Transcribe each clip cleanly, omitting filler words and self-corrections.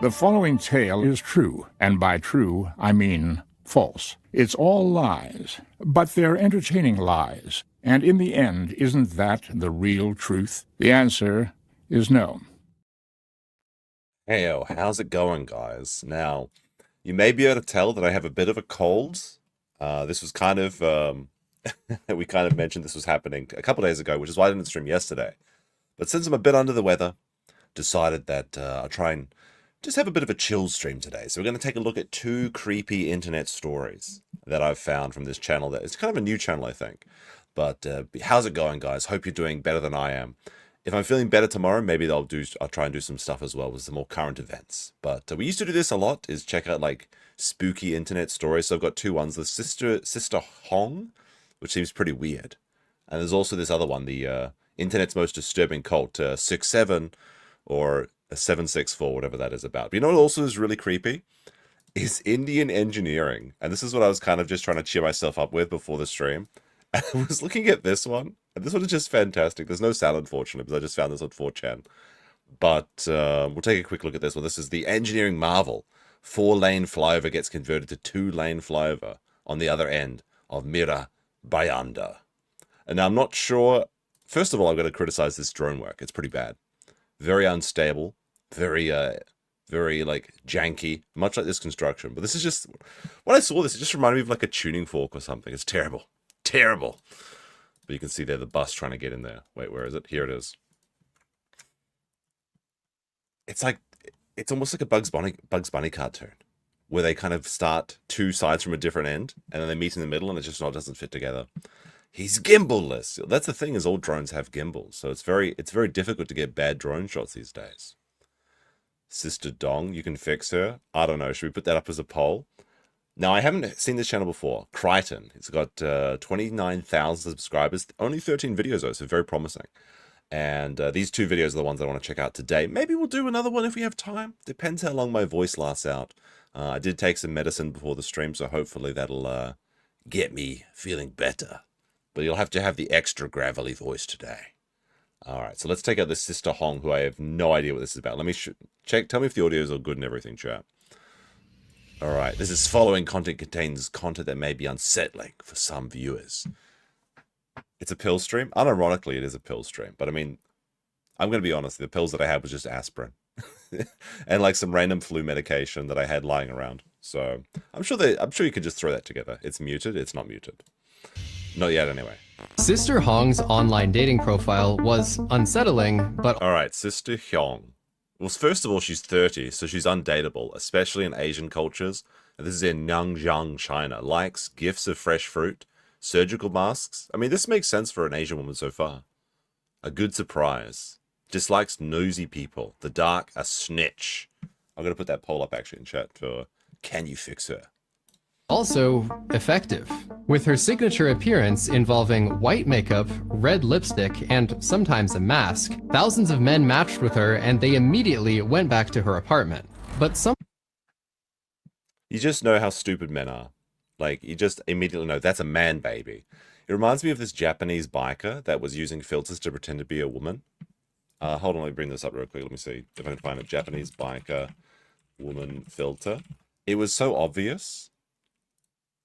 The following tale is true, and by true, I mean false. It's all lies, but they're entertaining lies. And in the end, isn't that the real truth? The answer is no. Heyo, how's it going, guys? Now, you may be able to tell that I have a bit of a cold. This was kind of, we kind of mentioned this was happening a couple days ago, which is why I didn't stream yesterday. But since I'm a bit under the weather, decided that I'll try and just have a bit of a chill stream today. So we're going to take a look at two creepy internet stories that I've found from this channel. That it's kind of a new channel, I think. But how's it going, guys? Hope you're doing better than I am. If I'm feeling better tomorrow, maybe I'll try and do some stuff as well with some more current events. But we used to do this a lot, is check out like spooky internet stories. So I've got two ones. The Sister Hong, which seems pretty weird. And there's also this other one, the internet's most disturbing cult, 67 or 764, whatever that is about. But you know what also is really creepy? Is Indian engineering. And this is what I was kind of just trying to cheer myself up with before the stream. I was looking at this one, and this one is just fantastic. There's no sound, unfortunately, because I just found this on 4chan. But we'll take a quick look at this one. This is the engineering marvel. 4-lane flyover gets converted to 2-lane flyover on the other end of Mira Bhayandar. And now I'm not sure. First of all, I'm going to criticize this drone work. It's pretty bad. Very unstable. Very like janky. Much like this construction. But this is just, when I saw this, it just reminded me of like a tuning fork or something. It's terrible. Terrible. But you can see there the bus trying to get in there. Wait, where is it? Here it is. It's like, it's almost like a Bugs Bunny cartoon, where they kind of start two sides from a different end, and then they meet in the middle, and it just doesn't fit together. He's gimbal-less. That's the thing, is all drones have gimbals, so it's very difficult to get bad drone shots these days. Sister Dong, you can fix her. I don't know. Should we put that up as a poll? Now, I haven't seen this channel before. Crichton. It's got 29,000 subscribers. Only 13 videos, though, so very promising. And these two videos are the ones I want to check out today. Maybe we'll do another one if we have time. Depends how long my voice lasts out. I did take some medicine before the stream, so hopefully that'll get me feeling better. But you'll have to have the extra gravelly voice today. All right, so let's take out this Sister Hong, who I have no idea what this is about. Let me check. Tell me if the audio is all good and everything, chat. All right, this is following content contains content that may be unsettling for some viewers. It's a pill stream. Unironically, it is a pill stream. But I mean, I'm going to be honest. The pills that I had was just aspirin. And like some random flu medication that I had lying around. So I'm sure you could just throw that together. It's muted. It's not muted. Not yet, anyway. Sister Hong's online dating profile was unsettling, but... All right, Sister Hong. Well, first of all, she's 30, so she's undateable, especially in Asian cultures. And this is in Nanjiang, China. Likes gifts of fresh fruit, surgical masks. I mean, this makes sense for an Asian woman so far. A good surprise. Dislikes nosy people. The dark, a snitch. I'm going to put that poll up actually in chat for can you fix her? also effective, with her signature appearance involving white makeup, red lipstick, and sometimes a mask. Thousands of men matched with her, and they immediately went back to her apartment. But some... You just know how stupid men are. Like, you just immediately know that's a man baby. It reminds me of this Japanese biker that was using filters to pretend to be a woman. Hold on, let me bring this up real quick. Let me see if I can find a Japanese biker woman filter. It was so obvious.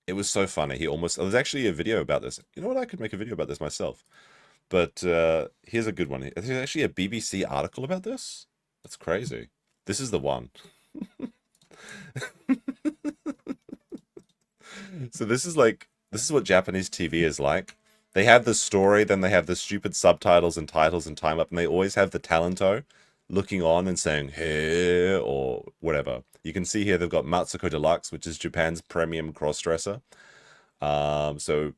It was so funny. There's actually a video about this. You know what? I could make a video about this myself. But here's a good one. There's actually a BBC article about this. That's crazy. This is the one. So this is what Japanese TV is like. They have the story, then they have the stupid subtitles and titles and time up, and they always have the talento looking on and saying, hey, or whatever. You can see here they've got Matsuko Deluxe, which is Japan's premium cross-dresser. So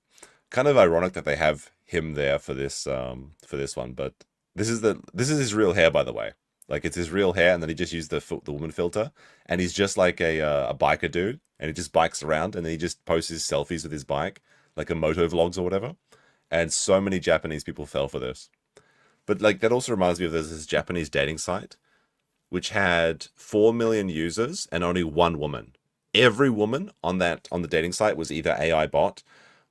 kind of ironic that they have him there for this one, but this is his real hair, by the way. Like, it's his real hair, and then he just used the woman filter, and he's just like a biker dude, and he just bikes around, and then he just posts his selfies with his bike, like a moto vlogs or whatever. And so many Japanese people fell for this. But like, that also reminds me of this Japanese dating site, which had 4 million users and only one woman. Every woman on the dating site was either AI bot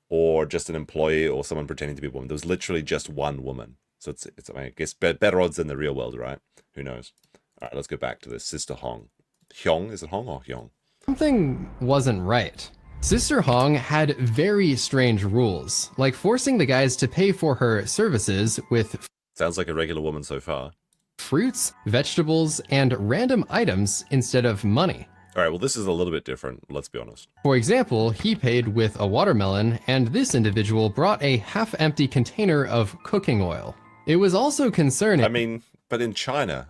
or just an employee or someone pretending to be a woman. There was literally just one woman. So I guess better odds than the real world, right? Who knows? All right, let's go back to this Sister Hong. Hyong, is it Hong or Hyong? Something wasn't right. Sister Hong had very strange rules, like forcing the guys to pay for her services with Sounds like a regular woman so far. fruits, vegetables, and random items instead of money. All right, well, this is a little bit different, let's be honest. For example, he paid with a watermelon, and this individual brought a half-empty container of cooking oil. It was also concerning. I mean, but in China,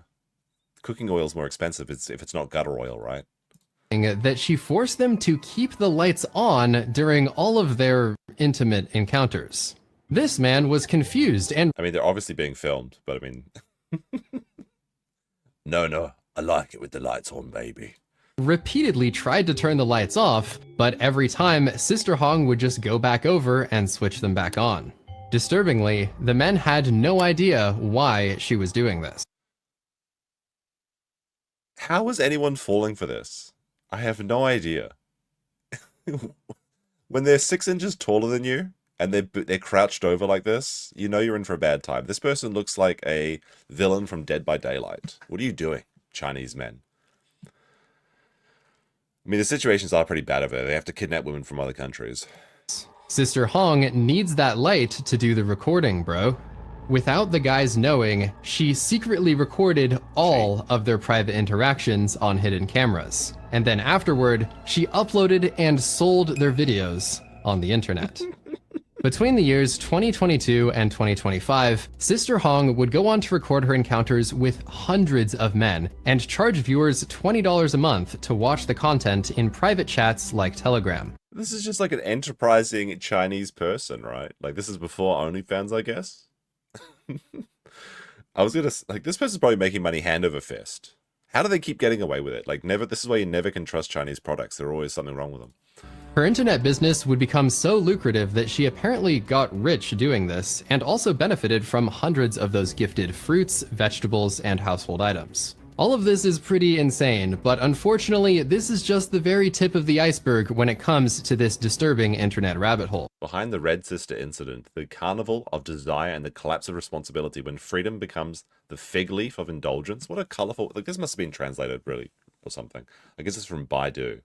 cooking oil is more expensive if it's not gutter oil, right? That she forced them to keep the lights on during all of their intimate encounters. This man was confused and I mean, they're obviously being filmed, but I mean... No, I like it with the lights on, baby. repeatedly tried to turn the lights off, but every time, Sister Hong would just go back over and switch them back on. Disturbingly, the men had no idea why she was doing this. How was anyone falling for this? I have no idea. When they're 6 inches taller than you, and they're crouched over like this, you know you're in for a bad time. This person looks like a villain from Dead by Daylight. What are you doing, Chinese men? I mean, the situations are pretty bad over there. They have to kidnap women from other countries. Sister Hong needs that light to do the recording, bro. Without the guys knowing, she secretly recorded all of their private interactions on hidden cameras. And then afterward, she uploaded and sold their videos on the internet. Between the years 2022 and 2025, Sister Hong would go on to record her encounters with hundreds of men and charge viewers $20 a month to watch the content in private chats like Telegram. This is just like an enterprising Chinese person, right? Like, this is before OnlyFans, I guess? I was gonna like, this person's probably making money hand over fist. How do they keep getting away with it? Like, never. This is why you never can trust Chinese products. There's always something wrong with them. Her internet business would become so lucrative that she apparently got rich doing this, and also benefited from hundreds of those gifted fruits, vegetables, and household items. All of this is pretty insane, but unfortunately, this is just the very tip of the iceberg when it comes to this disturbing internet rabbit hole. Behind the Red Sister incident, the carnival of desire and the collapse of responsibility when freedom becomes the fig leaf of indulgence. What a colorful... Like, this must have been translated, really, or something. I guess it's from Baidu.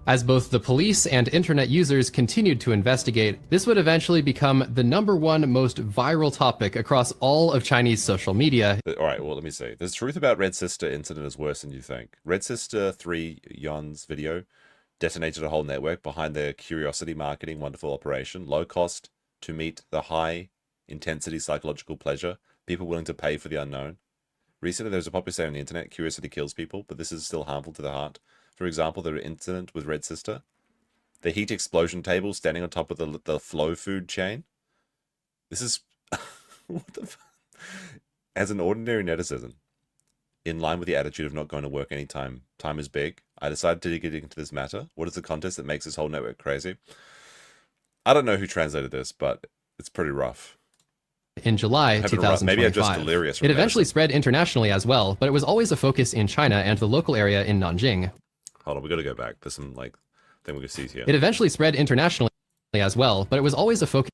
As both the police and internet users continued to investigate, this would eventually become the #1 most viral topic across all of Chinese social media. All right, well, let me see. The truth about Red Sister incident is worse than you think. Red Sister 3 Yon's video detonated a whole network behind their curiosity marketing wonderful operation. Low cost to meet the high intensity psychological pleasure. People willing to pay for the unknown. Recently, there was a popular saying on the internet, curiosity kills people, but this is still harmful to the heart. For example, the incident with Red Sister. The heat explosion table standing on top of the flow food chain. This is... what the fuck? As an ordinary netizen, in line with the attitude of not going to work anytime time is big, I decided to get into this matter. What is the context that makes this whole network crazy? I don't know who translated this, but it's pretty rough. In July 2025. Maybe I'm just delirious. It eventually spread internationally as well, but it was always a focus in China and the local area in Nanjing. Hold on, we gotta go back. There's some, like, thing we can see here. It eventually spread internationally as well, but it was always a focus.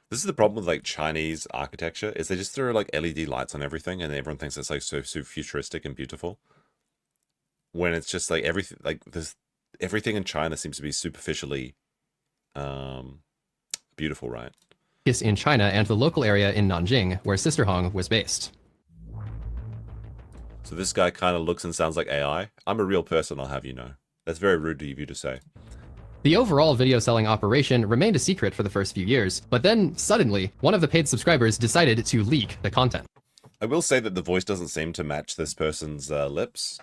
This is the problem with, like, Chinese architecture, is they just throw, like, LED lights on everything, and everyone thinks it's, like, so futuristic and beautiful. When it's just, like, everything, like, everything in China seems to be superficially beautiful, right? In China and the local area in Nanjing, where Sister Hong was based. So this guy kind of looks and sounds like AI. I'm a real person, I'll have you know. That's very rude of you to say. The overall video selling operation remained a secret for the first few years, but then, suddenly, one of the paid subscribers decided to leak the content. I will say that the voice doesn't seem to match this person's lips.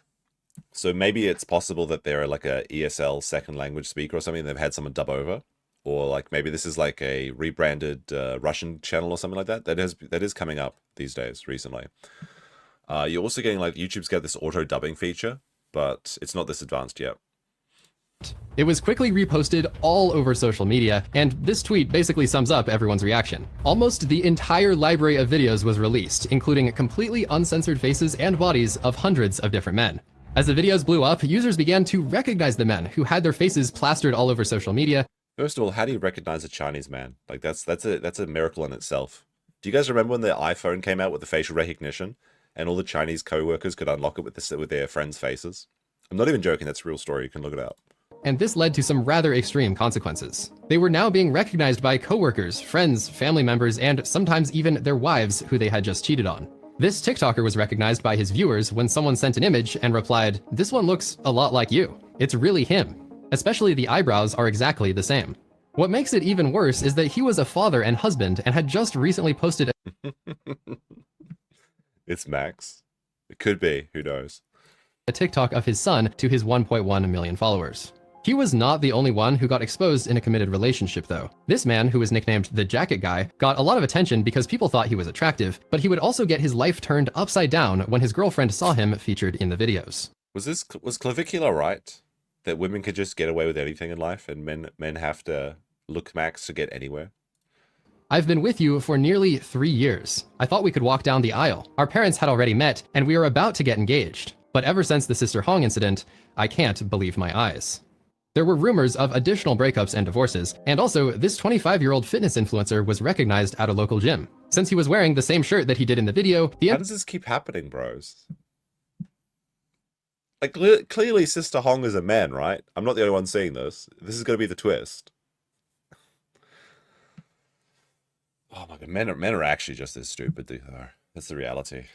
So maybe it's possible that they're like a ESL second language speaker or something, they've had someone dub over. Or like maybe this is like a rebranded Russian channel or something like that. That is coming up these days, recently. You're also getting, like, YouTube's got this auto dubbing feature, but it's not this advanced yet. It was quickly reposted all over social media, and this tweet basically sums up everyone's reaction. Almost the entire library of videos was released, including completely uncensored faces and bodies of hundreds of different men. As the videos blew up, users began to recognize the men who had their faces plastered all over social media. First of all, how do you recognize a Chinese man? Like, that's a miracle in itself. Do you guys remember when the iPhone came out with the facial recognition? and all the Chinese co-workers could unlock it with their friends' faces. I'm not even joking. That's a real story. You can look it up. And this led to some rather extreme consequences. They were now being recognized by coworkers, friends, family members, and sometimes even their wives who they had just cheated on. This TikToker was recognized by his viewers when someone sent an image and replied, "This one looks a lot like you. It's really him. Especially the eyebrows are exactly the same." What makes it even worse is that he was a father and husband and had just recently posted It's Max. It could be. Who knows? a TikTok of his son to his 1.1 million followers. He was not the only one who got exposed in a committed relationship, though. This man, who was nicknamed the Jacket Guy, got a lot of attention because people thought he was attractive, but he would also get his life turned upside down when his girlfriend saw him featured in the videos. Was Clavicula right? That women could just get away with anything in life and men have to look Max to get anywhere? I've been with you for nearly 3 years. I thought we could walk down the aisle. Our parents had already met, and we were about to get engaged. But ever since the Sister Hong incident, I can't believe my eyes. There were rumors of additional breakups and divorces, and also this 25-year-old fitness influencer was recognized at a local gym. Since he was wearing the same shirt that he did in the video, How does this keep happening, bros? Like, clearly Sister Hong is a man, right? I'm not the only one seeing this. This is going to be the twist. Oh my god, men are actually just as stupid. They are. That's the reality.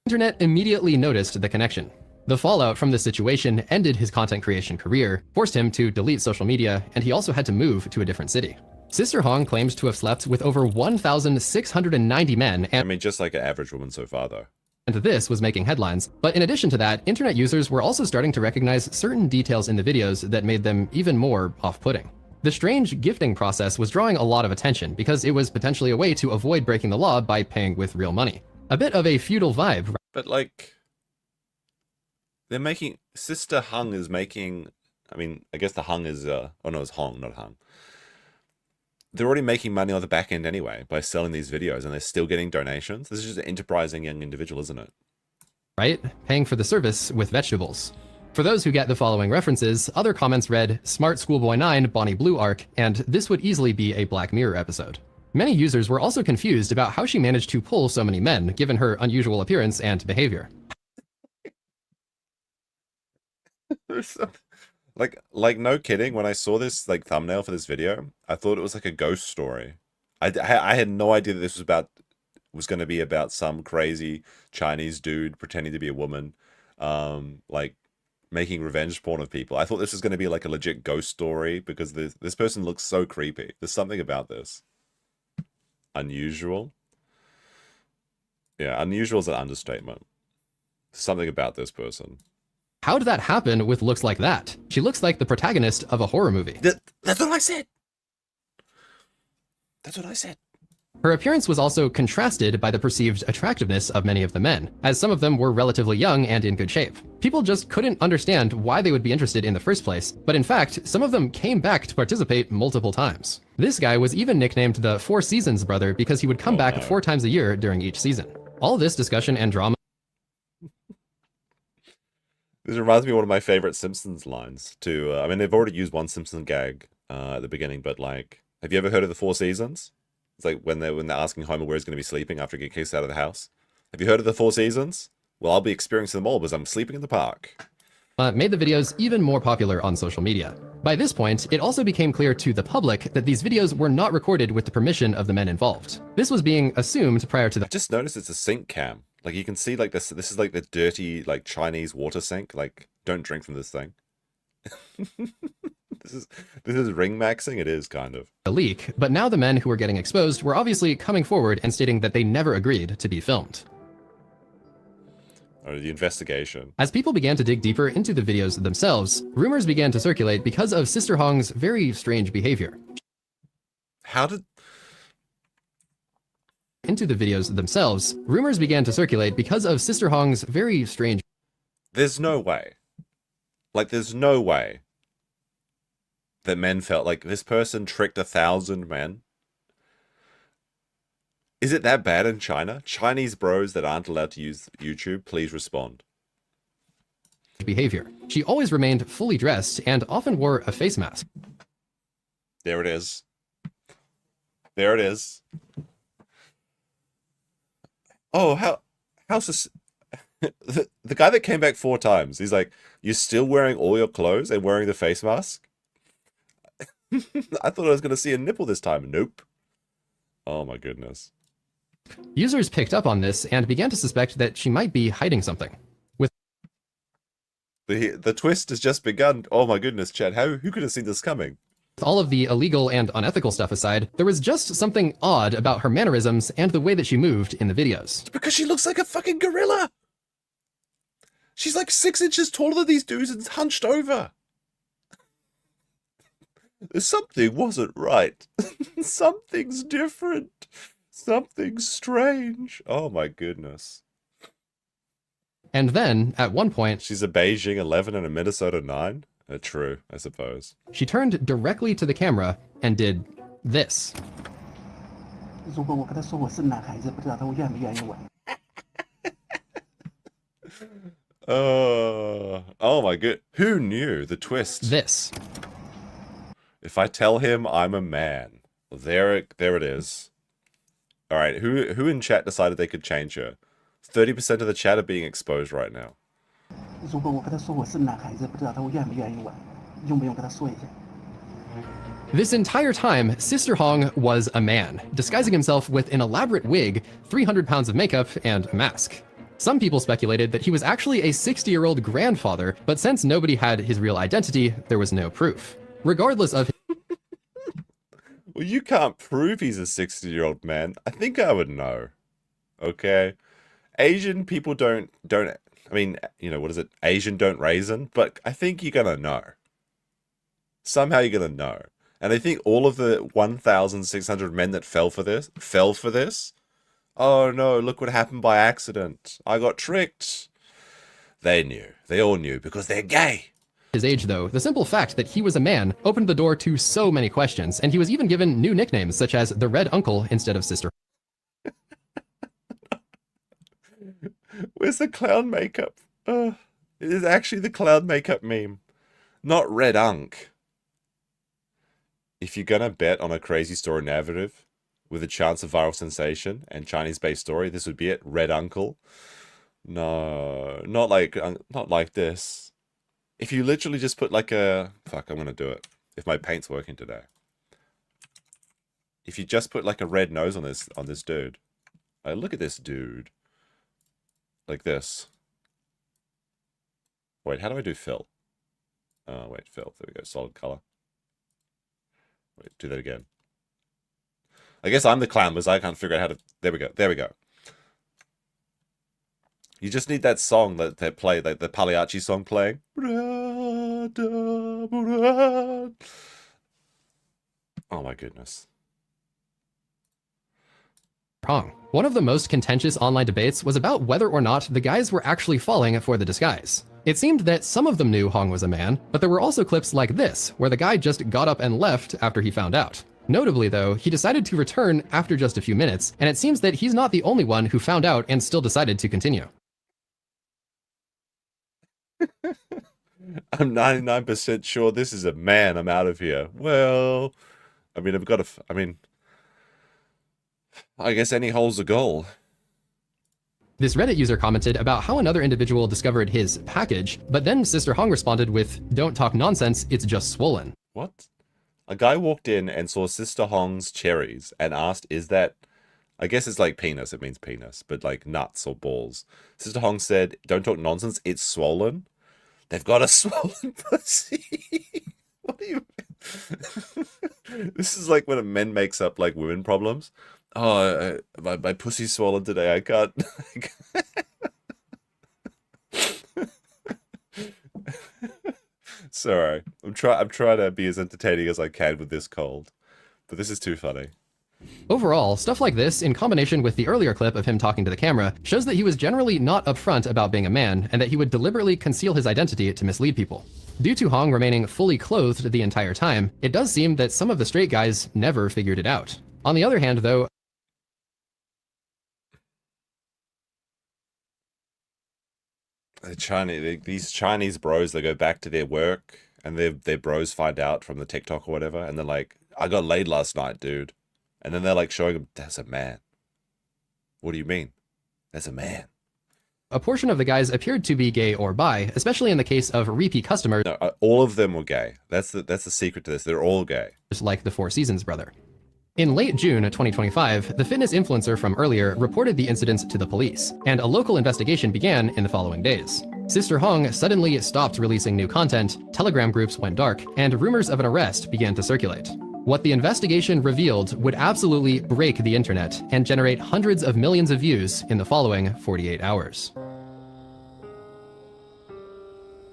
internet immediately noticed the connection. The fallout from the situation ended his content creation career, forced him to delete social media, and he also had to move to a different city. Sister Hong claims to have slept with over 1,690 men, I mean, just like an average woman so far, though. and this was making headlines. But in addition to that, internet users were also starting to recognize certain details in the videos that made them even more off-putting. The strange gifting process was drawing a lot of attention because it was potentially a way to avoid breaking the law by paying with real money. A bit of a feudal vibe. But like, they're making Sister Hung is making. I mean, I guess the Hung is. Oh no, it's Hong, not Hung. They're already making money on the back end anyway by selling these videos, and they're still getting donations. This is just an enterprising young individual, isn't it? Right? Paying for the service with vegetables. For those who get the following references, other comments read, "Smart Schoolboy 9, Bonnie Blue arc," and "This would easily be a Black Mirror episode." Many users were also confused about how she managed to pull so many men, given her unusual appearance and behavior. Like no kidding, when I saw this like thumbnail for this video, I thought it was like a ghost story. I had no idea that this was going to be about some crazy Chinese dude pretending to be a woman, like making revenge porn of people. I thought this was going to be like a legit ghost story because this person looks so creepy. There's something about this. Unusual. Yeah, unusual is an understatement. Something about this person. How did that happen with looks like that? She looks like the protagonist of a horror movie. That's what I said. That's what I said. Her appearance was also contrasted by the perceived attractiveness of many of the men, as some of them were relatively young and in good shape. People just couldn't understand why they would be interested in the first place, but in fact, some of them came back to participate multiple times. This guy was even nicknamed the Four Seasons Brother because he would come back 4 times a year during each season. All this discussion and drama. This reminds me of one of my favorite Simpsons lines too. I mean, they've already used one Simpson gag at the beginning, but like, have you ever heard of the Four Seasons? It's like when they're asking Homer where he's going to be sleeping after he gets kicked out of the house. Have you heard of the Four Seasons? Well, I'll be experiencing them all because I'm sleeping in the park. Made the videos even more popular on social media. By this point, it also became clear to the public that these videos were not recorded with the permission of the men involved. This was being assumed prior to the— I just noticed it's a sink cam. Like you can see like this is like the dirty like Chinese water sink. Like don't drink from this thing. This is ring maxing. It is kind of the leak, but now the men who were getting exposed were obviously coming forward and stating that they never agreed to be filmed. Or the investigation. As people began to dig deeper into the videos themselves, rumors began to circulate because of Sister Hong's very strange behavior. How did... Into the videos themselves, rumors began to circulate because of Sister Hong's very strange... There's no way. Like, there's no way that men felt like this person tricked 1,000 men. Is it that bad in China? Chinese bros that aren't allowed to use YouTube, please respond. Behavior. She always remained fully dressed and often wore a face mask. There it is. There it is. Oh, The guy that came back 4 times, he's like, "You're still wearing all your clothes and wearing the face mask?" I thought I was going to see a nipple this time. Nope. Oh my goodness. Users picked up on this and began to suspect that she might be hiding something. With The twist has just begun. Oh my goodness, Chad. Who could have seen this coming? all of the illegal and unethical stuff aside, there was just something odd about her mannerisms and the way that she moved in the videos. Because she looks like a fucking gorilla. She's like 6 inches taller than these dudes and hunched over. Something wasn't right. Something's different. Something's strange. Oh my goodness. And then, at one point, She's a Beijing 11 and a Minnesota 9? True, I suppose. she turned directly to the camera and did this. 如果我跟他说我是男孩子，不知道他愿不愿意我。 Oh my god. Who knew the twist? This. If I tell him I'm a man. There it is. Alright, who in chat decided they could change her? 30% of the chat are being exposed right now. 如果我跟他说我是男孩子，不知道他愿不愿意我，用不用跟他说一下？ This entire time, Sister Hong was a man, disguising himself with an elaborate wig, 300 pounds of makeup, and a mask. Some people speculated that he was actually a 60-year-old grandfather, but since nobody had his real identity, there was no proof. Regardless of Well, you can't prove he's a 60-year-old man. I think I would know. Okay? Asian people don't I mean, you know, what is it? Asian don't raisin, but I think you're gonna know. Somehow you're gonna know. And I think all of the 1,600 men that fell for this. Oh no, look what happened by accident. I got tricked. They knew. They all knew because they're gay. his age, though, the simple fact that he was a man opened the door to so many questions, and he was even given new nicknames such as the Red Uncle instead of Sister. Where's the clown makeup? It is actually the clown makeup meme, not Red Unk. If you're gonna bet on a crazy story narrative with a chance of viral sensation and Chinese-based story, this would be it. Red Uncle. No, not like this. If you literally just put like a... Fuck, I'm gonna do it. If my paint's working today. If you just put like a red nose on this dude. Like, look at this dude. Like this. Wait, how do I do fill? Oh, wait, fill. There we go. Solid color. Wait, do that again. I guess I'm the clown because I can't figure out how to... There we go. There we go. You just need that song that they play, like the Pagliacci song playing. Oh my goodness. Wrong. One of the most contentious online debates was about whether or not the guys were actually falling for the disguise. It seemed that some of them knew Hong was a man, but there were also clips like this, where the guy just got up and left after he found out. Notably, though, he decided to return after just a few minutes, and it seems that he's not the only one who found out and still decided to continue. I'm 99% sure this is a man. I'm out of here. Well, I mean, I've got to... I mean... I guess any hole's a goal. This Reddit user commented about how another individual discovered his package, but then Sister Hong responded with, "Don't talk nonsense, it's just swollen." What? A guy walked in and saw Sister Hong's cherries and asked, is that... I guess it's like penis, it means penis, but like nuts or balls. Sister Hong said, "Don't talk nonsense, it's swollen." They've got a swollen pussy. What do you... This is like when a man makes up like women problems. Oh, my pussy's swollen today. I can't. Sorry, I'm trying to be as entertaining as I can with this cold, but this is too funny. Overall, stuff like this, in combination with the earlier clip of him talking to the camera, shows that he was generally not upfront about being a man, and that he would deliberately conceal his identity to mislead people. Due to Hong remaining fully clothed the entire time, it does seem that some of the straight guys never figured it out. On the other hand, though, These Chinese bros, they go back to their work, and their bros find out from the TikTok or whatever, and they're like, "I got laid last night, dude." And then they're like showing him, "That's a man." What do you mean? That's a man. A portion of the guys appeared to be gay or bi, especially in the case of repeat customers No, all of them were gay. That's the secret to this. They're all gay. like the Four Seasons brother. In late June 2025, the fitness influencer from earlier reported the incident to the police, and a local investigation began in the following days. Sister Hong suddenly stopped releasing new content, Telegram groups went dark, and rumors of an arrest began to circulate. What the investigation revealed would absolutely break the internet and generate hundreds of millions of views in the following 48 hours.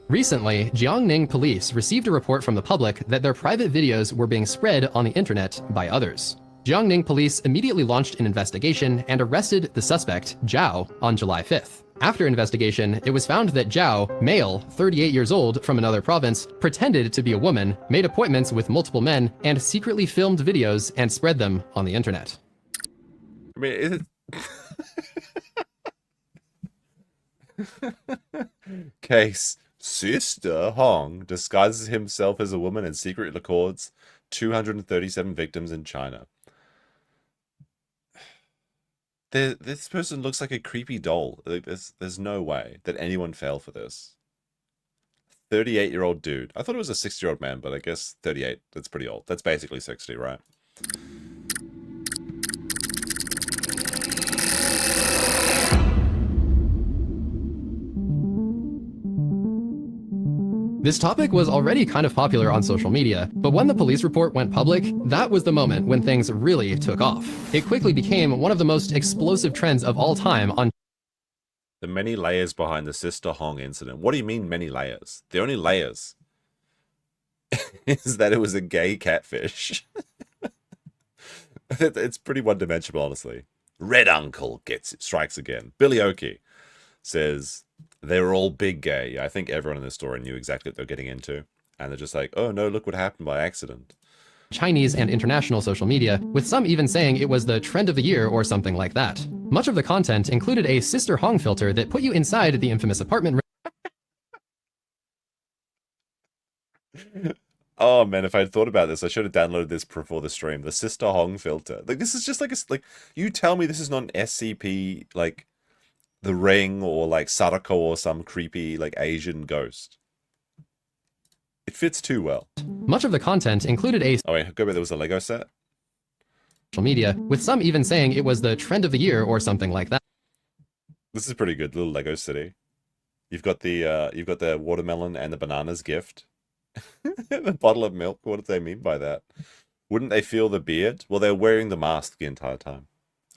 Recently, Jiangning police received a report from the public that their private videos were being spread on the internet by others. Jiangning police immediately launched an investigation and arrested the suspect, Zhao, on July 5th. After investigation, it was found that Zhao, male, 38 years old, from another province, pretended to be a woman, made appointments with multiple men, and secretly filmed videos and spread them on the internet. I mean, is it... Case. Sister Hong disguises himself as a woman and secretly records 237 victims in China. This person looks like a creepy doll. Like, there's no way that anyone fell for this. 38-year-old dude. I thought it was a 60-year-old man, but I guess 38. That's pretty old. That's basically 60, right? This topic was already kind of popular on social media, but when the police report went public, that was the moment when things really took off. It quickly became one of the most explosive trends of all time on The many layers behind the Sister Hong incident. What do you mean many layers? The only layers is that it was a gay catfish. It's pretty one-dimensional, honestly. Red Uncle strikes again. Billy Oki says... They were all big gay. I think everyone in this story knew exactly what they're getting into. And they're just like, oh no, look what happened by accident. Chinese and international social media, with some even saying it was the trend of the year or something like that. Much of the content included a Sister Hong filter that put you inside the infamous apartment Oh man, if I'd thought about this, I should have downloaded this before the stream. The Sister Hong filter. Like, this is just like like, you tell me this is not an SCP, like, The Ring or like Sadako or some creepy like Asian ghost. It fits too well. Much of the content included a Oh wait, go back, there was a Lego set? social media, with some even saying it was the trend of the year or something like that. This is pretty good, little Lego city. You've got the watermelon and the bananas gift. The bottle of milk, what do they mean by that? Wouldn't they feel the beard? Well, they're wearing the mask the entire time.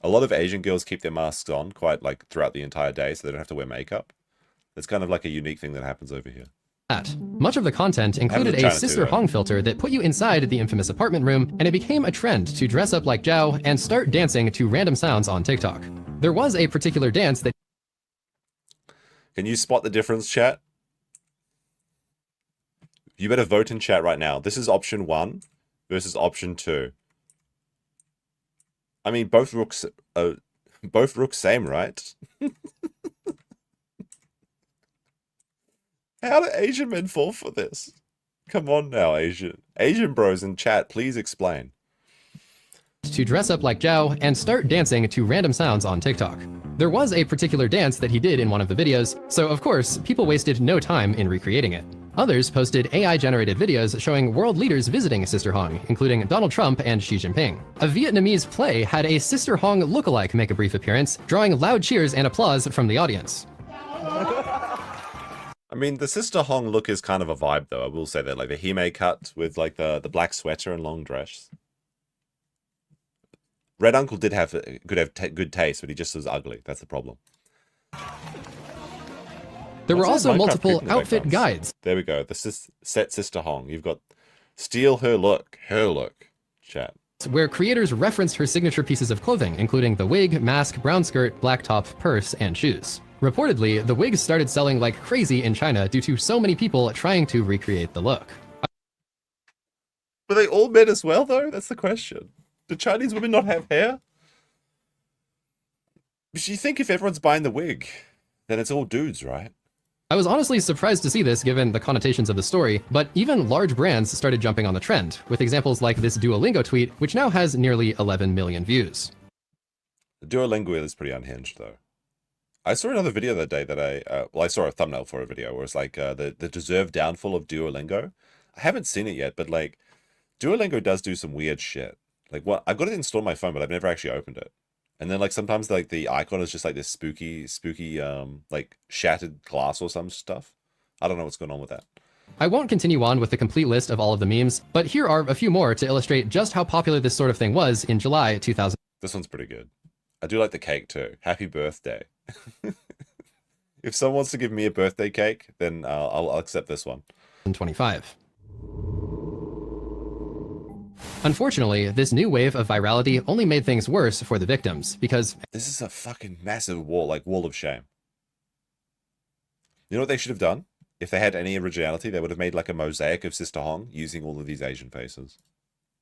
A lot of Asian girls keep their masks on quite like throughout the entire day so they don't have to wear makeup. It's kind of like a unique thing that happens over here. Much of the content included a Sister Hong filter that put you inside the infamous apartment room, and it became a trend to dress up like Zhao and start dancing to random sounds on TikTok. There was a particular dance that... Can you spot the difference, chat? You better vote in chat right now. This is option 1 versus option 2. I mean, both rooks same, right? How do Asian men fall for this? Come on now, Asian bros in chat, please explain. To dress up like Zhao and start dancing to random sounds on TikTok. There was a particular dance that he did in one of the videos, so of course, people wasted no time in recreating it. Others posted AI-generated videos showing world leaders visiting Sister Hong, including Donald Trump and Xi Jinping. A Vietnamese play had a Sister Hong lookalike make a brief appearance, drawing loud cheers and applause from the audience. I mean, the Sister Hong look is kind of a vibe, though. I will say that, like the Hime cut with like the black sweater and long dress. Red Uncle did have good taste, but he just was ugly. That's the problem. There were also Minecraft multiple creeping outfit backgrounds? guides. There we go. The set Sister Hong. You've got steal her look, chat. Where creators referenced her signature pieces of clothing, including the wig, mask, brown skirt, black top, purse, and shoes. Reportedly, the wigs started selling like crazy in China due to so many people trying to recreate the look. Were they all men as well, though? That's the question. Do Chinese women not have hair? But you think if everyone's buying the wig, then it's all dudes, right? I was honestly surprised to see this given the connotations of the story, but even large brands started jumping on the trend, with examples like this Duolingo tweet, which now has nearly 11 million views. The Duolingo is pretty unhinged, though. I saw another video the other day that I saw a thumbnail for a video where it's like the deserved downfall of Duolingo. I haven't seen it yet, but like Duolingo does do some weird shit. Like what I've got it installed on my phone, but I've never actually opened it. And then like sometimes like the icon is just like this spooky like shattered glass or some stuff. I don't know what's going on with that. I won't continue on with the complete list of all of the memes, but here are a few more to illustrate just how popular this sort of thing was in July 2000. This one's pretty good. I do like the cake too. Happy birthday. If someone wants to give me a birthday cake, then I'll accept this one. 25. Unfortunately, this new wave of virality only made things worse for the victims, because This is a fucking massive wall, like wall of shame. You know what they should have done? If they had any originality, they would have made like a mosaic of Sister Hong using all of these Asian faces.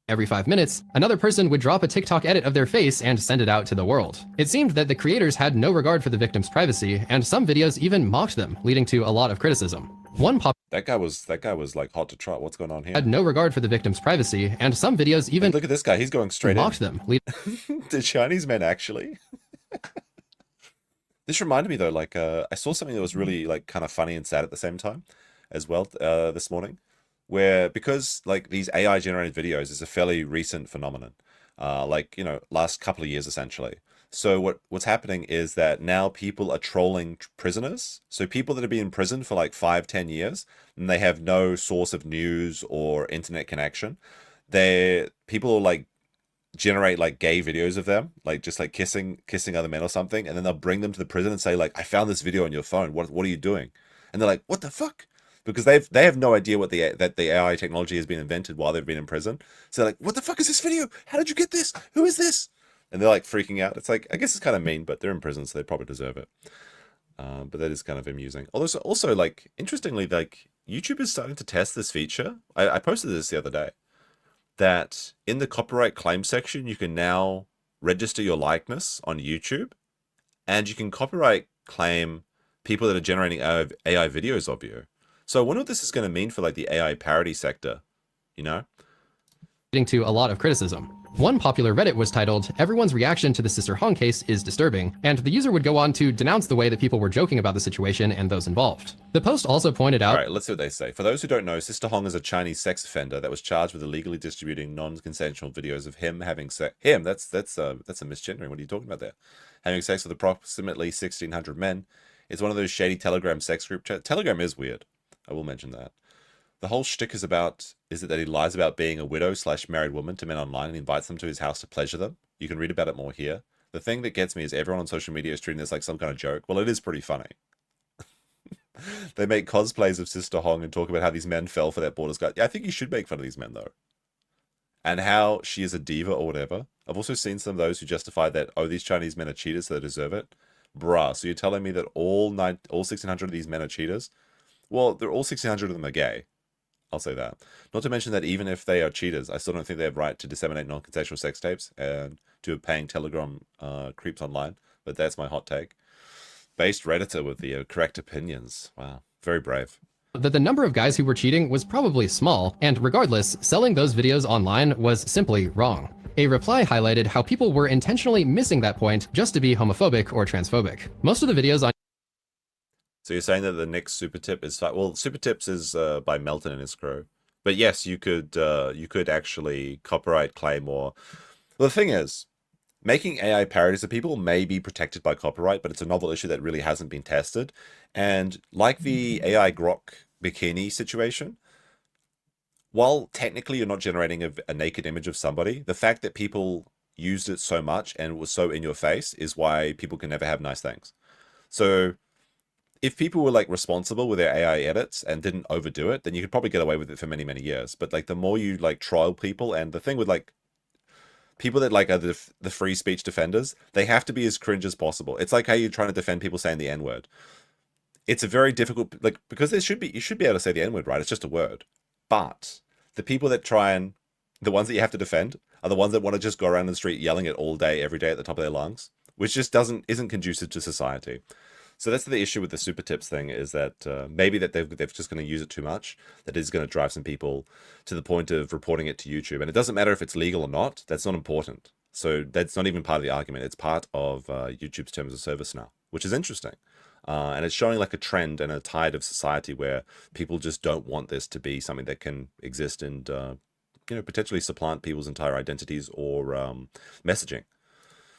every 5 minutes, another person would drop a TikTok edit of their face and send it out to the world. It seemed that the creators had no regard for the victims' privacy, and some videos even mocked them, leading to a lot of criticism. One That guy was like hot to trot. What's going on here? had no regard for the victims' privacy, and some videos even Like, look at this guy. He's going straight mocked in. them. The Chinese men actually. This reminded me though, like I saw something that was really like kind of funny and sad at the same time, as well this morning, where because like these AI generated videos is a fairly recent phenomenon, like you know last couple of years essentially. So what's happening is that now people are trolling prisoners. So people that have been in prison for like 5-10 years and they have no source of news or internet connection. People will like generate like gay videos of them, like just like kissing other men or something, and then they'll bring them to the prison and say like, I found this video on your phone. What are you doing? And they're like, what the fuck? Because they have no idea that the AI technology has been invented while they've been in prison. So they're like, what the fuck is this video? How did you get this? Who is this? And they're like freaking out. It's like, I guess it's kind of mean, but they're in prison, so they probably deserve it. But that is kind of amusing. Although, also, like, interestingly, like, YouTube is starting to test this feature. I posted this the other day, that in the copyright claim section, you can now register your likeness on YouTube, and you can copyright claim people that are generating AI videos of you. So I wonder what this is going to mean for, like, the AI parody sector, you know? leading to a lot of criticism. One popular Reddit was titled, "Everyone's reaction to the Sister Hong case is disturbing," and the user would go on to denounce the way that people were joking about the situation and those involved. The post also pointed out— All right, let's see what they say. For those who don't know, Sister Hong is a Chinese sex offender that was charged with illegally distributing non-consensual videos of him having sex. That's a misgendering. What are you talking about there? Having sex with approximately 1,600 men. It's one of those shady Telegram sex group chat. Telegram is weird. I will mention that. The whole shtick is that he lies about being a widow/married woman to men online and invites them to his house to pleasure them. You can read about it more here. The thing that gets me is everyone on social media is treating this like some kind of joke. Well, it is pretty funny. They make cosplays of Sister Hong and talk about how these men fell for that borders guy. Yeah, I think you should make fun of these men though. And how she is a diva or whatever. I've also seen some of those who justify that, oh, these Chinese men are cheaters, so they deserve it. Bruh, so you're telling me that all 1,600 of these men are cheaters? Well, all 1,600 of them are gay. I'll say that. Not to mention that even if they are cheaters, I still don't think they have right to disseminate non-consensual sex tapes and to paying Telegram creeps online. But that's my hot take. Based Redditor with the correct opinions. Wow, very brave. that the number of guys who were cheating was probably small, and regardless, selling those videos online was simply wrong. A reply highlighted how people were intentionally missing that point just to be homophobic or transphobic. Most of the videos on So you're saying that the next super tip is well, super tips is by Melton and his crew, but yes, you could actually copyright claim or. Well, the thing is, making AI parodies of people may be protected by copyright, but it's a novel issue that really hasn't been tested. And like the AI grok bikini situation, while technically you're not generating a naked image of somebody, the fact that people used it so much and was so in your face is why people can never have nice things. So if people were like responsible with their AI edits and didn't overdo it, then you could probably get away with it for many, many years. But like the more you like trial people, and the thing with like people that like are the free speech defenders, they have to be as cringe as possible. It's like how you're trying to defend people saying the N-word. It's a very difficult, like, because you should be able to say the N-word, right? It's just a word. But the people that the ones that you have to defend are the ones that want to just go around the street yelling it all day, every day at the top of their lungs, which just isn't conducive to society. So that's the issue with the super tips thing, is that maybe that they're just going to use it too much. That is going to drive some people to the point of reporting it to YouTube. And it doesn't matter if it's legal or not. That's not important. So that's not even part of the argument. It's part of YouTube's terms of service now. which is interesting. And it's showing like a trend and a tide of society where people just don't want this to be something that can exist and, potentially supplant people's entire identities or messaging.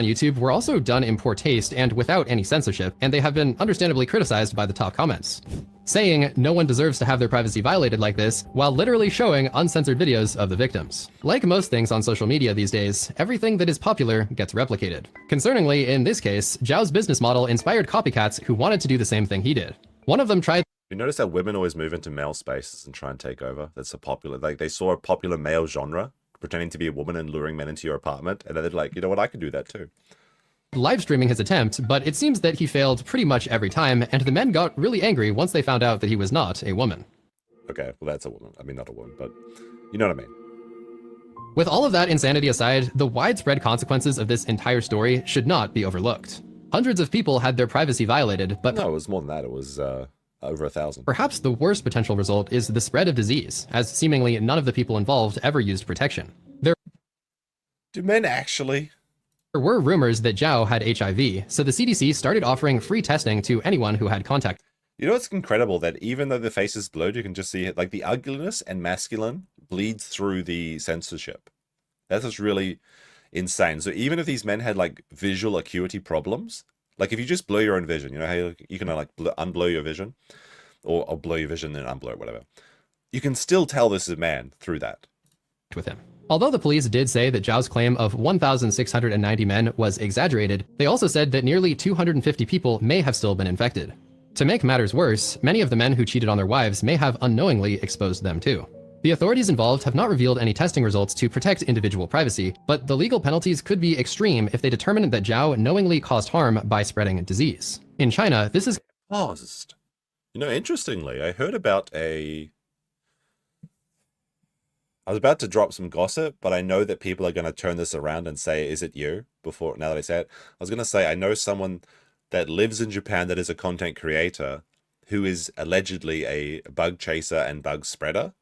On YouTube were also done in poor taste and without any censorship, and they have been understandably criticized by the top comments, saying no one deserves to have their privacy violated like this, while literally showing uncensored videos of the victims. Like most things on social media these days, everything that is popular gets replicated. Concerningly, in this case, Zhao's business model inspired copycats who wanted to do the same thing he did. One of them tried. You notice how women always move into male spaces and try and take over? That's a popular, like they saw a popular male genre, pretending to be a woman and luring men into your apartment, and then they're like, you know what, I can do that too. Live streaming his attempt, but it seems that he failed pretty much every time, and the men got really angry once they found out that he was not a woman. Okay, well that's a woman. I mean, not a woman, but you know what I mean. With all of that insanity aside, the widespread consequences of this entire story should not be overlooked. Hundreds of people had their privacy violated, but No, it was more than that. It was over 1,000. Perhaps the worst potential result is the spread of disease, as seemingly none of the people involved ever used protection. Do men actually? There were rumors that Zhao had HIV, so the CDC started offering free testing to anyone who had contact. You know, it's incredible that even though the face is blurred, you can just see it, like the ugliness and masculine bleeds through the censorship. That's just really insane. So even if these men had like visual acuity problems, like if you just blur your own vision, you know how you can like unblur your vision or blur your vision and unblur it, whatever. You can still tell this is a man through that. With him. Although the police did say that Zhao's claim of 1,690 men was exaggerated, they also said that nearly 250 people may have still been infected. To make matters worse, many of the men who cheated on their wives may have unknowingly exposed them too. The authorities involved have not revealed any testing results to protect individual privacy, but the legal penalties could be extreme if they determine that Zhao knowingly caused harm by spreading disease. In China, this is Paused. You know, interestingly, I heard about I was about to drop some gossip, but I know that people are going to turn this around and say, is it you? Now that I say it, I was going to say, I know someone that lives in Japan that is a content creator who is allegedly a bug chaser and bug spreader.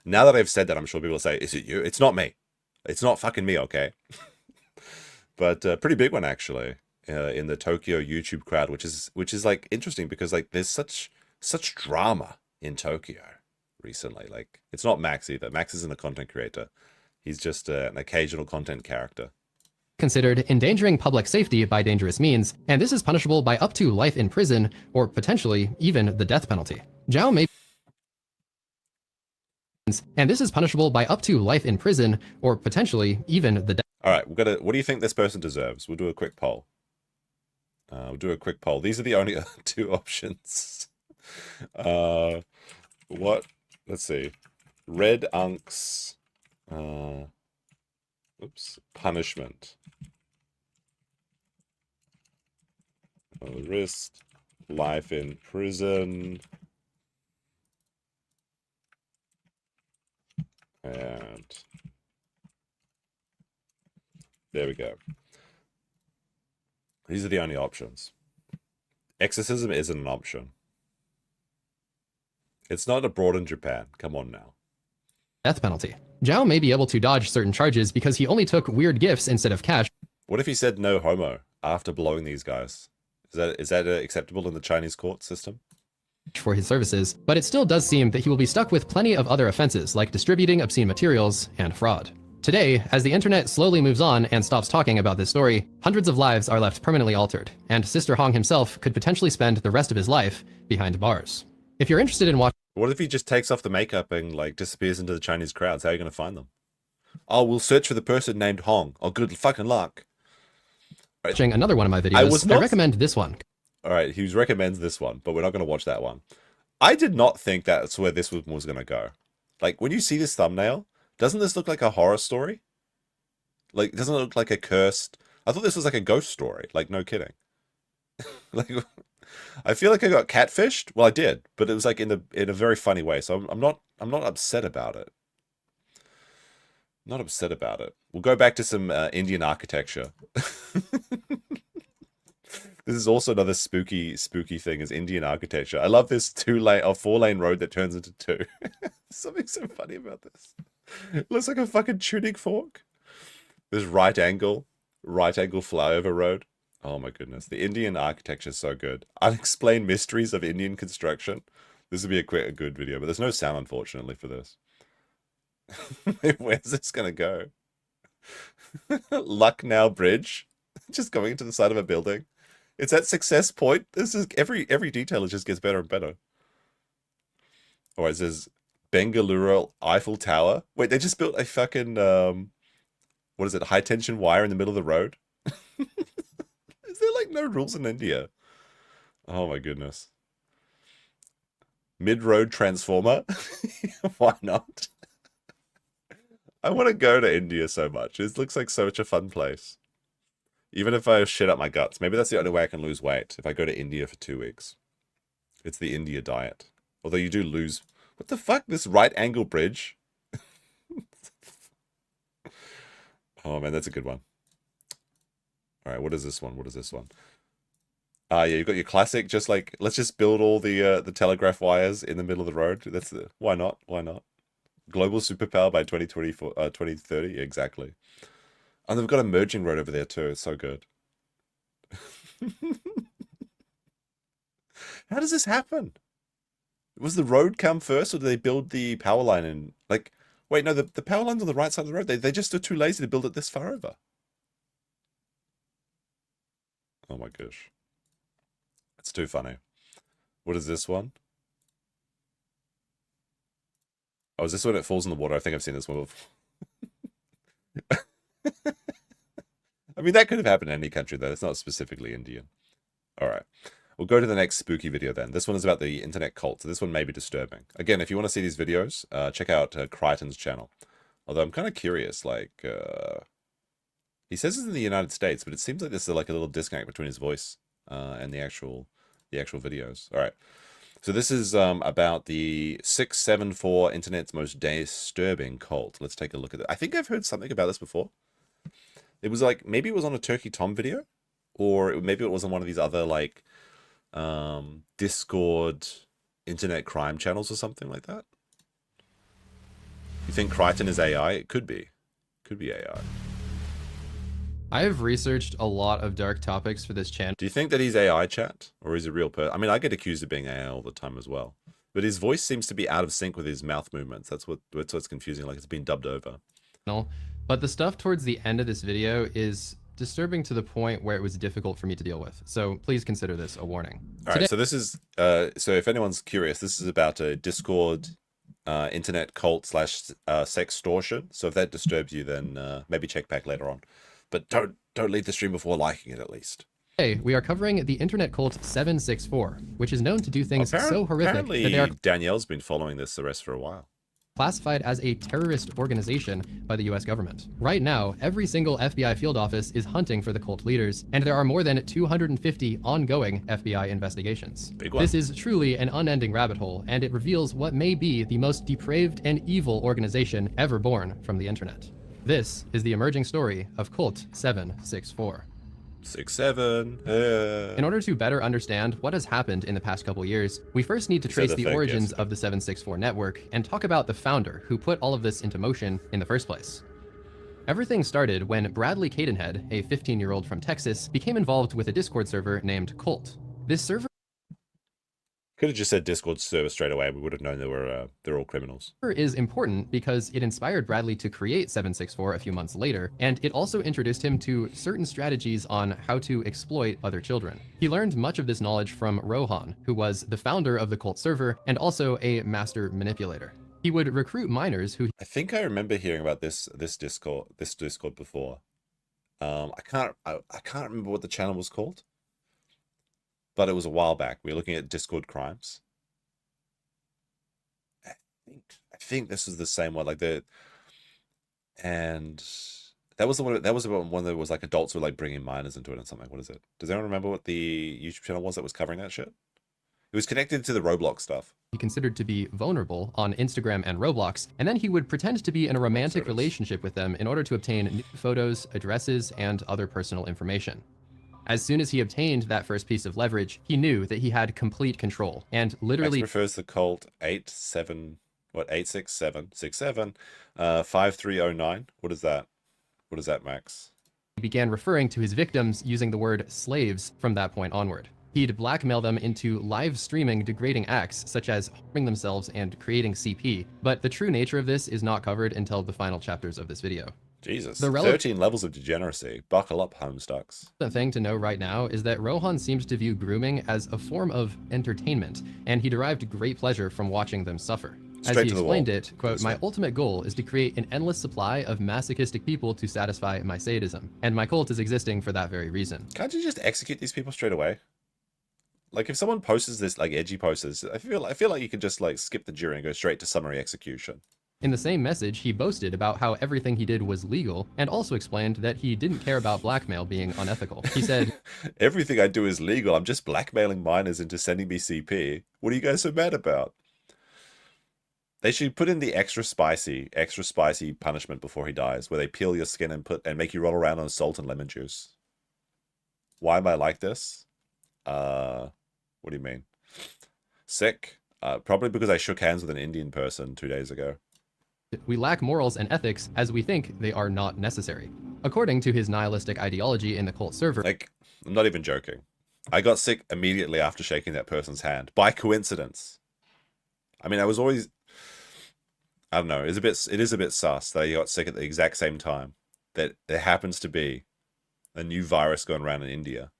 Now that I've said that, I'm sure people will say, is it you? It's not me. It's not fucking me, okay? But pretty big one, actually, in the Tokyo YouTube crowd, which is like interesting because like there's such drama in Tokyo recently. Like, it's not Max either. Max isn't a content creator. He's just an occasional content character. Considered endangering public safety by dangerous means, and this is punishable by up to life in prison or potentially even the death penalty. Zhao may and this is punishable by up to life in prison or potentially even the death. All right, what do you think this person deserves? We'll do a quick poll. These are the only two options. What? Let's see. Red Unk's punishment. Wrist, life in prison, and there we go. These are the only options. Exorcism isn't an option. It's not abroad in Japan. Come on now. Death penalty. Zhao may be able to dodge certain charges because he only took weird gifts instead of cash. What if he said no homo after blowing these guys? Is that acceptable in the Chinese court system? For his services, but it still does seem that he will be stuck with plenty of other offenses like distributing obscene materials and fraud. Today, as the internet slowly moves on and stops talking about this story, hundreds of lives are left permanently altered, and Sister Hong himself could potentially spend the rest of his life behind bars. If you're interested in watching... What if he just takes off the makeup and like disappears into the Chinese crowds? How are you going to find them? Oh, we'll search for the person named Hong. Oh, good fucking luck. Watching another one of my videos, I recommend this one. All right, he recommends this one, but we're not going to watch that one. I did not think that's where this one was going to go. Like, when you see this thumbnail, doesn't this look like a horror story? Like, doesn't it look like a cursed... I thought this was like a ghost story. Like, no kidding. Like, I feel like I got catfished. Well, I did, but it was like in a very funny way. So I'm not upset about it. Not upset about it. We'll go back to some Indian architecture. This is also another spooky thing, is Indian architecture. I love this 4-lane road that turns into 2. Something so funny about this. It looks like a fucking tuning fork. This right angle flyover road. Oh my goodness. The Indian architecture is so good. Unexplained mysteries of Indian construction. This would be a good video, but there's no sound, unfortunately, for this. Where's this going to go? Lucknow Bridge. Just going into the side of a building. It's at Success Point. This is every detail just gets better and better. Or it says Bengaluru Eiffel Tower. Wait, they just built a fucking what is it? High tension wire in the middle of the road. Is there like no rules in India? Oh my goodness. Mid-road transformer. Why not? I want to go to India so much. It looks like such a fun place. Even if I shit up my guts. Maybe that's the only way I can lose weight. If I go to India for 2 weeks. It's the India diet. Although you do lose... What the fuck? This right angle bridge? Oh man, that's a good one. Alright, what is this one? What is this one? Yeah, you've got your classic, just like, let's just build all the telegraph wires in the middle of the road. That's the... Why not? Why not? Global superpower by 2024, 2030, exactly. And they've got a merging road over there too. It's so good. How does this happen? Was the road come first, or did they build the power line in? Like, wait, no, the power line's on the right side of the road. They just are too lazy to build it this far over. Oh my gosh, it's too funny. What is this one? Oh, is this when it falls in the water? I think I've seen this one before. I mean, that could have happened in any country, though. It's not specifically Indian. All right. We'll go to the next spooky video then. This one is about the internet cult, so this one may be disturbing. Again, if you want to see these videos, check out Crichton's channel. Although I'm kind of curious, like... he says it's in the United States, but it seems like there's like a little disconnect between his voice and the actual videos. All right. So this is about the 674 internet's most disturbing cult. Let's take a look at it. I think I've heard something about this before. It was like, maybe it was on a Turkey Tom video, or maybe it was on one of these other like Discord internet crime channels or something like that. You think Crichton is AI? It could be. Could be AI. I have researched a lot of dark topics for this channel. Do you think that he's AI, chat? Or is he a real person? I mean, I get accused of being AI all the time as well. But his voice seems to be out of sync with his mouth movements. That's what's confusing, like it's been dubbed over. But the stuff towards the end of this video is disturbing to the point where it was difficult for me to deal with. So please consider this a warning. All right, so this is, so if anyone's curious, this is about a Discord internet cult / sextortion. So if that disturbs you, then maybe check back later on. But don't leave the stream before liking it, at least. Today, we are covering the internet cult 764, which is known to do things so horrific that they are Danielle's been following this arrest for a while. Classified as a terrorist organization by the US government. Right now, every single FBI field office is hunting for the cult leaders, and there are more than 250 ongoing FBI investigations. Big one. This is truly an unending rabbit hole, and it reveals what may be the most depraved and evil organization ever born from the internet. This is the emerging story of Cult 764. 67. In order to better understand what has happened in the past couple years, we first need to trace the origins of the 764 network and talk about the founder who put all of this into motion in the first place. Everything started when Bradley Cadenhead, a 15-year-old from Texas, became involved with a Discord server named Cult. This server Could have just said Discord server straight away. We would have known they're all criminals. is important because it inspired Bradley to create 764 a few months later, and it also introduced him to certain strategies on how to exploit other children. He learned much of this knowledge from Rohan, who was the founder of the Cult server and also a master manipulator. He would recruit minors who... I think I remember hearing about this Discord before. I can't remember what the channel was called. But it was a while back. We were looking at Discord crimes. I think this is the same one. And that was the one. That was the one that was like adults were like bringing minors into it and something. What is it? Does anyone remember what the YouTube channel was that was covering that shit? It was connected to the Roblox stuff. He considered to be vulnerable on Instagram and Roblox, and then he would pretend to be in a romantic relationship with them in order to obtain new photos, addresses, and other personal information. As soon as he obtained that first piece of leverage, he knew that he had complete control and literally Max prefers the Colt 867 5309. What is that? What is that, Max? began referring to his victims using the word slaves from that point onward. He'd blackmail them into live streaming degrading acts such as harming themselves and creating CP, but the true nature of this is not covered until the final chapters of this video. Jesus, The 13 levels of degeneracy. Buckle up, Homestucks. The thing to know right now is that Rohan seems to view grooming as a form of entertainment, and he derived great pleasure from watching them suffer. As he explained it, quote, "My ultimate goal is to create an endless supply of masochistic people to satisfy my sadism, and my cult is existing for that very reason." Can't you just execute these people straight away? Like, if someone posts this, like, edgy posters, I feel like you could just, like, skip the jury and go straight to summary execution. In the same message, he boasted about how everything he did was legal, and also explained that he didn't care about blackmail being unethical. He said, "Everything I do is legal. I'm just blackmailing minors into sending me CP. What are you guys so mad about?" They should put in the extra spicy punishment before he dies, where they peel your skin and make you roll around on salt and lemon juice. Why am I like this? What do you mean? Sick. Probably because I shook hands with an Indian person 2 days ago. "We lack morals and ethics as we think they are not necessary." According to his nihilistic ideology in the cult server, Like, I'm not even joking. I got sick immediately after shaking that person's hand. By coincidence. I mean, I was always... I don't know. It is a bit sus that I got sick at the exact same time. That there happens to be a new virus going around in India.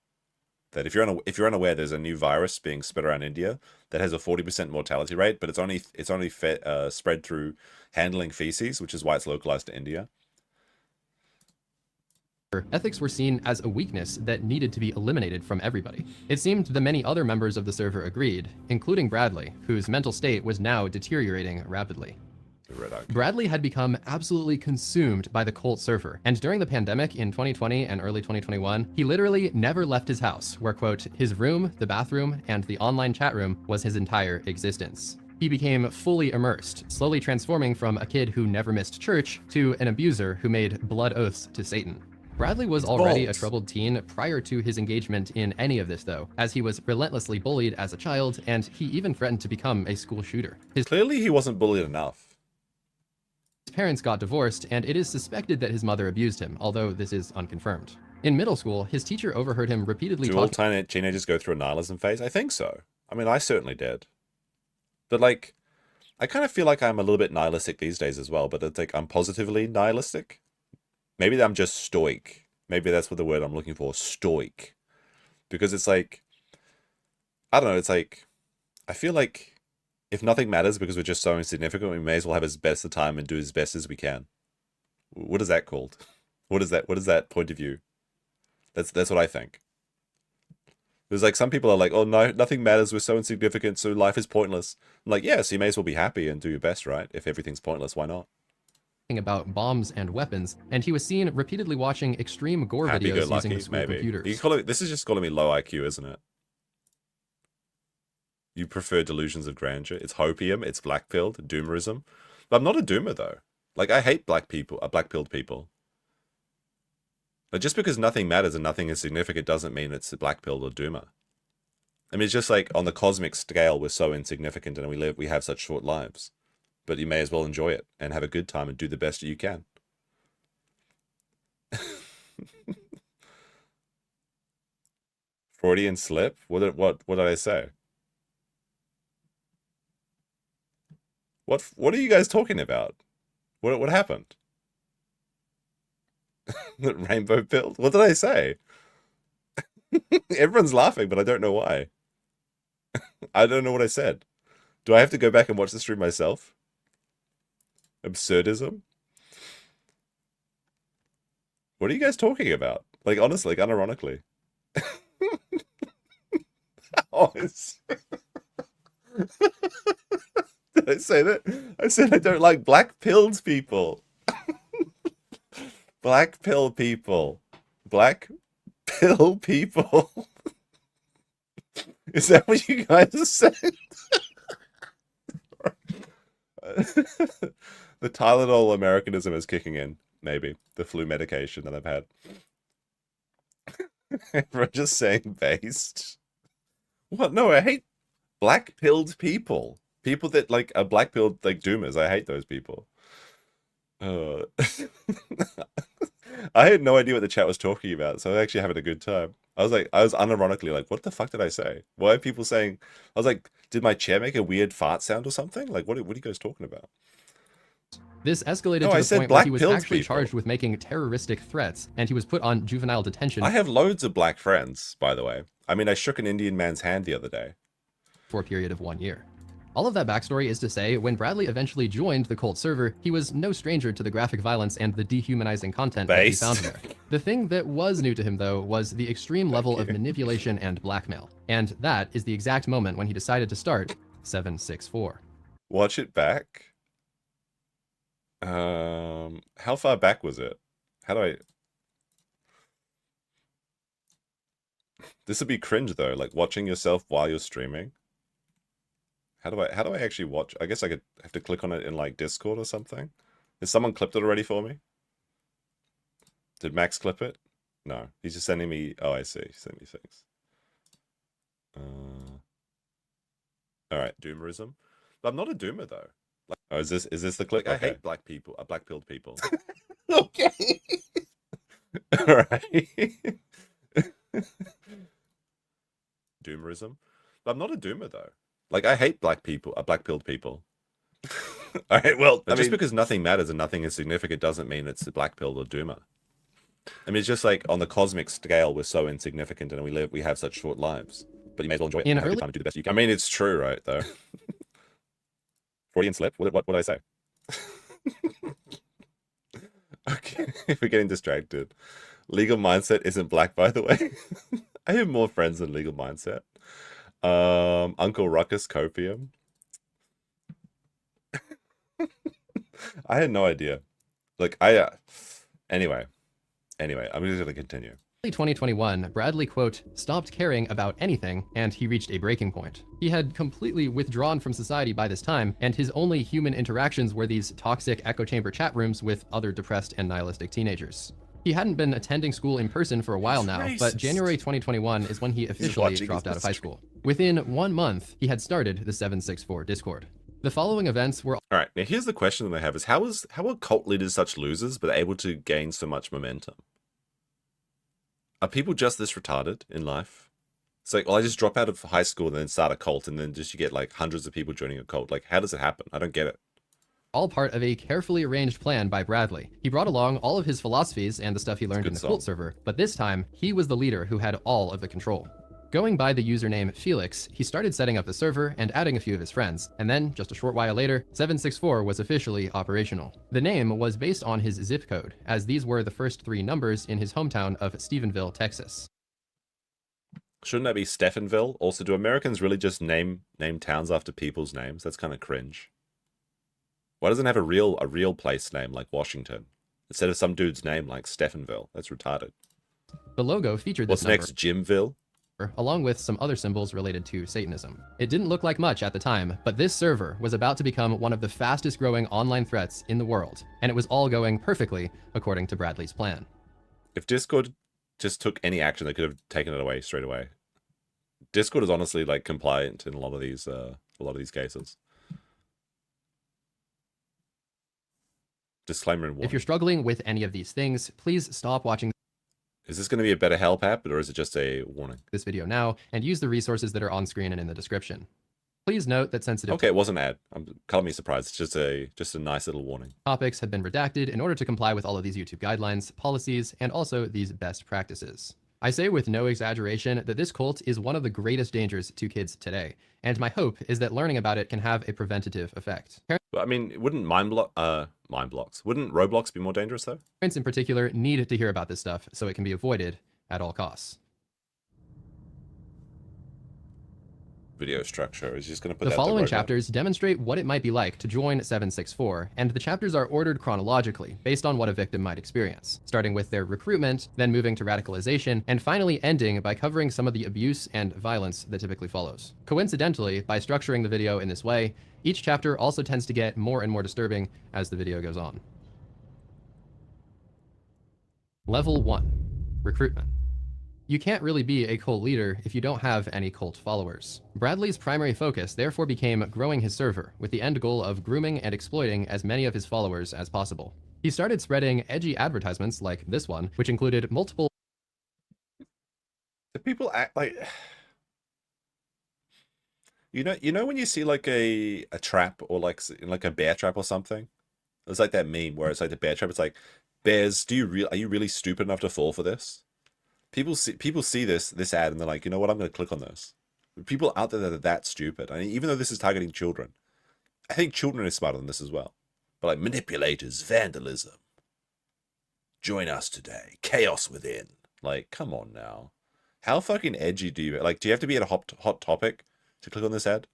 That if you're unaware, there's a new virus being spread around India that has a 40% mortality rate, but it's only spread through handling feces, which is why it's localized to India. ethics were seen as a weakness that needed to be eliminated from everybody. It seemed the many other members of the server agreed, including Bradley, whose mental state was now deteriorating rapidly. Bradley had become absolutely consumed by the cult server, and during the pandemic in 2020 and early 2021, he literally never left his house, where, quote, his room, the bathroom, and the online chat room was his entire existence. He became fully immersed, slowly transforming from a kid who never missed church to an abuser who made blood oaths to Satan. Bradley was already a troubled teen prior to his engagement in any of this, though, as he was relentlessly bullied as a child, and he even threatened to become a school shooter. Clearly he wasn't bullied enough. His parents got divorced, and it is suspected that his mother abused him, although this is unconfirmed. In middle school, his teacher overheard him repeatedly Do all teenagers go through a nihilism phase? I think so. I mean, I certainly did. But, like, I kind of feel like I'm a little bit nihilistic these days as well, but it's like I'm positively nihilistic. Maybe I'm just stoic. Maybe that's what the word I'm looking for, stoic. Because it's like, I don't know, it's like, I feel like if nothing matters because we're just so insignificant, we may as well have as best a time and do as best as we can. What is that called? What is that point of view? That's what I think. There's like some people are like, oh no, nothing matters, we're so insignificant, so life is pointless. I'm like, yeah, so you may as well be happy and do your best, right? If everything's pointless, why not? About bombs and weapons, and he was seen repeatedly watching extreme gore videos using the school computers. You call it, this is just calling me low IQ, isn't it? You prefer delusions of grandeur. It's hopium, it's black-pilled, doomerism. But I'm not a doomer, though. Like, I hate black-pilled people. Like, just because nothing matters and nothing is significant doesn't mean it's a black-pilled or doomer. I mean, it's just like, on the cosmic scale, we're so insignificant and we have such short lives. But you may as well enjoy it and have a good time and do the best that you can. Freudian slip? What did I say? What are you guys talking about? What happened? Rainbow pilled? What did I say? Everyone's laughing, but I don't know why. I don't know what I said. Do I have to go back and watch the stream myself? Absurdism? What are you guys talking about? Like, honestly, like, unironically. Oh, did I say that? I said I don't like black-pilled people. Black pill people. Black pill people. Is that what you guys are saying? The Tylenol Americanism is kicking in, maybe. The flu medication that I've had. Everyone just saying based. What? No, I hate black-pilled people. People that, like, are black-pilled, like, doomers. I hate those people. I had no idea what the chat was talking about, so I was actually having a good time. I was unironically like, what the fuck did I say? Why are people saying? I was like, did my chair make a weird fart sound or something? Like, what are you guys talking about? This escalated No, to I the said point where he was black-pilled actually people. charged with making terroristic threats, and he was put on juvenile detention I have loads of black friends, by the way. I mean, I shook an Indian man's hand the other day. for a period of 1 year. All of that backstory is to say, when Bradley eventually joined the cult server, he was no stranger to the graphic violence and the dehumanizing content that he Based. found there. The thing that was new to him, though, was the extreme level of manipulation and blackmail. And that is the exact moment when he decided to start 764. Watch it back. How far back was it? How do I? This would be cringe though, like watching yourself while you're streaming. How do I actually watch? I guess I could have to click on it in like Discord or something. Has someone clipped it already for me? Did Max clip it? No, he's just sending me. Oh, I see. He sent me things. All right, doomerism. But I'm not a doomer though. Like, oh, is this the clip? I hate black people. Black-pilled people. Okay. All right. Doomerism. But I'm not a doomer though. Like, I hate black-pilled people. All right, well, just because nothing matters and nothing is significant doesn't mean it's a black-pilled or doomer. I mean, it's just like on the cosmic scale, we're so insignificant and we have such short lives. But you may as well enjoy it and have a good time and do the best you can. I mean, it's true, right, though? Freudian slip? What did I say? Okay, we're getting distracted. Legal Mindset isn't black, by the way. I have more friends than Legal Mindset. Uncle Ruckus Copium. I had no idea. Like, anyway, I'm just gonna continue. In 2021, Bradley, quote, stopped caring about anything, and he reached a breaking point. He had completely withdrawn from society by this time, and his only human interactions were these toxic echo chamber chat rooms with other depressed and nihilistic teenagers. He hadn't been attending school in person for a while now, but January 2021 is when he officially dropped out of high school. Within 1 month, he had started the 764 Discord. The following events were... All right, now here's the question that I have is how are cult leaders such losers but able to gain so much momentum? Are people just this retarded in life? It's like, well, I just drop out of high school and then start a cult and then just you get like hundreds of people joining a cult. Like, how does it happen? I don't get it. All part of a carefully arranged plan by Bradley. He brought along all of his philosophies and the stuff he learned in the cult server, but this time, he was the leader who had all of the control. Going by the username Felix, he started setting up the server and adding a few of his friends, and then, just a short while later, 764 was officially operational. The name was based on his zip code, as these were the first 3 numbers in his hometown of Stephenville, Texas. Shouldn't that be Stephenville? Also, do Americans really just name towns after people's names? That's kind of cringe. Why doesn't it have a real place name like Washington instead of some dude's name like Stephenville? That's retarded. The logo featured this number. What's next, Jimville? Along with some other symbols related to Satanism. It didn't look like much at the time, but this server was about to become one of the fastest growing online threats in the world, and it was all going perfectly according to Bradley's plan. If Discord just took any action, they could have taken it away straight away. Discord is honestly like compliant in a lot of these cases. Disclaimer and warning. If you're struggling with any of these things, please stop watching. Is this going to be a better help app, or is it just a warning? This video now, and use the resources that are on screen and in the description. Please note that sensitive... Okay, it wasn't an ad. Color me surprised. It's just a nice little warning. Topics have been redacted in order to comply with all of these YouTube guidelines, policies, and also these best practices. I say with no exaggeration that this cult is one of the greatest dangers to kids today, and my hope is that learning about it can have a preventative effect. I mean, wouldn't wouldn't Roblox be more dangerous though? Parents in particular need to hear about this stuff so it can be avoided at all costs. Video structure is just going to put the that following chapters demonstrate what it might be like to join 764, and the chapters are ordered chronologically based on what a victim might experience, starting with their recruitment, then moving to radicalization, and finally ending by covering some of the abuse and violence that typically follows. Coincidentally, by structuring the video in this way, each chapter also tends to get more and more disturbing as the video goes on. Level 1. Recruitment. You can't really be a cult leader if you don't have any cult followers. Bradley's primary focus therefore became growing his server, with the end goal of grooming and exploiting as many of his followers as possible. He started spreading edgy advertisements like this one, which included multiple Do people act like you know when you see like a trap or like like a bear trap or something? It's like that meme where it's like the bear trap. It's like, bears, are you really stupid enough to fall for this? People see this ad and they're like, you know what? I'm going to click on this. People out there that are that stupid. I mean, even though this is targeting children, I think children are smarter than this as well. But like manipulators, vandalism. Join us today. Chaos within. Like, come on now. How fucking edgy do you like? Do you have to be at a hot topic to click on this ad?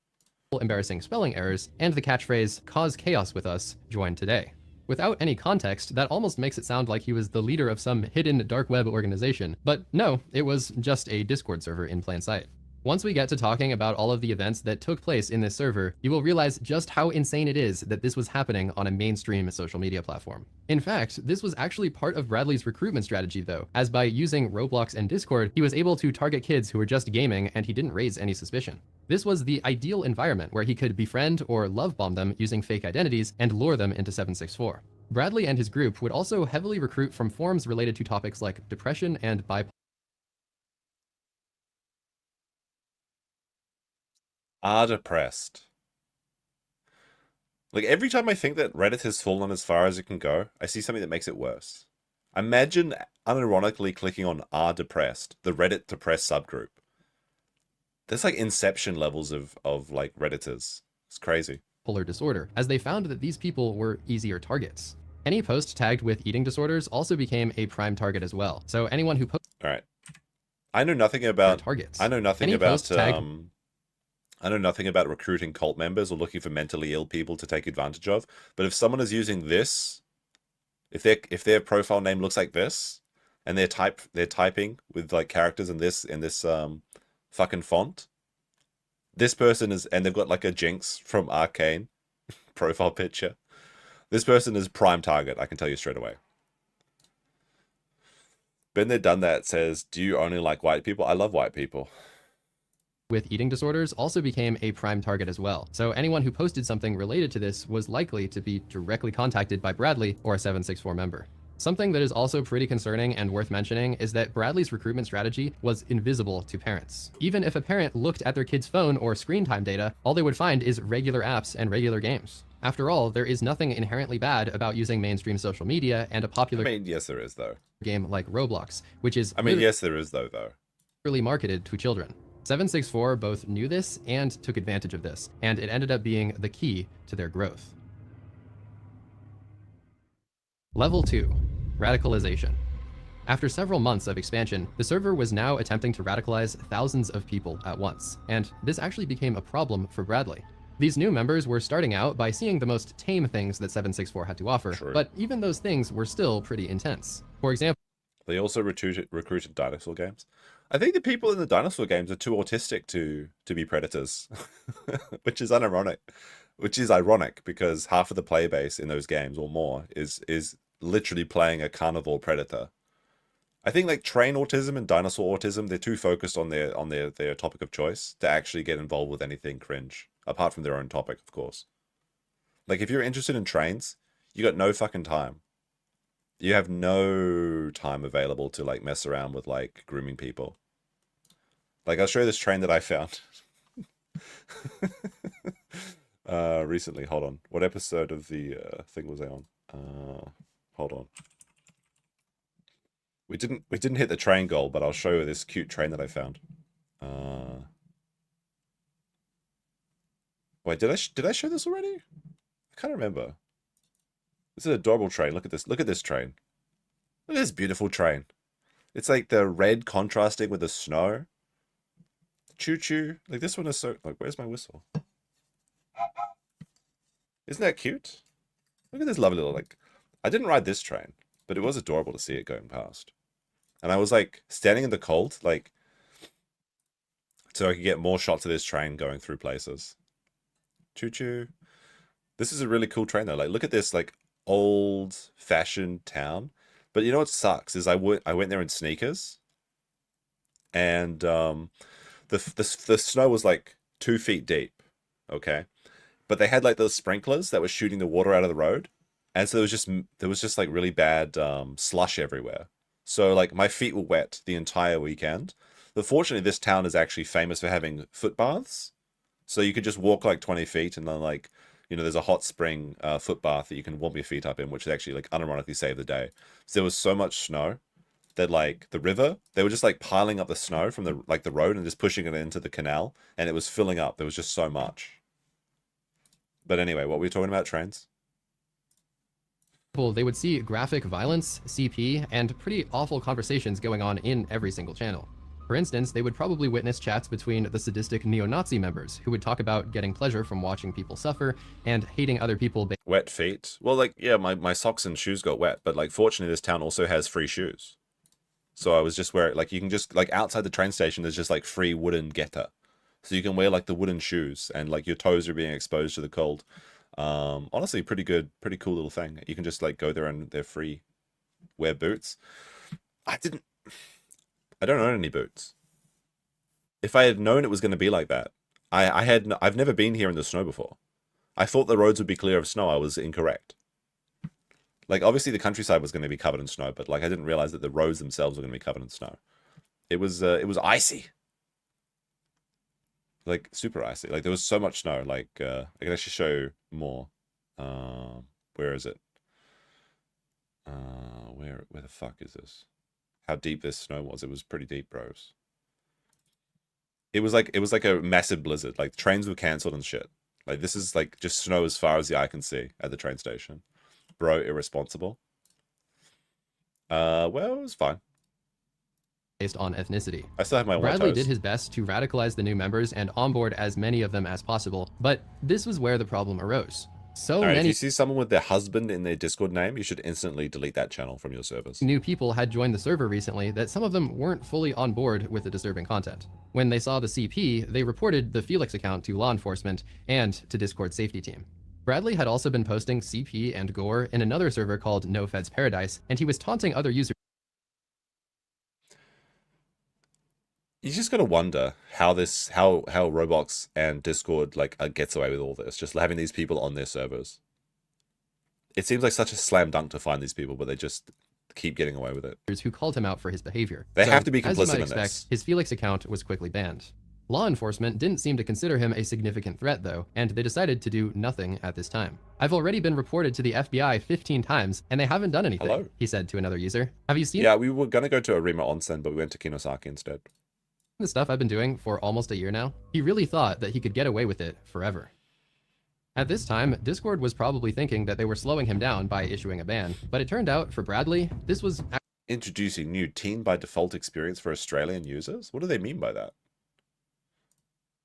embarrassing spelling errors, and the catchphrase, "Cause chaos with us, join today." Without any context, that almost makes it sound like he was the leader of some hidden dark web organization. But no, it was just a Discord server in plain sight. Once we get to talking about all of the events that took place in this server, you will realize just how insane it is that this was happening on a mainstream social media platform. In fact, this was actually part of Bradley's recruitment strategy though, as by using Roblox and Discord, he was able to target kids who were just gaming and he didn't raise any suspicion. This was the ideal environment where he could befriend or love bomb them using fake identities and lure them into 764. Bradley and his group would also heavily recruit from forums related to topics like depression and bipolar. Are depressed. Like every time I think that Reddit has fallen as far as it can go, I see something that makes it worse. Imagine unironically clicking on are depressed, the Reddit depressed subgroup. There's like inception levels of like Redditors. It's crazy. Disorder, as they found that these people were easier targets. Any post tagged with eating disorders also became a prime target as well. So anyone who posted All right. I know nothing about targets. I know nothing Any about post tagged I know nothing about recruiting cult members or looking for mentally ill people to take advantage of. But if someone is using this, if their profile name looks like this, and they're typing with like characters in this fucking font, this person is, and they've got like a Jinx from Arcane profile picture. This person is prime target. I can tell you straight away. Been there, done that. Says, do you only like white people? I love white people. with eating disorders also became a prime target as well. So anyone who posted something related to this was likely to be directly contacted by Bradley or a 764 member. Something that is also pretty concerning and worth mentioning is that Bradley's recruitment strategy was invisible to parents. Even if a parent looked at their kid's phone or screen time data, all they would find is regular apps and regular games. After all, there is nothing inherently bad about using mainstream social media and a popular yes, there is, though. Game like Roblox, which is yes, there is, though. really marketed to children. 764 both knew this and took advantage of this, and it ended up being the key to their growth. Level 2, radicalization. After several months of expansion, the server was now attempting to radicalize thousands of people at once, and this actually became a problem for Bradley. These new members were starting out by seeing the most tame things that 764 had to offer, but even those things were still pretty intense. For example, they also recruited dinosaur games. I think the people in the dinosaur games are too autistic to be predators, which is unironic. Which is ironic because half of the player base in those games or more is literally playing a carnivore predator. I think like train autism and dinosaur autism, they're too focused on their topic of choice to actually get involved with anything cringe, apart from their own topic, of course. Like if you're interested in trains, you got no fucking time. You have no time available to like mess around with like grooming people. Like I'll show you this train that I found recently. Hold on. What episode of the thing was I on? Hold on. We didn't hit the train goal, but I'll show you this cute train that I found. Wait, did I show this already? I can't remember. This is an adorable train. Look at this. Look at this train. Look at this beautiful train. It's like the red contrasting with the snow. Choo choo. Like this one is so like, where's my whistle? Isn't that cute? Look at this lovely little like. I didn't ride this train, but it was adorable to see it going past. And I was like standing in the cold, like so I could get more shots of this train going through places. Choo choo. This is a really cool train though. Like look at this like old-fashioned town. But you know what sucks is I went there in sneakers, and the snow was like 2 feet deep, okay, but they had like those sprinklers that were shooting the water out of the road, And so there was just like really bad slush everywhere. So like my feet were wet the entire weekend. But fortunately, this town is actually famous for having foot baths. So you could just walk like 20 feet and then like, you know, there's a hot spring foot bath that you can warm your feet up in, which actually like unironically saved the day. So there was so much snow that like the river, they were just like piling up the snow from the road and just pushing it into the canal, and it was filling up. There was just so much. But anyway, what were we talking about, trains? They would see graphic violence, CP, and pretty awful conversations going on in every single channel. For instance, they would probably witness chats between the sadistic neo-Nazi members, who would talk about getting pleasure from watching people suffer and hating other people. Wet feet? Well, like, yeah, my socks and shoes got wet, but like, fortunately, this town also has free shoes. So I was just wearing, like, you can just, like, outside the train station, there's just, like, free wooden getter. So you can wear, like, the wooden shoes, and, like, your toes are being exposed to the cold. Honestly, pretty good, pretty cool little thing. You can just, like, go there and they're free. Wear boots. I don't own any boots. If I had known it was going to be like that, I've never been here in the snow before. I thought the roads would be clear of snow. I was incorrect. Like, obviously the countryside was going to be covered in snow, but like I didn't realize that the roads themselves were going to be covered in snow. It was icy. Like super icy. Like there was so much snow. Like I can actually show more. Where is it? Where the fuck is this? How deep this snow was. It was pretty deep, bros. It was like a massive blizzard. Like trains were cancelled and shit. Like this is like just snow as far as the eye can see at the train station. Bro, irresponsible. Well, it was fine. Based on ethnicity. I still have my white Bradley toes. did his best to radicalize the new members and onboard as many of them as possible, but this was where the problem arose. So Alright, many if you see someone with their husband in their Discord name, you should instantly delete that channel from your servers. new people had joined the server recently that some of them weren't fully on board with the disturbing content. When they saw the CP, they reported the Felix account to law enforcement and to Discord safety team. Bradley had also been posting CP and gore in another server called No Feds Paradise, and he was taunting other users. You just gotta wonder how Roblox and Discord like gets away with all this, just having these people on their servers. It seems like such a slam dunk to find these people, but they just keep getting away with it. Who called him out for his behavior. They have to be as you complicit might in expect, this. his Felix account was quickly banned. Law enforcement didn't seem to consider him a significant threat though, and they decided to do nothing at this time. I've already been reported to the FBI 15 times, and they haven't done anything, Hello? he said to another user. Have you seen Yeah, we were gonna go to Arima Onsen, but we went to Kinosaki instead. the stuff I've been doing for almost a year now? He really thought that he could get away with it forever. At this time, Discord was probably thinking that they were slowing him down by issuing a ban, but it turned out for Bradley, this was Introducing new teen by default experience for Australian users? What do they mean by that?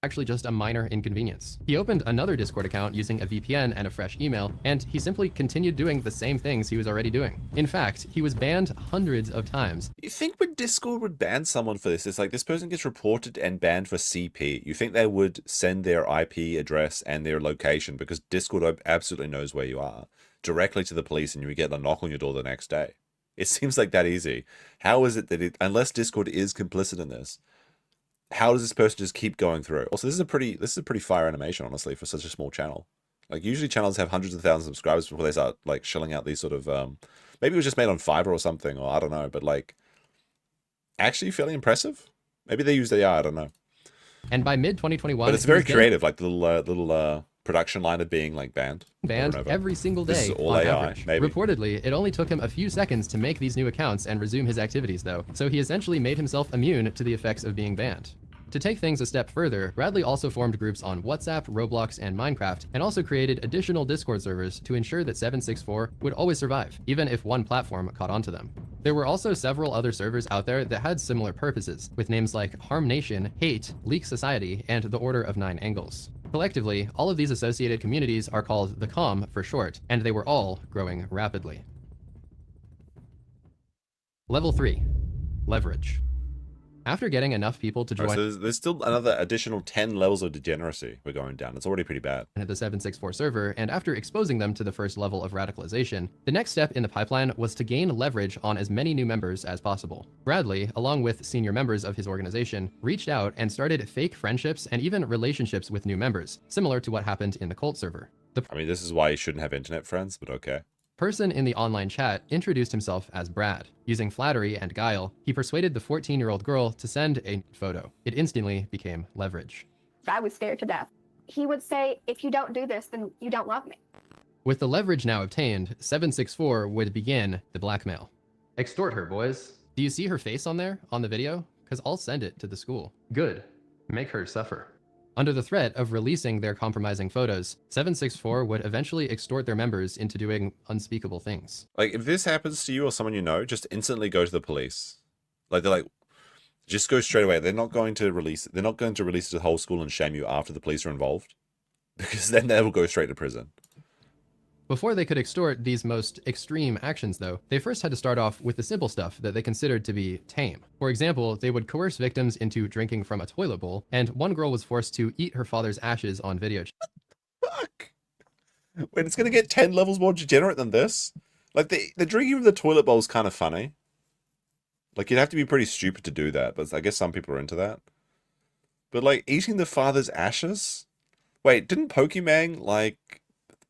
actually just a minor inconvenience. He opened another Discord account using a VPN and a fresh email, and he simply continued doing the same things he was already doing. In fact, he was banned hundreds of times. You think when Discord would ban someone for this, it's like this person gets reported and banned for CP. You think they would send their IP address and their location, because Discord absolutely knows where you are, directly to the police, and you would get a knock on your door the next day. It seems like that easy. How is it that unless Discord is complicit in this, how does this person just keep going through? Also, this is a pretty fire animation, honestly, for such a small channel. Like, usually channels have hundreds of thousands of subscribers before they start, like, shelling out these sort of, maybe it was just made on Fiverr or something, or I don't know, but, like, actually fairly impressive. Maybe they use AI, I don't know. And by mid-2021... But it's very creative, like, the little production line of being, like, banned every single day. This is all on AI, average. maybe. Reportedly, it only took him a few seconds to make these new accounts and resume his activities, though, so he essentially made himself immune to the effects of being banned. To take things a step further, Bradley also formed groups on WhatsApp, Roblox, and Minecraft, and also created additional Discord servers to ensure that 764 would always survive, even if one platform caught onto them. There were also several other servers out there that had similar purposes, with names like Harm Nation, Hate, Leak Society, and the Order of Nine Angles. Collectively, all of these associated communities are called the COM for short, and they were all growing rapidly. Level 3. Leverage. After getting enough people to join so there's still another additional 10 levels of degeneracy we're going down. It's already pretty bad. at the 764 server, and after exposing them to the first level of radicalization, the next step in the pipeline was to gain leverage on as many new members as possible. Bradley, along with senior members of his organization, reached out and started fake friendships and even relationships with new members, similar to what happened in the Cult server. The I mean, this is why you shouldn't have internet friends, but okay. Person in the online chat introduced himself as Brad. Using flattery and guile, he persuaded the 14-year-old girl to send a photo. It instantly became leverage. I was scared to death. He would say, if you don't do this, then you don't love me. With the leverage now obtained, 764 would begin the blackmail. Extort her, boys. Do you see her face on there, on the video? Because I'll send it to the school. Good. Make her suffer. Under the threat of releasing their compromising photos, 764 would eventually extort their members into doing unspeakable things. Like, if this happens to you or someone you know, just instantly go to the police. Like, they're like, just go straight away. They're not going to release it. They're not going to release it to the whole school and shame you after the police are involved. Because then they will go straight to prison. Before they could extort these most extreme actions, though, they first had to start off with the simple stuff that they considered to be tame. For example, they would coerce victims into drinking from a toilet bowl, and one girl was forced to eat her father's ashes on video. Fuck! Wait, it's going to get 10 levels more degenerate than this? Like, the drinking from the toilet bowl is kind of funny. Like, you'd have to be pretty stupid to do that, but I guess some people are into that. But, like, eating the father's ashes? Wait, didn't Pokemon, like,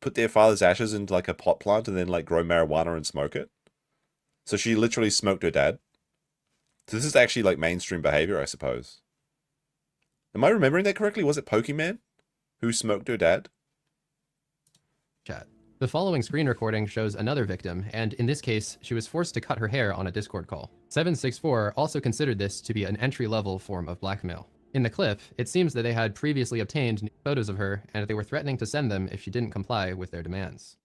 put their father's ashes into, like, a pot plant and then, like, grow marijuana and smoke it? So she literally smoked her dad? So this is actually, like, mainstream behavior, I suppose. Am I remembering that correctly? Was it Pokemon who smoked her dad? Chat. The following screen recording shows another victim, and in this case, she was forced to cut her hair on a Discord call. 764 also considered this to be an entry-level form of blackmail. In the clip, it seems that they had previously obtained photos of her, and they were threatening to send them if she didn't comply with their demands.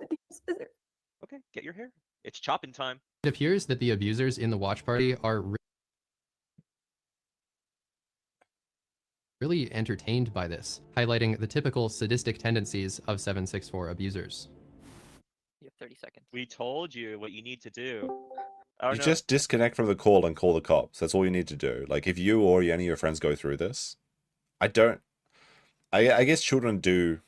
Okay, get your hair. It's chopping time. It appears that the abusers in the watch party are really entertained by this, highlighting the typical sadistic tendencies of 764 abusers. You have 30 seconds. We told you what you need to do. Oh, You no. just disconnect from the call and call the cops. That's all you need to do. Like, if you or any of your friends go through this, I guess children do,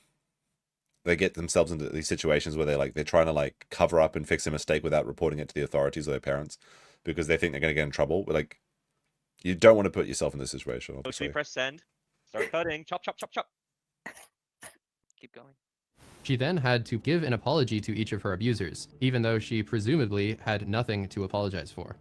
they get themselves into these situations where they're trying to, like, cover up and fix a mistake without reporting it to the authorities or their parents because they think they're going to get in trouble. But, like, you don't want to put yourself in this situation, So obviously. we press send. Start cutting. Chop, chop, chop, chop. Keep going. She then had to give an apology to each of her abusers, even though she presumably had nothing to apologize for.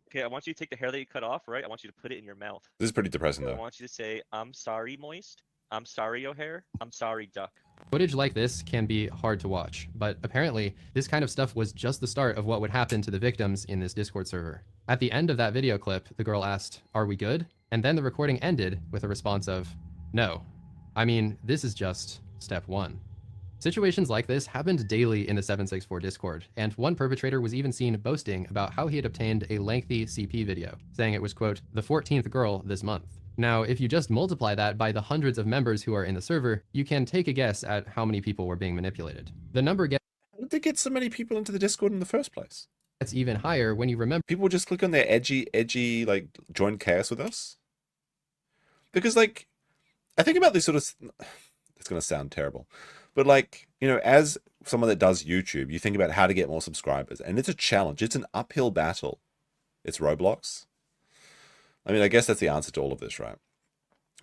Okay, I want you to take the hair that you cut off, right? I want you to put it in your mouth. This is pretty depressing, I though. want you to say, I'm sorry, Moist. I'm sorry, O'Hare. I'm sorry, Duck. Footage like this can be hard to watch, but apparently this kind of stuff was just the start of what would happen to the victims in this Discord server. At the end of that video clip, the girl asked, "Are we good?" And then the recording ended with a response of, "No. I mean, this is just step one." Situations like this happened daily in the 764 Discord, and one perpetrator was even seen boasting about how he had obtained a lengthy CP video, saying it was, quote, the 14th girl this month. Now, if you just multiply that by the hundreds of members who are in the server, you can take a guess at how many people were being manipulated. The number How did they get so many people into the Discord in the first place? gets even higher when you remember People just click on their edgy, like, join chaos with us? Because, like, I think about this sort of... It's going to sound terrible. But, like, you know, as someone that does YouTube, you think about how to get more subscribers. And it's a challenge. It's an uphill battle. It's Roblox. I mean, I guess that's the answer to all of this, right?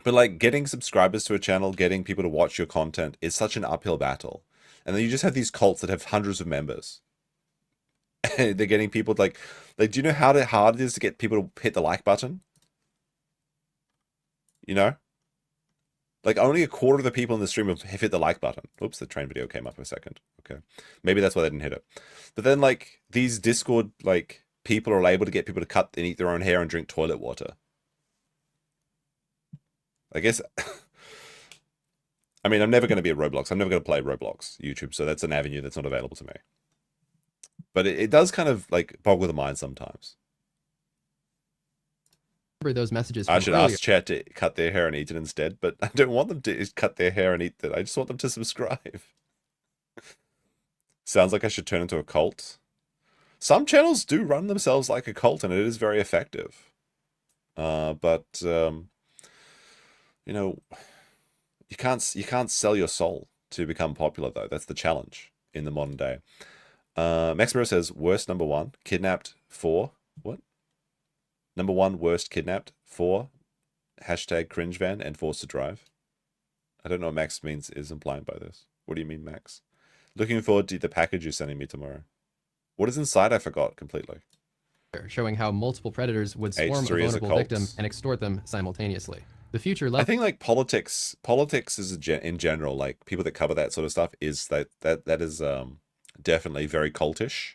But, like, getting subscribers to a channel, getting people to watch your content is such an uphill battle. And then you just have these cults that have hundreds of members. They're getting people, like, do you know how hard it is to get people to hit the like button? You know? Like, only a quarter of the people in the stream have hit the like button. Oops, the train video came up a second. Okay. Maybe that's why they didn't hit it. But then, like, these Discord, like, people are able to get people to cut and eat their own hair and drink toilet water. I guess... I mean, I'm never going to be at Roblox. I'm never going to play Roblox YouTube, so that's an avenue that's not available to me. But it does kind of, like, boggle the mind sometimes. those messages I from should earlier. ask chat to cut their hair and eat it instead, but I don't want them to cut their hair and eat it. I just want them to subscribe. Sounds like I should turn into a cult. Some channels do run themselves like a cult, and it is very effective. But you know, you can't sell your soul to become popular, though. That's the challenge in the modern day. Maxbro says, worst number one, kidnapped 4. What? Number 1, worst kidnapped 4, hashtag cringe van, and forced to drive. I don't know what Max is implying by this. What do you mean, Max? Looking forward to the package you're sending me tomorrow. What is inside? I forgot completely. Showing how multiple predators would swarm a H3 is a vulnerable victim cult. and extort them simultaneously. The future I level think like politics is in general, like people that cover that sort of stuff is that is definitely very cultish,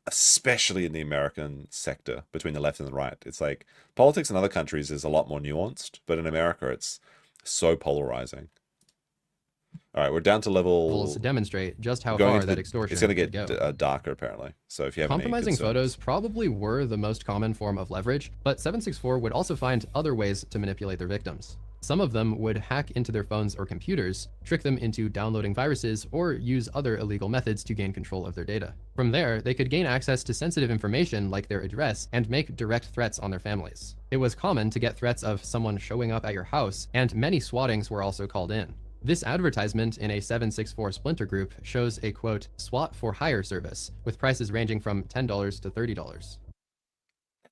especially in the American sector between the left and the right. It's like politics in other countries is a lot more nuanced, but in America it's so polarizing. All right, we're down to levels level. demonstrate just how Going far into that the, extortion it's going to could get go. darker apparently. So if you have any Compromising concerns. photos probably were the most common form of leverage, but 764 would also find other ways to manipulate their victims. Some of them would hack into their phones or computers, trick them into downloading viruses, or use other illegal methods to gain control of their data. From there, they could gain access to sensitive information like their address and make direct threats on their families. It was common to get threats of someone showing up at your house, and many swattings were also called in. This advertisement in a 764 splinter group shows a quote, SWAT for hire service, with prices ranging from $10 to $30.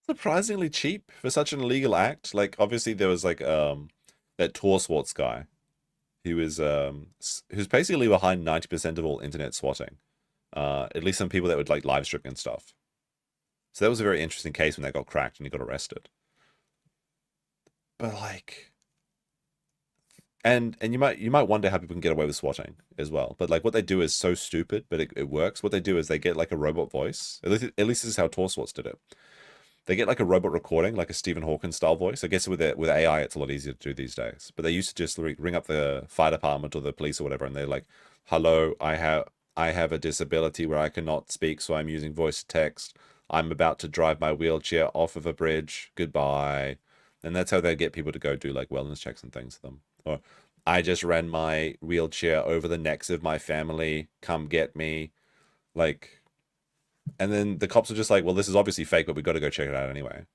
Surprisingly cheap for such an illegal act. Like obviously there was like that Tor Swartz guy who was who's basically behind 90% of all internet swatting. At least some people that would like live stream and stuff. So that was a very interesting case when that got cracked and he got arrested. But like, and you might wonder how people can get away with swatting as well. But like what they do is so stupid, but it works. What they do is they get like a robot voice. At least this is how Tor Swartz did it. They get like a robot recording, like a Stephen Hawking style voice. I guess with AI, it's a lot easier to do these days. But they used to just ring up the fire department or the police or whatever, and they're like, "Hello, I have a disability where I cannot speak, so I'm using voice to text. I'm about to drive my wheelchair off of a bridge. Goodbye." And that's how they get people to go do like wellness checks and things to them. Or I just ran my wheelchair over the necks of my family. Come get me. Like. And then the cops are just like, well, this is obviously fake, but we've got to go check it out anyway.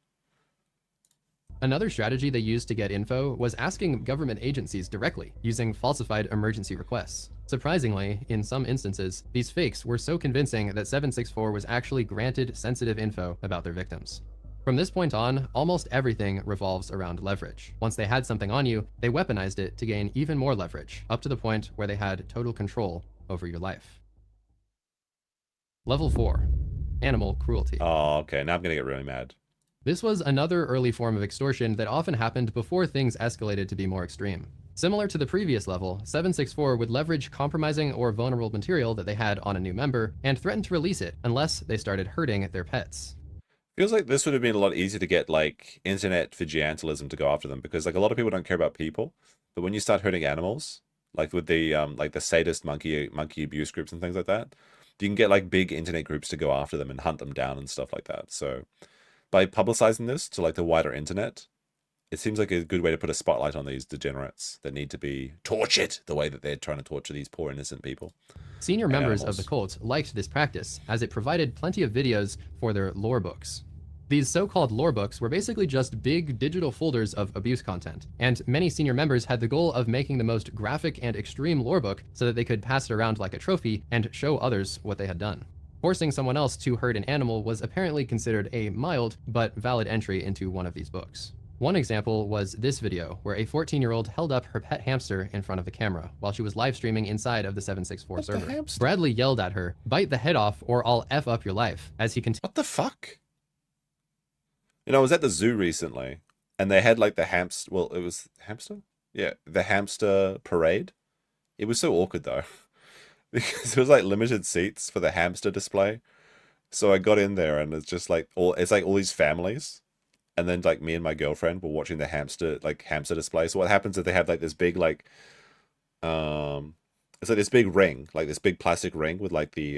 Another strategy they used to get info was asking government agencies directly, using falsified emergency requests. Surprisingly, in some instances, these fakes were so convincing that 764 was actually granted sensitive info about their victims. From this point on, almost everything revolves around leverage. Once they had something on you, they weaponized it to gain even more leverage, up to the point where they had total control over your life. Level 4. Animal cruelty. Oh, okay. Now I'm going to get really mad. This was another early form of extortion that often happened before things escalated to be more extreme. Similar to the previous level, 764 would leverage compromising or vulnerable material that they had on a new member and threaten to release it unless they started hurting their pets. Feels like this would have been a lot easier to get like internet vigilantism to go after them, because like a lot of people don't care about people, but when you start hurting animals, like with the sadist monkey abuse groups and things like that, you can get like big internet groups to go after them and hunt them down and stuff like that. So by publicizing this to like the wider internet, it seems like a good way to put a spotlight on these degenerates that need to be tortured the way that they're trying to torture these poor innocent people. Senior members of the cult liked this practice as it provided plenty of videos for their lore books. These so-called lore books were basically just big digital folders of abuse content, and many senior members had the goal of making the most graphic and extreme lore book so that they could pass it around like a trophy and show others what they had done. Forcing someone else to hurt an animal was apparently considered a mild but valid entry into one of these books. One example was this video, where a 14-year-old held up her pet hamster in front of the camera while she was live streaming inside of the 764 server. Bradley yelled at her, "Bite the head off or I'll F up your life," as he continued. What the fuck? You know, I was at the zoo recently, and they had like the hamster. Well, it was hamster. Yeah, the hamster parade. It was so awkward though, because there was like limited seats for the hamster display. So I got in there, and it's just like all these families, and then like me and my girlfriend were watching the hamster display. So what happens is they have like this big like, it's like this big ring, like this big plastic ring with like the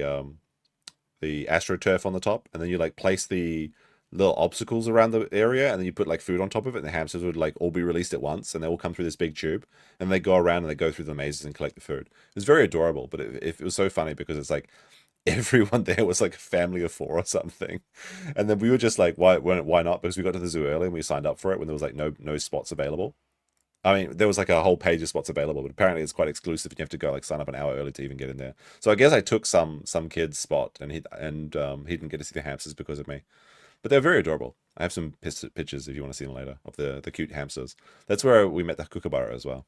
AstroTurf on the top, and then you like place the little obstacles around the area, and then you put like food on top of it, and the hamsters would like all be released at once, and they all come through this big tube, and they go around and they go through the mazes and collect the food. It was very adorable, but it was so funny because it's like everyone there was like a family of 4 or something, and then we were just like, why not? Because we got to the zoo early and we signed up for it when there was like no spots available. I mean, there was like a whole page of spots available, but apparently it's quite exclusive, and you have to go like sign up an hour early to even get in there. So I guess I took some kid's spot, and he didn't get to see the hamsters because of me. But they're very adorable. I have some pictures if you want to see them later of the cute hamsters. That's where we met the kookaburra as well.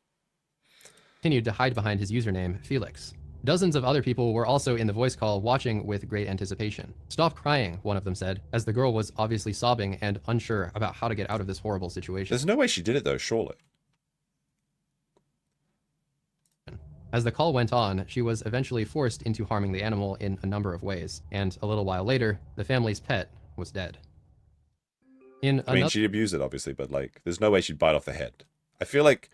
continued to hide behind his username, Felix. Dozens of other people were also in the voice call watching with great anticipation. "Stop crying," one of them said, as the girl was obviously sobbing and unsure about how to get out of this horrible situation. There's no way she did it though, surely. As the call went on, she was eventually forced into harming the animal in a number of ways, and a little while later, the family's pet was dead. I mean, she abused it, obviously, but, like, there's no way she'd bite off the head. I feel like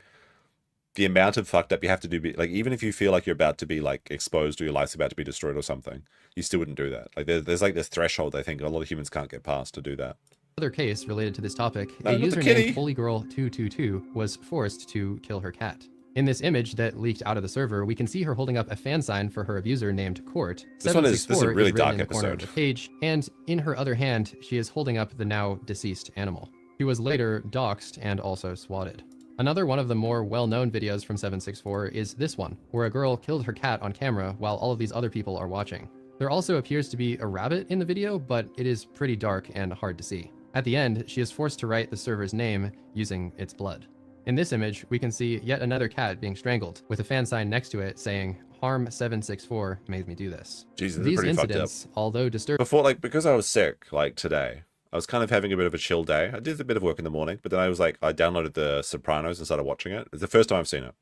the amount of fucked up you have to do, like, even if you feel like you're about to be, like, exposed or your life's about to be destroyed or something, you still wouldn't do that. Like, there's like, this threshold, I think, a lot of humans can't get past to do that. Another case related to this topic, No, a not the user kitty. named HolyGirl222 was forced to kill her cat. In this image that leaked out of the server, we can see her holding up a fan sign for her abuser named Court. This is a really dark in the corner of episode. the page, and in her other hand, she is holding up the now deceased animal. She was later doxxed and also swatted. Another one of the more well-known videos from 764 is this one, where a girl killed her cat on camera while all of these other people are watching. There also appears to be a rabbit in the video, but it is pretty dark and hard to see. At the end, she is forced to write the server's name using its blood. In this image, we can see yet another cat being strangled, with a fan sign next to it saying, "Harm 764 made me do this." Jesus, These pretty fucked up. incidents, although disturbing, Before, like, because I was sick, like, today, I was kind of having a bit of a chill day. I did a bit of work in the morning, but then I was like, I downloaded The Sopranos and started watching it. It's the first time I've seen it.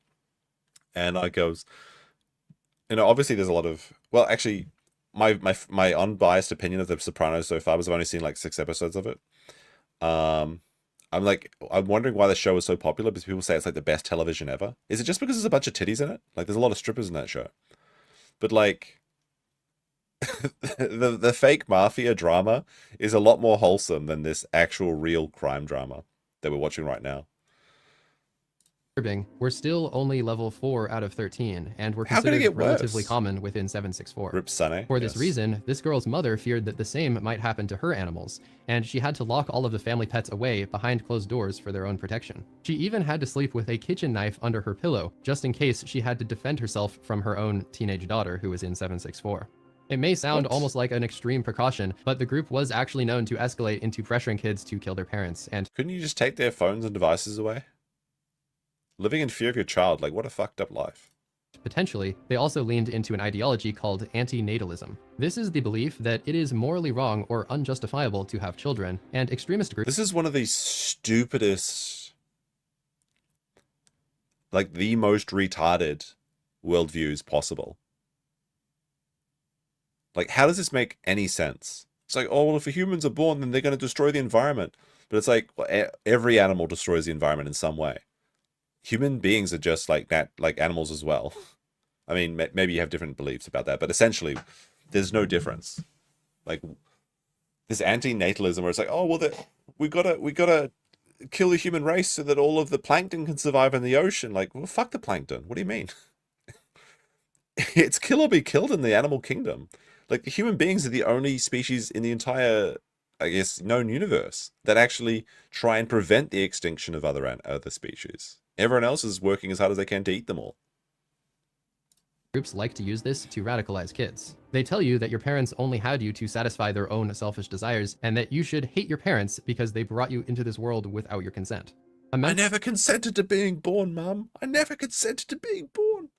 And I goes, you know, obviously there's a lot of, well, actually, my unbiased opinion of The Sopranos so far was I've only seen like 6 episodes of it. I'm wondering why the show is so popular, because people say it's like the best television ever. Is it just because there's a bunch of titties in it? Like, there's a lot of strippers in that show. But like, the fake mafia drama is a lot more wholesome than this actual real crime drama that we're watching right now. we're still only level 4 out of 13, and were How could it considered get relatively worse? common within 764. Rip Sunny. For this yes. reason, this girl's mother feared that the same might happen to her animals, and she had to lock all of the family pets away behind closed doors for their own protection. She even had to sleep with a kitchen knife under her pillow, just in case she had to defend herself from her own teenage daughter who was in 764. It may sound What? almost like an extreme precaution, but the group was actually known to escalate into pressuring kids to kill their parents, and Couldn't you just take their phones and devices away? Living in fear of your child, like, what a fucked up life. potentially, they also leaned into an ideology called anti-natalism. This is the belief that it is morally wrong or unjustifiable to have children, and extremist groups This is one of the stupidest, like, the most retarded worldviews possible. Like, how does this make any sense? It's like, oh, well, if the humans are born, then they're going to destroy the environment. But it's like, well, every animal destroys the environment in some way. Human beings are just like that, like animals as well. I mean, maybe you have different beliefs about that, but essentially, there's no difference. Like, this anti-natalism where it's like, oh, well, we gotta kill the human race so that all of the plankton can survive in the ocean. Like, well, fuck the plankton. What do you mean? It's kill or be killed in the animal kingdom. Like, the human beings are the only species in the entire, I guess, known universe that actually try and prevent the extinction of other species. Everyone else is working as hard as they can to eat them all. Groups like to use this to radicalize kids. They tell you that your parents only had you to satisfy their own selfish desires, and that you should hate your parents because they brought you into this world without your consent. A I member never consented to being born, Mum. I never consented to being born.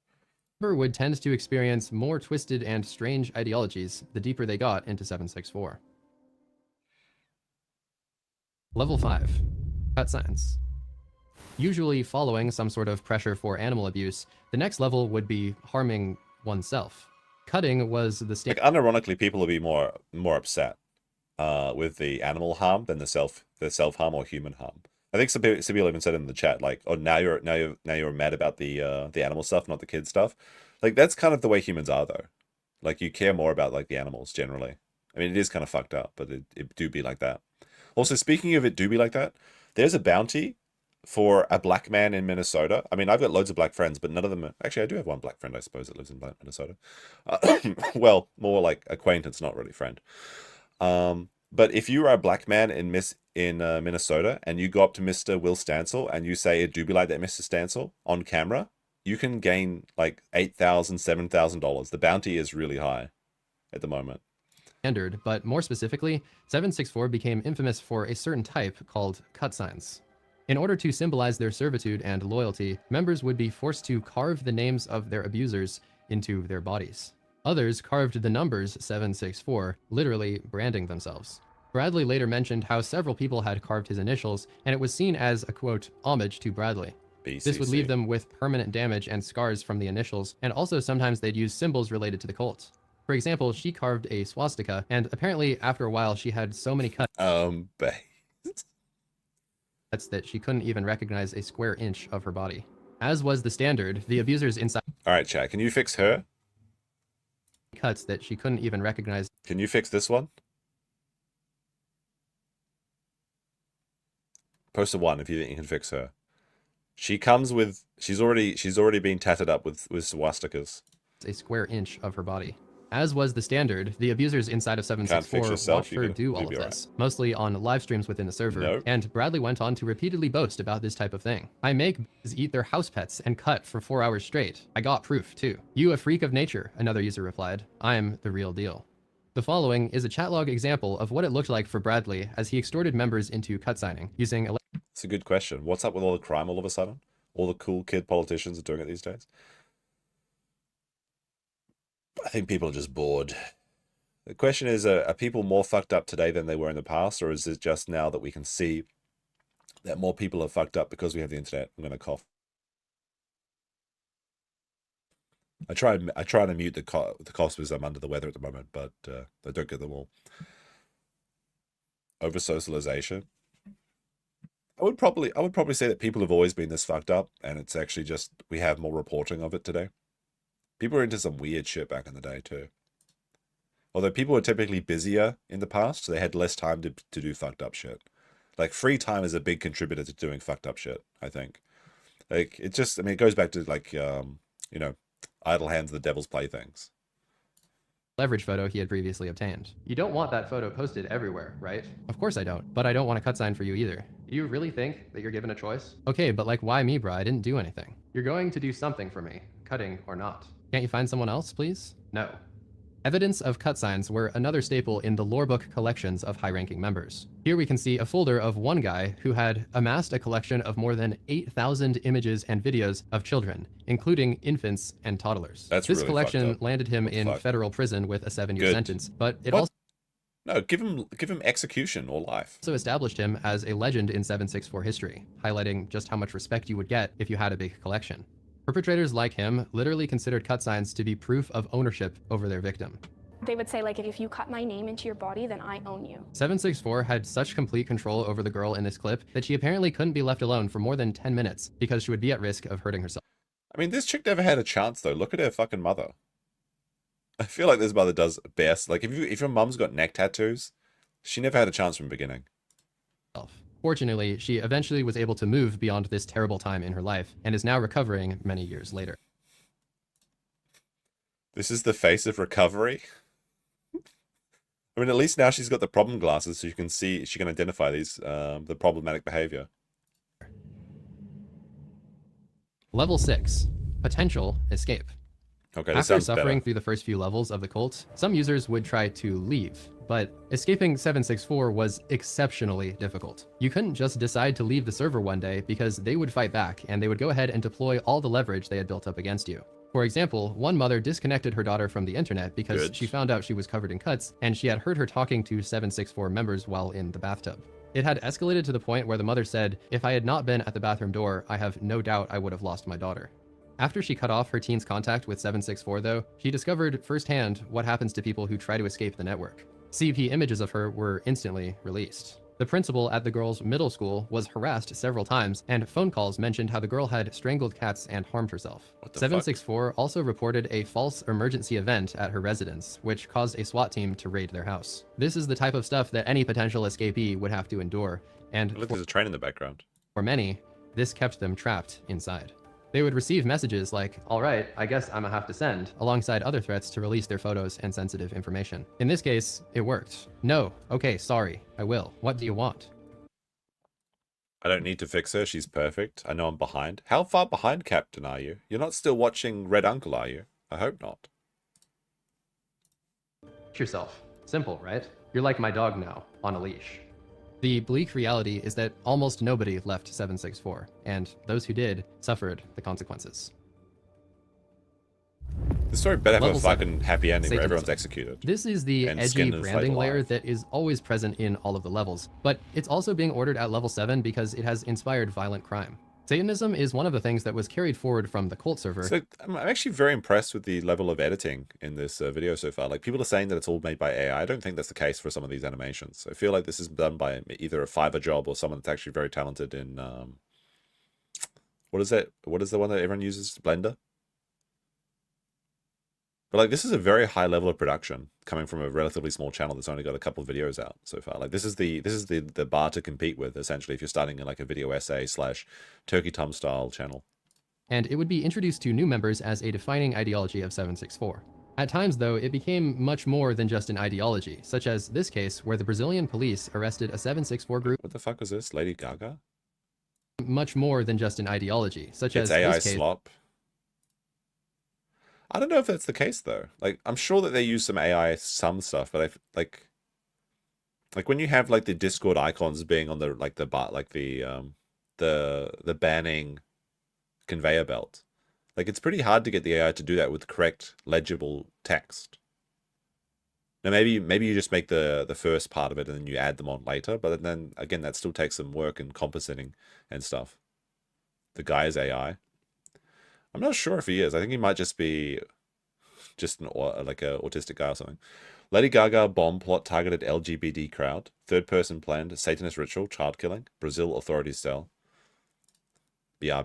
would tend to experience more twisted and strange ideologies the deeper they got into 764. Level 5. Cut signs. Usually following some sort of pressure for animal abuse, the next level would be harming oneself. Cutting was the Like, standard. unironically, people will be more upset with the animal harm than the self harm or human harm. I think some people even said in the chat, like, "Oh, now you're mad about the animal stuff, not the kid stuff." Like, that's kind of the way humans are, though. Like, you care more about like the animals generally. I mean, it is kind of fucked up, but it do be like that. Also, speaking of it do be like that, there's a bounty for a black man in Minnesota. I mean, I've got loads of black friends, but none of them are... Actually, I do have one black friend, I suppose, that lives in Minnesota. Well, more like acquaintance, not really friend. But if you are a black man in Minnesota and you go up to Mr. Will Stansel and you say, "It do be like that, Mr. Stansel," on camera, you can gain like $8,000, $7,000. The bounty is really high at the moment. But more specifically, 764 became infamous for a certain type called cut signs. In order to symbolize their servitude and loyalty, members would be forced to carve the names of their abusers into their bodies. Others carved the numbers 764, literally branding themselves. Bradley later mentioned how several people had carved his initials, and it was seen as a, quote, homage to Bradley. BCC. This would leave them with permanent damage and scars from the initials, and also sometimes they'd use symbols related to the cult. For example, she carved a swastika, and apparently after a while she had so many cuts Bae. that she couldn't even recognize a square inch of her body. As was the standard, the abusers inside All right, chat. Can you fix her? cuts that she couldn't even recognize. Can you fix this one? Post a 1 if you think you can fix her. She comes with. She's already been tatted up with swastikas. A square inch of her body. As was the standard, the abusers inside of Can't fix 764 yourself, watched her do all of you'll be this, mostly on live streams within the server, No. and Bradley went on to repeatedly boast about this type of thing. I make b****s eat their house pets and cut for 4 hours straight. I got proof, too. You a freak of nature, another user replied. I'm the real deal. The following is a chat log example of what it looked like for Bradley as he extorted members into cut signing, using It's a good question. What's up with all the crime all of a sudden? All the cool kid politicians are doing it these days. I think people are just bored. The question is, are people more fucked up today than they were in the past, or is it just now that we can see that more people are fucked up because we have the internet? I'm going to cough. I try to mute the coughs because I'm under the weather at the moment, but I don't get them all. Over socialization. I would probably say that people have always been this fucked up, and it's actually just we have more reporting of it today. People were into some weird shit back in the day too. Although people were typically busier in the past, so they had less time to do fucked up shit. Like free time is a big contributor to doing fucked up shit, I think. Like it just, I mean, it goes back to like you know, idle hands, the devil's playthings. leverage photo he had previously obtained. You don't want that photo posted everywhere, right? Of course I don't, but I don't want to cut sign for you either. Do you really think that you're given a choice? Okay, but like why me, bro? I didn't do anything. You're going to do something for me, cutting or not. Can't you find someone else, please? No. Evidence of cut signs were another staple in the lorebook collections of high-ranking members. Here we can see a folder of one guy who had amassed a collection of more than 8,000 images and videos of children, including infants and toddlers. That's this really collection fucked up. landed him in Fuck. federal prison with a 7-year Good. sentence, but it What? No, give him execution or life. also established him as a legend in 764 history, highlighting just how much respect you would get if you had a big collection. Perpetrators like him literally considered cut signs to be proof of ownership over their victim. They would say, like, if you cut my name into your body, then I own you. 764 had such complete control over the girl in this clip that she apparently couldn't be left alone for more than 10 minutes because she would be at risk of hurting herself. I mean, this chick never had a chance though. Look at her fucking mother. I feel like this mother does best. Like if your mum's got neck tattoos, she never had a chance from the beginning. Fortunately, she eventually was able to move beyond this terrible time in her life and is now recovering many years later. This is the face of recovery. I mean, at least now she's got the problem glasses, so you can see, she can identify these, the problematic behavior. Level 6. Potential escape. Okay, this After sounds suffering better. through the first few levels of the cult, some users would try to leave, but escaping 764 was exceptionally difficult. You couldn't just decide to leave the server one day because they would fight back and they would go ahead and deploy all the leverage they had built up against you. For example, one mother disconnected her daughter from the internet because Good. she found out she was covered in cuts and she had heard her talking to 764 members while in the bathtub. It had escalated to the point where the mother said, "If I had not been at the bathroom door, I have no doubt I would have lost my daughter." After she cut off her teen's contact with 764 though, she discovered firsthand what happens to people who try to escape the network. CP images of her were instantly released. The principal at the girl's middle school was harassed several times, and phone calls mentioned how the girl had strangled cats and harmed herself. What the 764 also reported a false emergency event at her residence, which caused a SWAT team to raid their house. This is the type of stuff that any potential escapee would have to endure, and Look, there's a train in the background. for many, this kept them trapped inside. They would receive messages like, "All right, I guess I'ma have to send," alongside other threats to release their photos and sensitive information. In this case, it worked. "No, okay, sorry, I will. What do you want?" I don't need to fix her. She's perfect. I know I'm behind. How far behind, Captain, are you? You're not still watching Red Uncle, are you? I hope not. Yourself. Simple, right? You're like my dog now, on a leash. The bleak reality is that almost nobody left 764, and those who did suffered the consequences. The story better have a Level fucking 7. happy ending where Satanism. everyone's executed. This is the And edgy skinned and flayed branding layer alive. that is always present in all of the levels, but it's also being ordered at level 7 because it has inspired violent crime. Satanism is one of the things that was carried forward from the cult server. So I'm actually very impressed with the level of editing in this video so far. Like, people are saying that it's all made by AI. I don't think that's the case for some of these animations. I feel like this is done by either a Fiverr job or someone that's actually very talented in what is that? What is the one that everyone uses? Blender. But like, this is a very high level of production coming from a relatively small channel that's only got a couple of videos out so far. Like, this is the bar to compete with, essentially, if you're starting in like a video essay / Turkey Tom style channel. And it would be introduced to new members as a defining ideology of 764. At times, though, it became much more than just an ideology, such as this case where the Brazilian police arrested a 764 group. What the fuck was this? Lady Gaga? Much more than just an ideology, such It's as AI this case. slop. I don't know if that's the case though. Like, I'm sure that they use some AI some stuff, but like when you have like the Discord icons being on the the banning conveyor belt, like, it's pretty hard to get the AI to do that with correct legible text. Now maybe you just make the first part of it and then you add them on later, but then again that still takes some work and compositing and stuff. The guy is AI. I'm not sure if he is. I think he might just be like a autistic guy or something. Lady Gaga bomb plot targeted LGBT crowd. Third person planned Satanist ritual, child killing. Brazil authorities tell. Where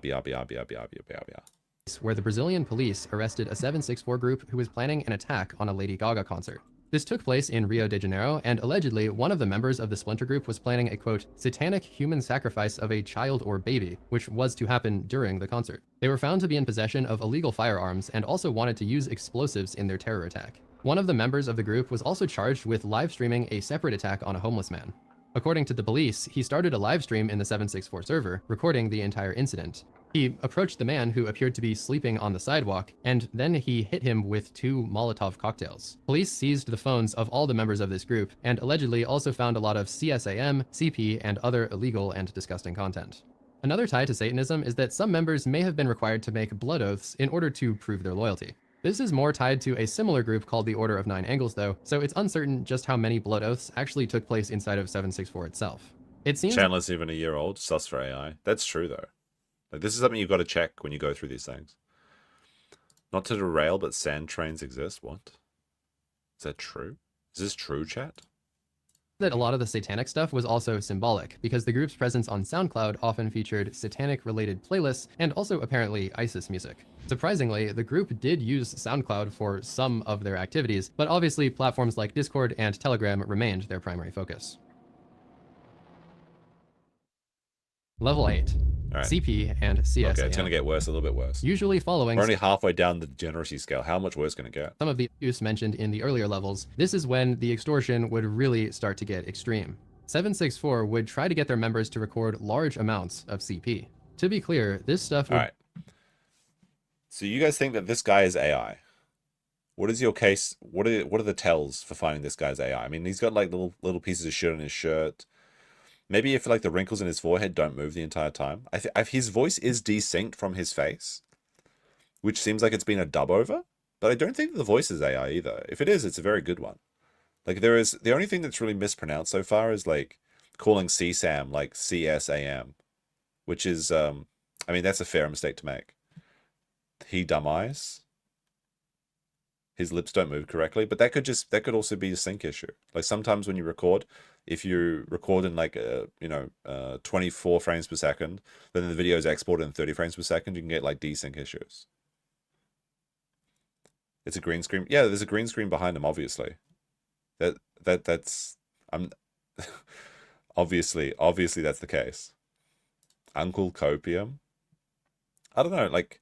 the Brazilian police arrested a 764 group who was planning an attack on a Lady Gaga concert. This took place in Rio de Janeiro, and allegedly one of the members of the splinter group was planning a, quote, satanic human sacrifice of a child or baby, which was to happen during the concert. They were found to be in possession of illegal firearms and also wanted to use explosives in their terror attack. One of the members of the group was also charged with live streaming a separate attack on a homeless man. According to the police, he started a live stream in the 764 server, recording the entire incident. He approached the man who appeared to be sleeping on the sidewalk, and then he hit him with 2 Molotov cocktails. Police seized the phones of all the members of this group, and allegedly also found a lot of CSAM, CP, and other illegal and disgusting content. Another tie to Satanism is that some members may have been required to make blood oaths in order to prove their loyalty. This is more tied to a similar group called the Order of Nine Angles though, so it's uncertain just how many blood oaths actually took place inside of 764 itself. It seems Chandler's even a year old. Sus for AI. That's true though. Like, this is something you've got to check when you go through these things. Not to derail, but sand trains exist. What? Is that true? Is this true, chat? that a lot of the satanic stuff was also symbolic, because the group's presence on SoundCloud often featured satanic-related playlists and also apparently ISIS music. Surprisingly, the group did use SoundCloud for some of their activities, but obviously platforms like Discord and Telegram remained their primary focus. Level 8. Right. CP and CSAM. Okay, it's going to get worse, a little bit worse. Usually following We're only halfway down the degeneracy scale. How much worse can it get? some of the use mentioned in the earlier levels, this is when the extortion would really start to get extreme. 764 would try to get their members to record large amounts of CP. To be clear, this stuff would... All right. So you guys think that this guy is AI? What is your case? What are the tells for finding this guy's AI? I mean, he's got like little pieces of shit on his shirt. Maybe if like the wrinkles in his forehead don't move the entire time. His voice is desynced from his face, which seems like it's been a dub over. But I don't think the voice is AI either. If it is, it's a very good one. Like the only thing that's really mispronounced so far is like calling CSAM like CSAM, which is I mean, that's a fair mistake to make. He dumb eyes. His lips don't move correctly, but that could also be a sync issue. Like sometimes when you record, if you record in like 24 frames per second, then the video is exported in 30 frames per second, you can get like desync issues. It's a green screen. Yeah, there's a green screen behind him, obviously. That's obviously that's the case. Uncle Copium. I don't know, like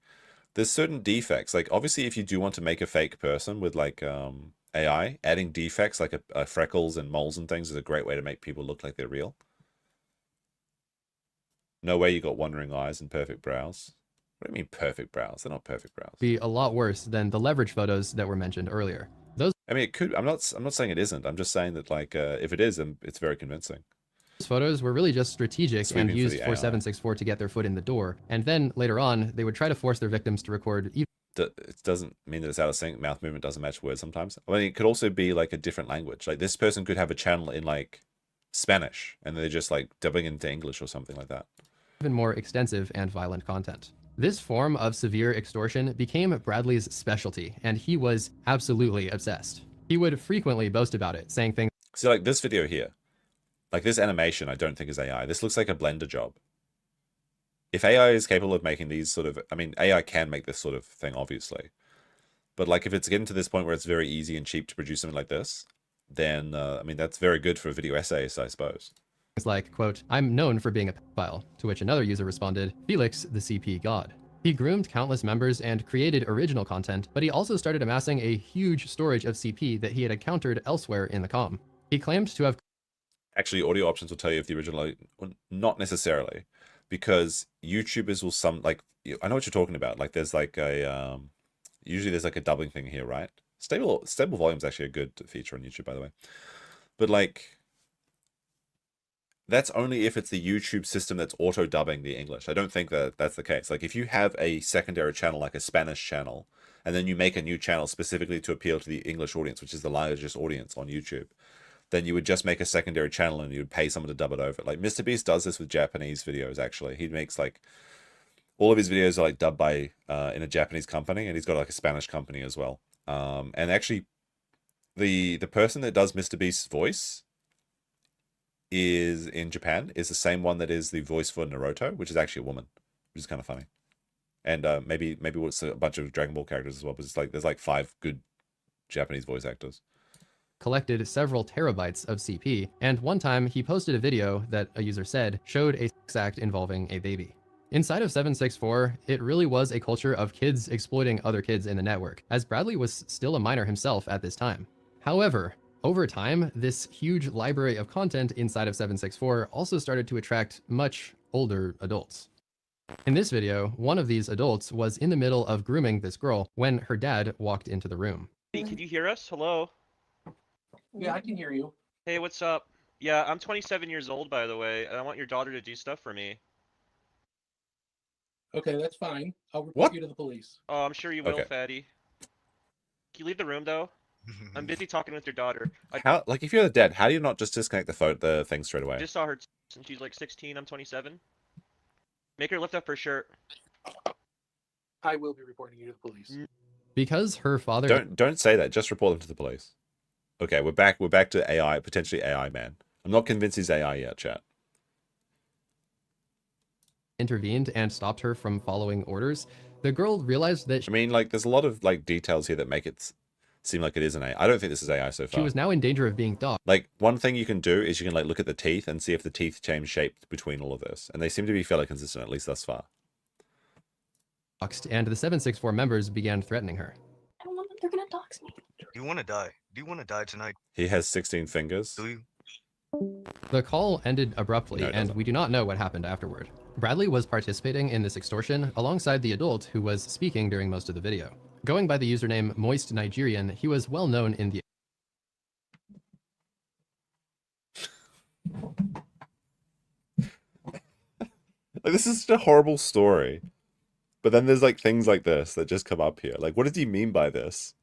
there's certain defects. Like obviously if you do want to make a fake person with like AI, adding defects like a freckles and moles and things is a great way to make people look like they're real. No way you got wandering eyes and perfect brows. What do you mean perfect brows? They're not perfect brows. be a lot worse than the leverage photos that were mentioned earlier. Those I mean, it could. I'm not saying it isn't. I'm just saying that like if it is, then it's very convincing. photos were really just strategic Sweeping and for used the for AI. 764 to get their foot in the door. And then later on, they would try to force their victims to record It doesn't mean that it's out of sync. Mouth movement doesn't match words sometimes. I mean, it could also be like a different language. Like this person could have a channel in like Spanish and they're just like dubbing into English or something like that. even more extensive and violent content. This form of severe extortion became Bradley's specialty, and he was absolutely obsessed. He would frequently boast about it, saying things See, like this video here, like this animation, I don't think is AI. This looks like a Blender job. If AI is capable of making these sort of, I mean, AI can make this sort of thing, obviously. But like if it's getting to this point where it's very easy and cheap to produce something like this, then, I mean, that's very good for a video essayist, I suppose. like, quote, "I'm known for being a pedophile," to which another user responded, "Felix, the CP god." He groomed countless members and created original content, but he also started amassing a huge storage of CP that he had encountered elsewhere in the com. He claimed to have Actually, audio options will tell you if the original, not necessarily, because YouTubers will like, I know what you're talking about. Like there's like a, usually there's like a dubbing thing here, right? Stable volume is actually a good feature on YouTube, by the way. But like, that's only if it's the YouTube system that's auto dubbing the English. I don't think that that's the case. Like if you have a secondary channel, like a Spanish channel, and then you make a new channel specifically to appeal to the English audience, which is the largest audience on YouTube, then you would just make a secondary channel and you would pay someone to dub it over. Like MrBeast does this with Japanese videos, actually. He makes like, all of his videos are like dubbed by, in a Japanese company, and he's got like a Spanish company as well. And actually, the person that does MrBeast's voice is in Japan, is the same one that is the voice for Naruto, which is actually a woman, which is kind of funny. And maybe it's a bunch of Dragon Ball characters as well, but it's like there's like 5 good Japanese voice actors. collected several terabytes of CP, and one time he posted a video that a user said showed a sex act involving a baby. Inside of 764, it really was a culture of kids exploiting other kids in the network, as Bradley was still a minor himself at this time. However, over time, this huge library of content inside of 764 also started to attract much older adults. In this video, one of these adults was in the middle of grooming this girl when her dad walked into the room. Hey, can you hear us? Hello? Yeah, I can hear you. Hey, what's up? Yeah, I'm 27 years old, by the way, and I want your daughter to do stuff for me. Okay, that's fine. I'll report What? you to the police. Oh, I'm sure you will, Okay. fatty. Can you leave the room, though? I'm busy talking with your daughter. I How, like if you're the dad, how do you not just disconnect the thing straight away? just saw her since she's like 16, I'm 27. Make her lift up her shirt. I will be reporting you to the police. Because her father Don't say that. Just report them to the police. Okay, we're back to AI, potentially AI man. I'm not convinced he's AI yet, chat. intervened and stopped her from following orders, the girl realized that I mean, like, there's a lot of like details here that make it seem like it is an AI. I don't think this is AI so far. she was now in danger of being doxxed, Like, one thing you can do is you can like look at the teeth and see if the teeth change shape between all of this, and they seem to be fairly consistent, at least thus far. and the 764 members began threatening her. I don't want them. They're gonna dox me. Do you want to die? Do you want to die tonight? He has 16 fingers. Do you? The call ended abruptly, No, it and doesn't. we do not know what happened afterward. Bradley was participating in this extortion alongside the adult who was speaking during most of the video. Going by the username Moist Nigerian, he was well known in the Like, this is such a horrible story. But then there's like things like this that just come up here. Like, what does he mean by this?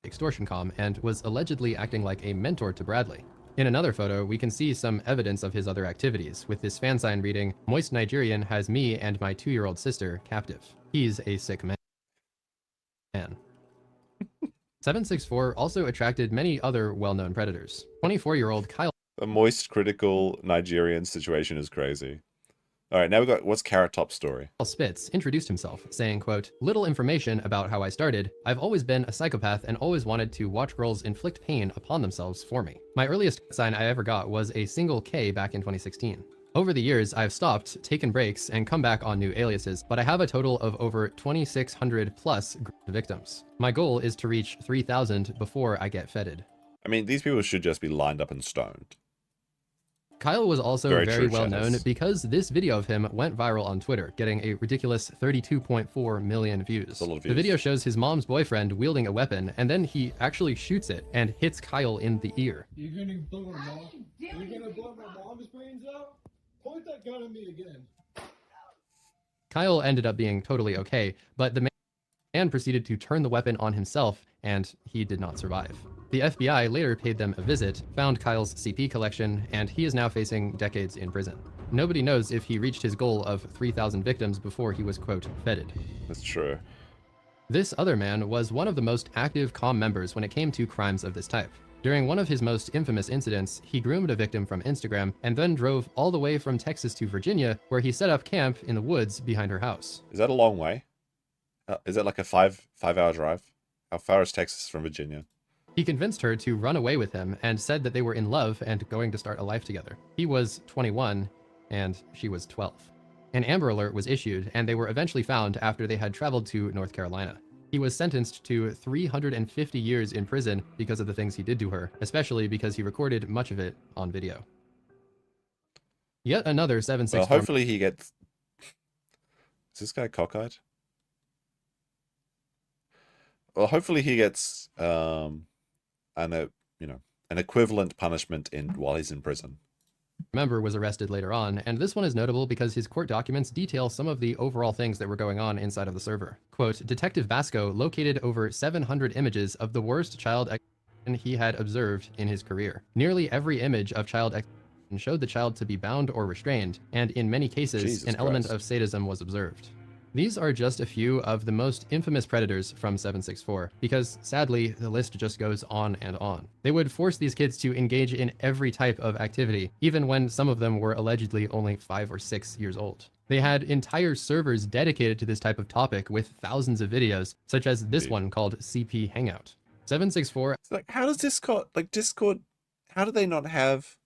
extortion comm and was allegedly acting like a mentor to Bradley. In another photo, we can see some evidence of his other activities, with this fan sign reading, "Moist Nigerian has me and my 2-year-old sister captive. He's a sick man." 764 also attracted many other well-known predators. 24-year-old Kyle The moist, critical Nigerian situation is crazy. All right, now we got what's Carrot Top's story. Spitz introduced himself, saying, quote, "Little information about how I started. I've always been a psychopath and always wanted to watch girls inflict pain upon themselves for me. My earliest sign I ever got was a single K back in 2016. Over the years, I've stopped, taken breaks, and come back on new aliases, but I have a total of over 2,600 plus victims. My goal is to reach 3,000 before I get feted." I mean, these people should just be lined up and stoned. Kyle was also Very very true, well known Shadows. because this video of him went viral on Twitter, getting a ridiculous 32.4 million views. a lot of The views. video shows his mom's boyfriend wielding a weapon, and then he actually shoots it and hits Kyle in the ear. You're gonna blow my mom? You're gonna blow my mom's brains out? Point that gun at me again. Kyle ended up being totally okay, but the man proceeded to turn the weapon on himself, and he did not survive. The FBI later paid them a visit, found Kyle's CP collection, and he is now facing decades in prison. Nobody knows if he reached his goal of 3,000 victims before he was, quote, feted. That's true. This other man was one of the most active COM members when it came to crimes of this type. During one of his most infamous incidents, he groomed a victim from Instagram and then drove all the way from Texas to Virginia, where he set up camp in the woods behind her house. Is that a long way? Is that like a five-hour drive? How far is Texas from Virginia? He convinced her to run away with him and said that they were in love and going to start a life together. He was 21 and she was 12. An Amber Alert was issued and they were eventually found after they had traveled to North Carolina. He was sentenced to 350 years in prison because of the things he did to her, especially because he recorded much of it on video. Yet another 764. Well, hopefully he gets... Is this guy cockeyed? Well, hopefully he gets an equivalent punishment while he's in prison. Member was arrested later on, and this one is notable because his court documents detail some of the overall things that were going on inside of the server. Quote, Detective Vasco located over 700 images of the worst child exploitation he had observed in his career. Nearly every image of child exploitation showed the child to be bound or restrained, and in many cases, Jesus element Christ. of sadism was observed. These are just a few of the most infamous predators from 764, because sadly, the list just goes on and on. They would force these kids to engage in every type of activity, even when some of them were allegedly only 5 or 6 years old. They had entire servers dedicated to this type of topic with thousands of videos, such as this one called CP Hangout. 764. It's like, how does Discord, how do they not have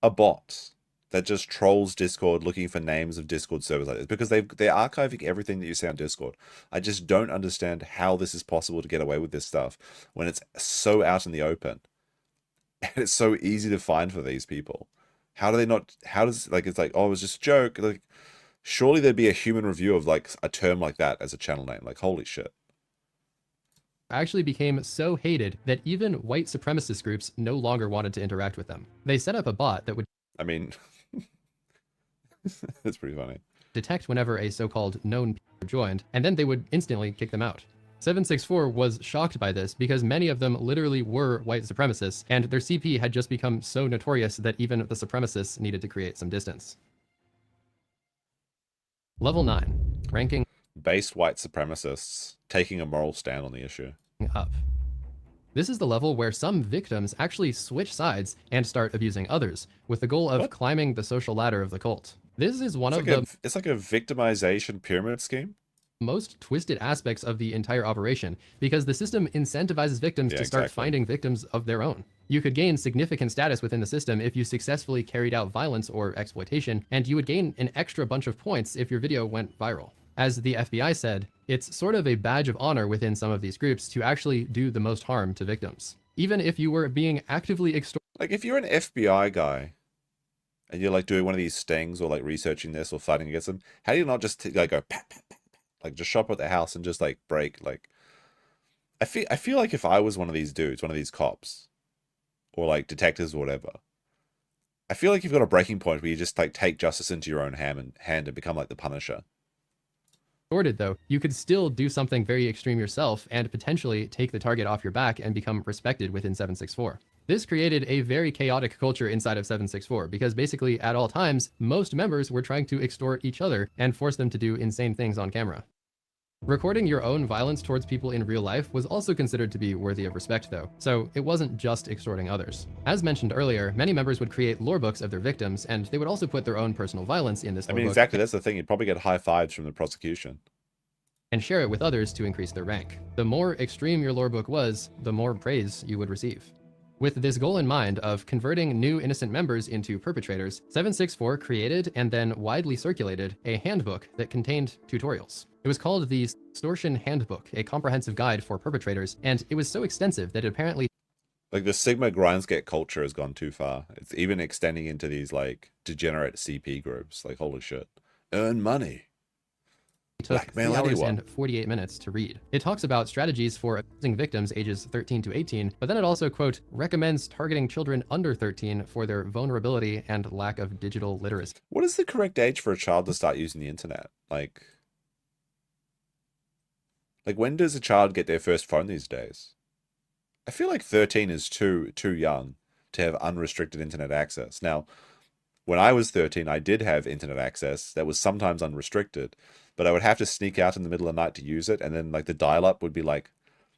a bot that just trolls Discord looking for names of Discord servers like this? Because they're archiving everything that you say on Discord. I just don't understand how this is possible to get away with this stuff when it's so out in the open. And it's so easy to find for these people. How do they not, it's like, oh, it was just a joke. Like, surely there'd be a human review of like a term like that as a channel name. Like, holy shit. Actually became so hated that even white supremacist groups no longer wanted to interact with them. They set up a bot that would That's pretty funny. detect whenever a so-called known people joined, and then they would instantly kick them out. 764 was shocked by this because many of them literally were white supremacists, and their CP had just become so notorious that even the supremacists needed to create some distance. Level 9, ranking Based white supremacists taking a moral stand on the issue. up. This is the level where some victims actually switch sides and start abusing others, with the goal of climbing the social ladder of the cult. This is one of the It's like a victimization pyramid scheme. most twisted aspects of the entire operation, because the system incentivizes victims to start finding victims of their own. You could gain significant status within the system if you successfully carried out violence or exploitation, and you would gain an extra bunch of points if your video went viral. As the FBI said, it's sort of a badge of honor within some of these groups to actually do the most harm to victims. Even if you were being actively extorted. Like, if you're an FBI guy and you're like doing one of these stings or like researching this or fighting against them, how do you not just like go pat, pat, pat, pat, like just shop at the house and just like break? Like, I feel like if I was one of these dudes, one of these cops or like detectives or whatever, I feel like you've got a breaking point where you just like take justice into your own hand and become like the Punisher. Though, you could still do something very extreme yourself and potentially take the target off your back and become respected within 764. This created a very chaotic culture inside of 764 because basically at all times, most members were trying to extort each other and force them to do insane things on camera. Recording your own violence towards people in real life was also considered to be worthy of respect though, so it wasn't just extorting others. As mentioned earlier, many members would create lore books of their victims, and they would also put their own personal violence in this lore book. Exactly, that's the thing. You'd probably get high fives from the prosecution. And share it with others to increase their rank. The more extreme your lore book was, the more praise you would receive. With this goal in mind of converting new innocent members into perpetrators, 764 created and then widely circulated a handbook that contained tutorials. It was called the Extortion Handbook, a comprehensive guide for perpetrators, and it was so extensive that it apparently Like the Sigma Grindsget culture has gone too far. It's even extending into these like degenerate CP groups. Like holy shit. Earn money. took Blackmail 3 hours anyone. and 48 minutes to read. It talks about strategies for abusing victims ages 13 to 18, but then it also, quote, recommends targeting children under 13 for their vulnerability and lack of digital literacy. What is the correct age for a child to start using the internet? Like when does a child get their first phone these days? I feel like 13 is too young to have unrestricted internet access. Now, when I was 13, I did have internet access that was sometimes unrestricted, but I would have to sneak out in the middle of the night to use it, and then like the dial-up would be like,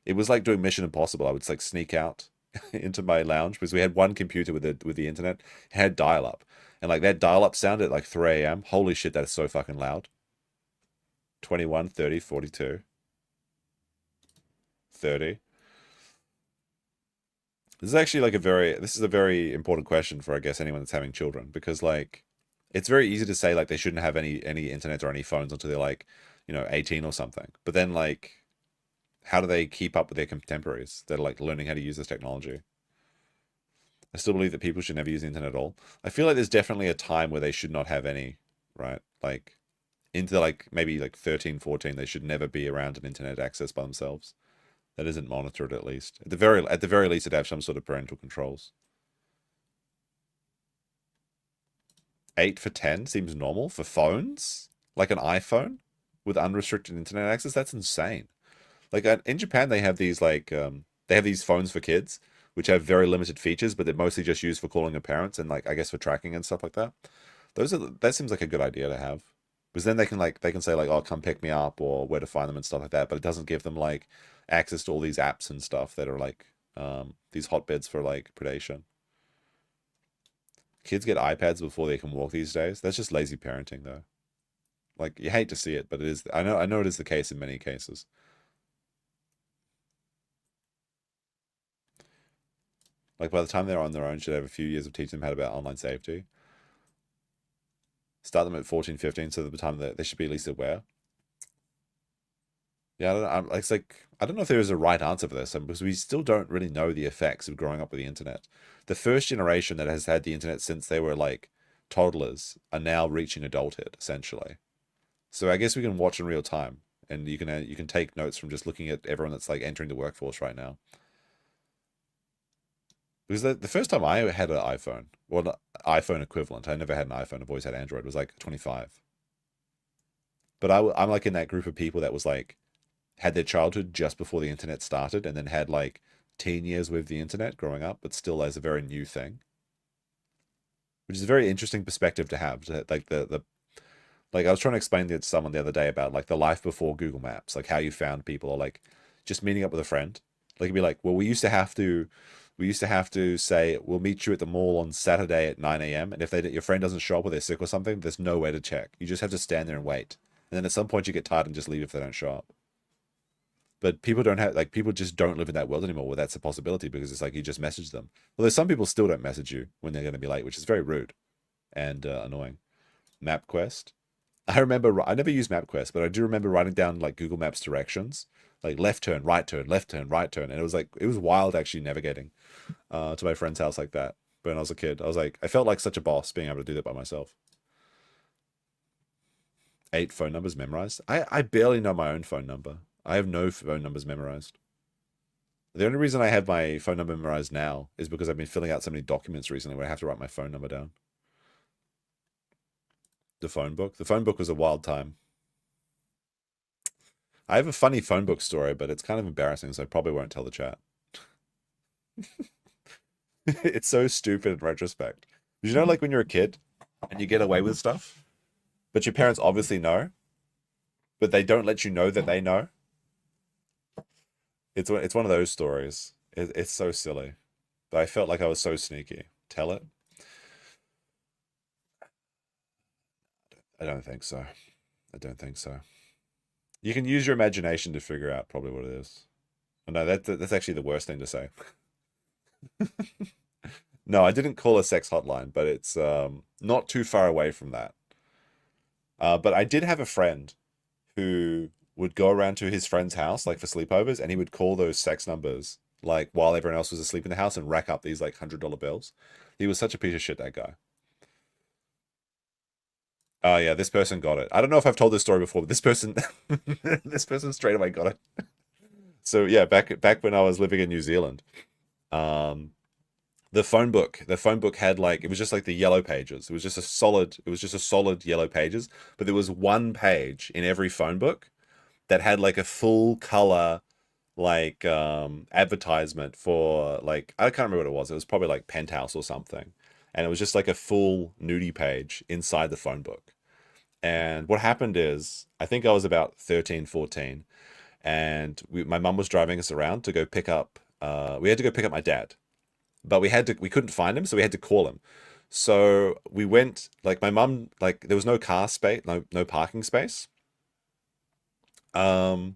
it was like doing Mission Impossible. I would like sneak out into my lounge because we had one computer with the internet, it had dial-up, and like that dial-up sound at like 3 a.m. Holy shit, that is so fucking loud. 21, 30, 42, 30. This is actually like this is a very important question for, I guess, anyone that's having children, because like it's very easy to say like they shouldn't have any internet or any phones until they're like, 18 or something. But then like, how do they keep up with their contemporaries that are like learning how to use this technology? I still believe that people should never use the internet at all. I feel like there's definitely a time where they should not have any, right? Like into like maybe like 13, 14, they should never be around an internet access by themselves. That isn't monitored, at least. At the very least, it'd have some sort of parental controls. 8 for 10 seems normal for phones, like an iPhone with unrestricted internet access. That's insane. Like in Japan, they have these like they have these phones for kids, which have very limited features, but they're mostly just used for calling your parents and like I guess for tracking and stuff like that. That seems like a good idea to have, because then they can say like, oh, come pick me up, or where to find them and stuff like that. But it doesn't give them like access to all these apps and stuff that are like these hotbeds for like predation. Kids get iPads before they can walk these days. That's just lazy parenting, though. Like, you hate to see it, but it is. I know it is the case in many cases. Like, by the time they're on their own, should have a few years of teaching them how about online safety. Start them at 14, 15, so that by the time they should be at least aware. Yeah, I don't know if there is a right answer for this, because we still don't really know the effects of growing up with the internet. The first generation that has had the internet since they were like toddlers are now reaching adulthood, essentially. So I guess we can watch in real time, and you can take notes from just looking at everyone that's like entering the workforce right now. Because the first time I had an iPhone, well, an iPhone equivalent, I never had an iPhone, I've always had Android, was like 25. But I'm like in that group of people that was like, had their childhood just before the internet started, and then had like teen years with the internet growing up, but still as a very new thing. Which is a very interesting perspective to have. Like like I was trying to explain to someone the other day about like the life before Google Maps, like how you found people, or like just meeting up with a friend. Like it'd be like, well, we used to have to say, we'll meet you at the mall on Saturday at 9 a.m. And if your friend doesn't show up or they're sick or something, there's no way to check. You just have to stand there and wait. And then at some point you get tired and just leave if they don't show up. But people just don't live in that world anymore where that's a possibility, because it's like you just message them. Although some people still don't message you when they're going to be late, which is very rude and annoying. MapQuest. I never used MapQuest, but I do remember writing down like Google Maps directions, like left turn, right turn, left turn, right turn. And it was wild actually navigating to my friend's house like that. But when I was a kid, I felt like such a boss being able to do that by myself. 8 phone numbers memorized. I barely know my own phone number. I have no phone numbers memorized. The only reason I have my phone number memorized now is because I've been filling out so many documents recently where I have to write my phone number down. The phone book. The phone book was a wild time. I have a funny phone book story, but it's kind of embarrassing, so I probably won't tell the chat. It's so stupid in retrospect. You know, like when you're a kid and you get away with stuff, but your parents obviously know, but they don't let you know that they know. It's one of those stories. It's so silly. But I felt like I was so sneaky. Tell it? I don't think so. I don't think so. You can use your imagination to figure out probably what it is. No, that's actually the worst thing to say. No, I didn't call a sex hotline, but it's not too far away from that. But I did have a friend who would go around to his friend's house, like for sleepovers, and he would call those sex numbers like while everyone else was asleep in the house and rack up these like $100 bills. He was such a piece of shit, that guy. Oh yeah, this person got it. I don't know if I've told this story before, but this person, this person straight away got it. So yeah, back when I was living in New Zealand, the phone book had like, it was just like the yellow pages. It was just a solid yellow pages, but there was one page in every phone book that had like a full color like advertisement for like, I can't remember what it was. It was probably like Penthouse or something. And it was just like a full nudie page inside the phone book. And what happened is, I think I was about 13, 14, and my mum was driving us around to go pick up, we had to go pick up my dad, but we couldn't find him, so we had to call him. So we went, like my mum, like there was no car space, no parking space. So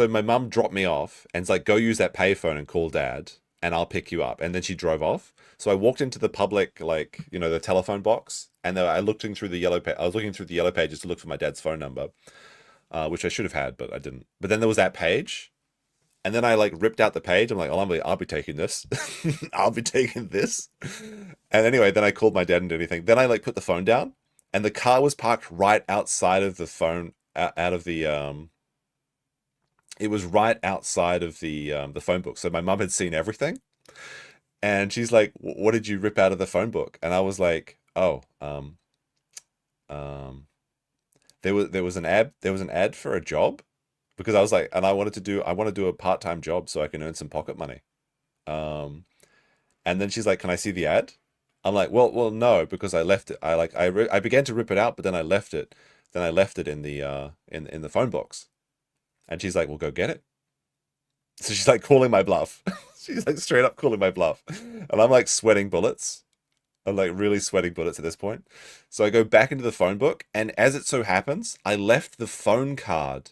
my mum dropped me off and it's like, go use that payphone and call dad and I'll pick you up. And then she drove off. So I walked into the public, like, you know, the telephone box, and I was looking through the yellow pages to look for my dad's phone number, which I should have had, but I didn't. But then there was that page, and then I like ripped out the page. I'm like, oh, I'll be taking this. I'll be taking this. And anyway, then I called my dad and anything. Then I like put the phone down, and the car was parked right outside of the phone, it was right outside of the phone book. So my mum had seen everything. And she's like, what did you rip out of the phone book? And I was like, oh, there was an ad for a job, because I was like, and I want to do a part-time job so I can earn some pocket money. And then she's like, can I see the ad? I'm like, well, no, because I left it. I began to rip it out, but then I left it. Then I left it in the in the phone box. And she's like, well, go get it. So she's like calling my bluff. She's like straight up calling my bluff. And I'm like sweating bullets. I'm like really sweating bullets at this point. So I go back into the phone book, and as it so happens, I left the phone card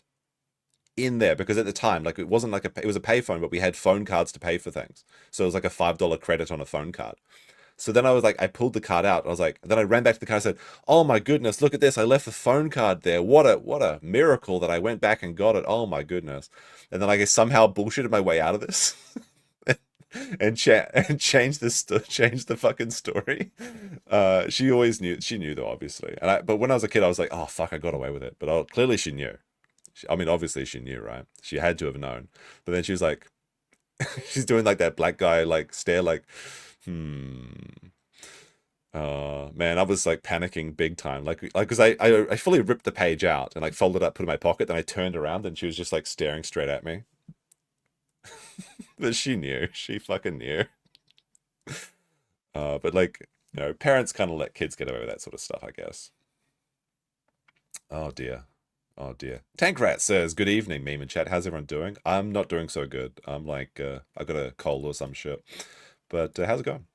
in there, because at the time, like, it wasn't like it was a payphone, but we had phone cards to pay for things. So it was like a $5 credit on a phone card. So then I was like, I pulled the card out. I was like, then I ran back to the car and said, oh my goodness, look at this. I left the phone card there. What a miracle that I went back and got it. Oh my goodness. And then I guess somehow bullshitted my way out of this and changed the fucking story. She knew though, obviously. But when I was a kid, I was like, oh fuck, I got away with it. But clearly she knew. I mean, obviously she knew, right? She had to have known. But then she was like, she's doing like that black guy, like stare, like, man, I was like panicking big time, like because I fully ripped the page out and like folded up, put it in my pocket, then I turned around and she was just like staring straight at me. But she knew, she fucking knew. But like, you know, parents kind of let kids get away with that sort of stuff, I guess. Oh dear. Oh dear. Tankrat says, good evening, meme and chat. How's everyone doing? I'm not doing so good. I'm like, I got a cold or some shit. But how's it going?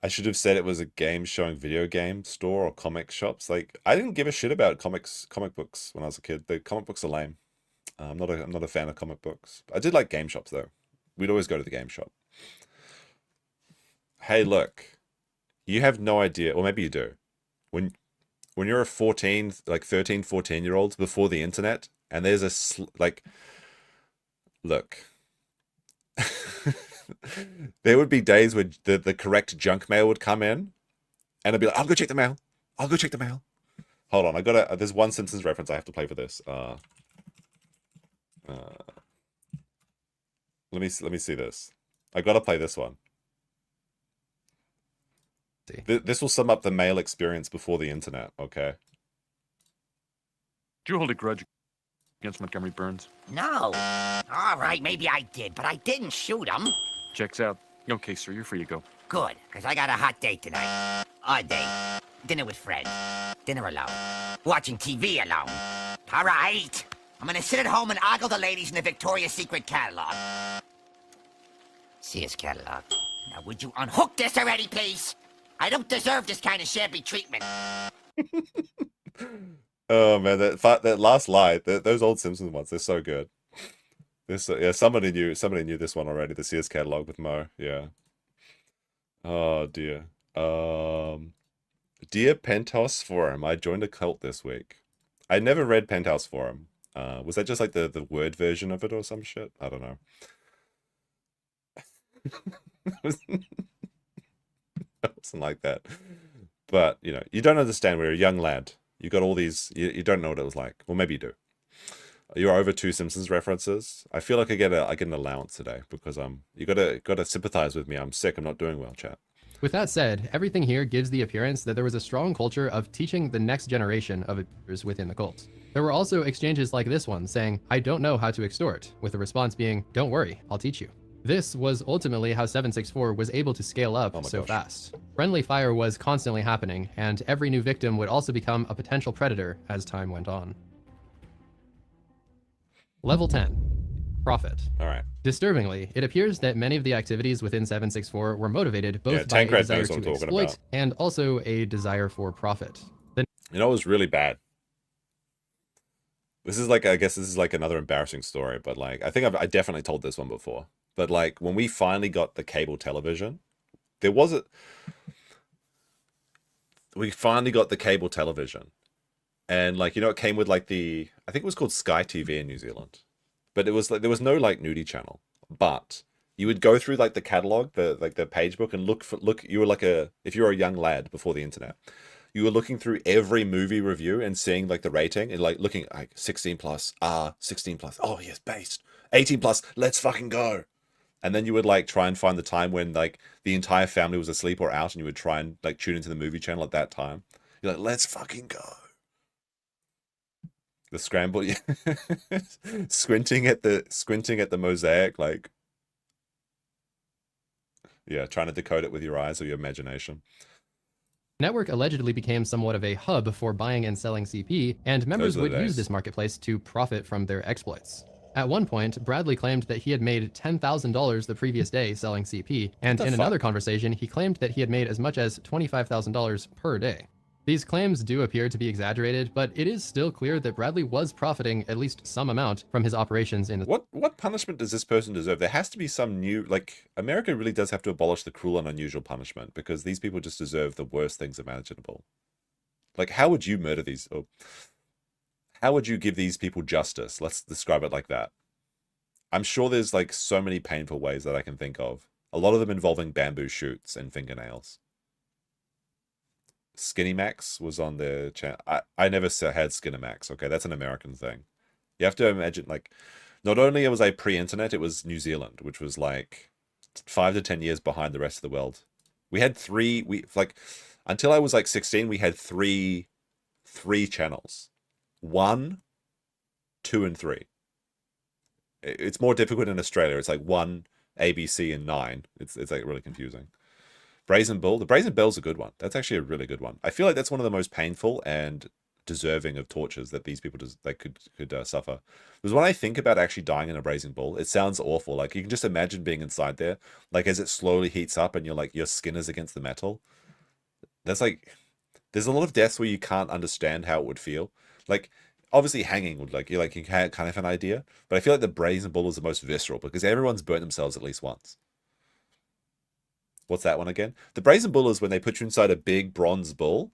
I should have said it was a game showing video game store or comic shops. Like, I didn't give a shit about comic books when I was a kid. The comic books are lame. I'm not a fan of comic books. I did like game shops though. We'd always go to the game shop. Hey, look, you have no idea, or maybe you do. When you're a 13, 14-year-old before the internet, and there's look. There would be days where the correct junk mail would come in, and I'd be like, I'll go check the mail. Hold on, there's one Simpsons reference I have to play for this. Let me see this. I gotta play this one. This will sum up the mail experience before the internet, okay? Do you hold a grudge against Montgomery Burns? No. All right, maybe I did, but I didn't shoot him. Checks out. Okay, sir, you're free to go. Good, because I got a hot date tonight. Odd date. Dinner with friends. Dinner alone. Watching TV alone. All right. I'm gonna sit at home and ogle the ladies in the Victoria's Secret catalog. Sears catalog. Now, would you unhook this already, please? I don't deserve this kind of shabby treatment. Oh man, that last lie, those old Simpsons ones, they're so good. Yeah, somebody knew this one already. The Sears catalog with Mo. Yeah. Oh dear. Dear Penthouse Forum, I joined a cult this week. I never read Penthouse Forum. Was that just like the word version of it or some shit? I don't know. It wasn't like that. But, you know, you don't understand. We're a young lad. You got all these, you don't know what it was like. Well, maybe you do. You're over 2 Simpsons references. I feel like I get an allowance today because you gotta sympathize with me. I'm sick. I'm not doing well, chat. With that said, everything here gives the appearance that there was a strong culture of teaching the next generation of abusers within the cult. There were also exchanges like this one saying, "I don't know how to extort," with the response being, "Don't worry, I'll teach you." This was ultimately how 764 was able to scale up so fast. Friendly fire was constantly happening, and every new victim would also become a potential predator as time went on. Level 10. Profit. All right. Disturbingly, it appears that many of the activities within 764 were motivated both by a desire to exploit and also a desire for profit. You know, it was really bad. This is like, I guess this is like another embarrassing story, but like, I think I definitely told this one before. But like, when we finally got the cable television, we finally got the cable television. And like, you know, it came with like I think it was called Sky TV in New Zealand. But it was like, there was no like nudie channel. But you would go through like the catalog, the page book, and look, you were like if you were a young lad before the internet, you were looking through every movie review and seeing like the rating and like looking like 16 plus, 16 plus, oh yes, based, 18 plus, let's fucking go. And then you would like try and find the time when like the entire family was asleep or out, and you would try and like tune into the movie channel at that time. You're like, let's fucking go. The scramble, yeah. squinting at the mosaic, like, yeah, trying to decode it with your eyes or your imagination. Network allegedly became somewhat of a hub for buying and selling CP, and members would use this marketplace to profit from their exploits. At one point, Bradley claimed that he had made $10,000 the previous day selling CP, and in another conversation, he claimed that he had made as much as $25,000 per day. These claims do appear to be exaggerated, but it is still clear that Bradley was profiting at least some amount from his operations in the... What punishment does this person deserve? There has to be some new, like, America really does have to abolish the cruel and unusual punishment, because these people just deserve the worst things imaginable. Like, how would you murder these, or how would you give these people justice? Let's describe it like that. I'm sure there's like so many painful ways that I can think of. A lot of them involving bamboo shoots and fingernails. Skinny Max was on the channel. I never had Skinny Max. Okay, that's an American thing. You have to imagine, like, not only was I pre-internet, it was New Zealand, which was like 5 to 10 years behind the rest of the world. We had until I was like 16, we had three channels. 1, 2, and 3. It's more difficult in Australia. It's like 1, ABC, and 9. It's like really confusing. Brazen Bull. The Brazen Bull's a good one. That's actually a really good one. I feel like that's one of the most painful and deserving of tortures that these people could suffer. Because when I think about actually dying in a Brazen Bull, it sounds awful. Like, you can just imagine being inside there, like as it slowly heats up and your skin is against the metal. There's a lot of deaths where you can't understand how it would feel. Like, obviously hanging would you had kind of an idea, but I feel like the Brazen Bull is the most visceral because everyone's burnt themselves at least once. What's that one again? The Brazen Bull is when they put you inside a big bronze bull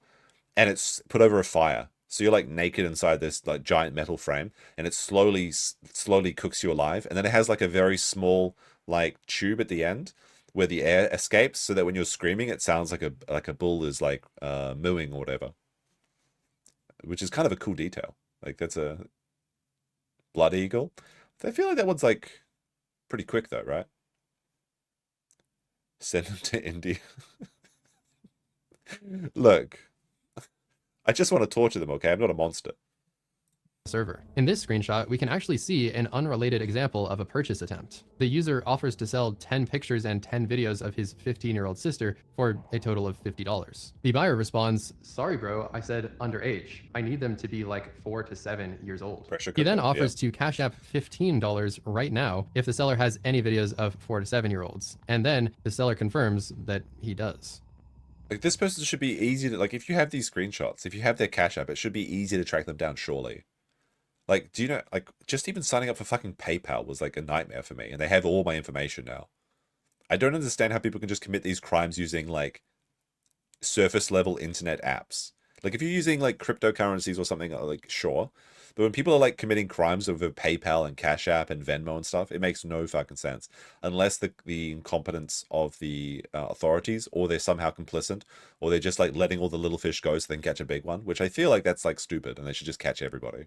and it's put over a fire. So you're like naked inside this like giant metal frame, and it slowly cooks you alive. And then it has like a very small like tube at the end where the air escapes, so that when you're screaming, it sounds like a bull is like mooing or whatever. Which is kind of a cool detail. Like, that's a blood eagle. I feel like that one's like pretty quick though, right? Send them to India. Look, I just want to torture them, okay? I'm not a monster. Server. In this screenshot, we can actually see an unrelated example of a purchase attempt. The user offers to sell 10 pictures and 10 videos of his 15-year-old sister for a total of $50. The buyer responds, "Sorry bro, I said underage. I need them to be like 4 to 7 years old." He then offers to Cash App $15 right now if the seller has any videos of 4 to 7-year-olds. And then the seller confirms that he does. Like, this person should be easy to, like, if you have these screenshots, if you have their Cash App, it should be easy to track them down, surely. Like, do you know, like, just even signing up for fucking PayPal was like a nightmare for me, and they have all my information now. I don't understand how people can just commit these crimes using like surface level internet apps. Like if you're using like cryptocurrencies or something, like sure. But when people are like committing crimes over PayPal and Cash App and Venmo and stuff, it makes no fucking sense. Unless the incompetence of the authorities, or they're somehow complicit, or they're just like letting all the little fish go so they can catch a big one, which I feel like that's like stupid and they should just catch everybody.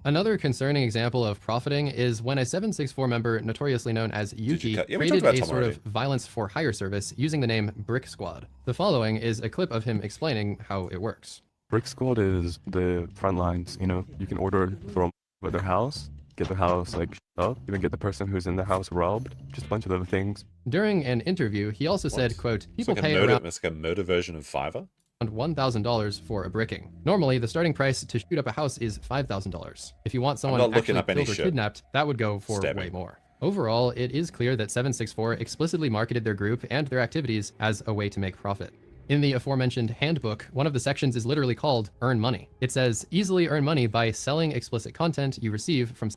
Another concerning example of profiting is when a 764 member, notoriously known as Yuki, we created talked a about Tom sort already. of violence for hire service using the name Brick Squad. The following is a clip of him explaining how it works. Brick Squad is the front lines, you know, you can order from their house, get the house like up, even get the person who's in the house robbed, just a bunch of other things. During an interview, he also said, quote, people It's like pay a motor, around it's like a motor version of Fiverr. $1,000 for a bricking. Normally, the starting price to shoot up a house is $5,000. If you want someone not looking actually up any killed or shit. kidnapped, that would go for Stabbing. way more. Overall, it is clear that 764 explicitly marketed their group and their activities as a way to make profit. In the aforementioned handbook, one of the sections is literally called Earn Money. It says, easily earn money by selling explicit content you receive from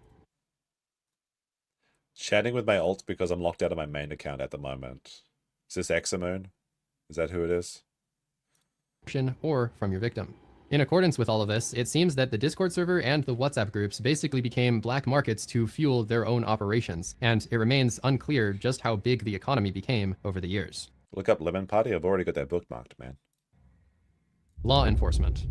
Chatting with my alt because I'm locked out of my main account at the moment. Is this Examoon? Is that who it is? or from your victim. In accordance with all of this, it seems that the Discord server and the WhatsApp groups basically became black markets to fuel their own operations, and it remains unclear just how big the economy became over the years. Look up Lemon Party. I've already got that bookmarked, man. Law enforcement.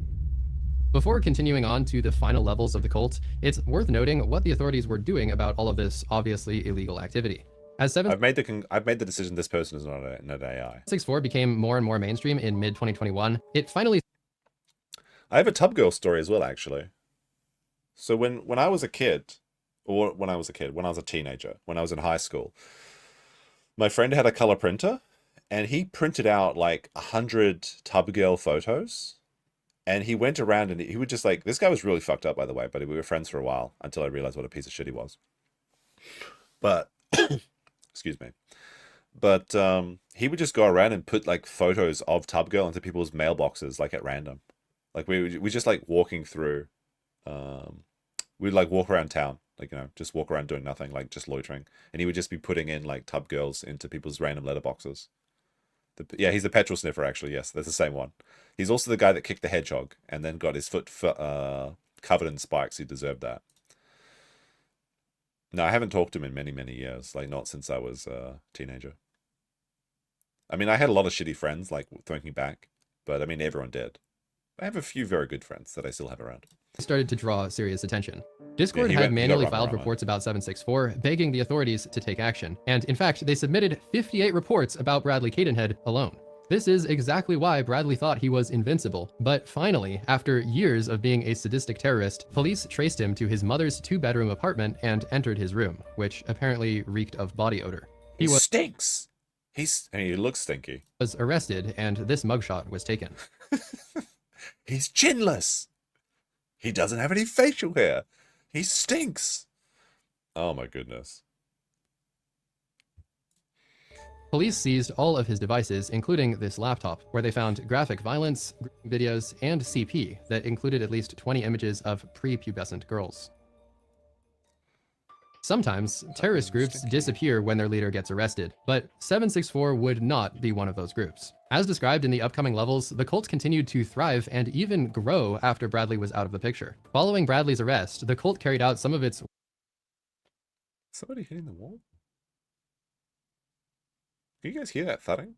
Before continuing on to the final levels of the cult, it's worth noting what the authorities were doing about all of this obviously illegal activity. As I've made the decision this person is not an AI. 764 became more and more mainstream in mid-2021, it finally... I have a Tub Girl story as well, actually. So when I was a kid, or when I was a teenager, when I was in high school, my friend had a color printer, and he printed out like 100 Tub Girl photos. And he went around and he would just like, this guy was really fucked up, by the way, but we were friends for a while until I realized what a piece of shit he was. But, excuse me. But he would just go around and put like photos of Tub Girl into people's mailboxes, like at random. Like we just like walking through, we'd like walk around town, like, you know, just walk around doing nothing, like just loitering. And he would just be putting in like Tub Girls into people's random letterboxes. Yeah, he's the petrol sniffer, actually. Yes, that's the same one. He's also the guy that kicked the hedgehog and then got his foot covered in spikes. He deserved that. No, I haven't talked to him in many, many years. Like, not since I was a teenager. I mean, I had a lot of shitty friends, like, thinking back. But, I mean, everyone did. I have a few very good friends that I still have around. Started to draw serious attention. Discord Yeah, had manually run filed around. reports about 764, begging the authorities to take action. And in fact, they submitted 58 reports about Bradley Cadenhead alone. This is exactly why Bradley thought he was invincible. But finally, after years of being a sadistic terrorist, police traced him to his mother's 2-bedroom apartment and entered his room, which apparently reeked of body odor. He stinks! And he looks stinky. Was arrested, and this mugshot was taken. He's chinless! He doesn't have any facial hair! He stinks! Oh my goodness. Police seized all of his devices, including this laptop, where they found graphic violence, videos, and CP that included at least 20 images of prepubescent girls. Sometimes, terrorist groups disappear when their leader gets arrested, but 764 would not be one of those groups. As described in the upcoming levels, the cult continued to thrive and even grow after Bradley was out of the picture. Following Bradley's arrest, the cult carried out some of its... Somebody hitting the wall? Can you guys hear that thudding?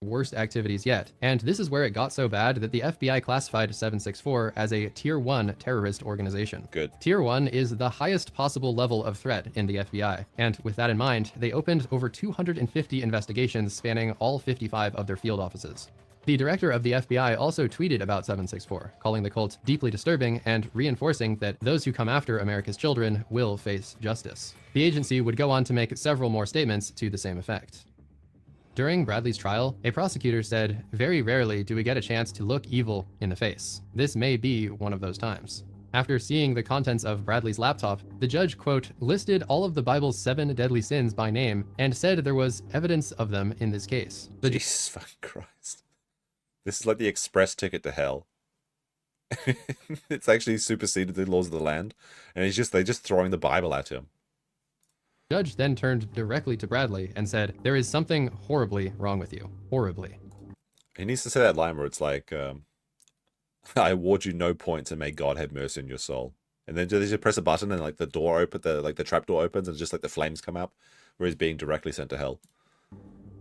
worst activities yet, and this is where it got so bad that the FBI classified 764 as a Tier 1 terrorist organization. Good. Tier 1 is the highest possible level of threat in the FBI, and with that in mind, they opened over 250 investigations spanning all 55 of their field offices. The director of the FBI also tweeted about 764, calling the cult deeply disturbing and reinforcing that those who come after America's children will face justice. The agency would go on to make several more statements to the same effect. During Bradley's trial, a prosecutor said, "Very rarely do we get a chance to look evil in the face. This may be one of those times." After seeing the contents of Bradley's laptop, the judge, quote, listed all of the Bible's 7 deadly sins by name and said there was evidence of them in this case. Jesus fucking Christ. This is like the express ticket to hell. It's actually superseded the laws of the land, and they're just throwing the Bible at him. The judge then turned directly to Bradley and said, "There is something horribly wrong with you. Horribly." He needs to say that line where it's like, I award you no points and may God have mercy on your soul. And then just press a button and like the door the trap door opens and just like the flames come up, where he's being directly sent to hell.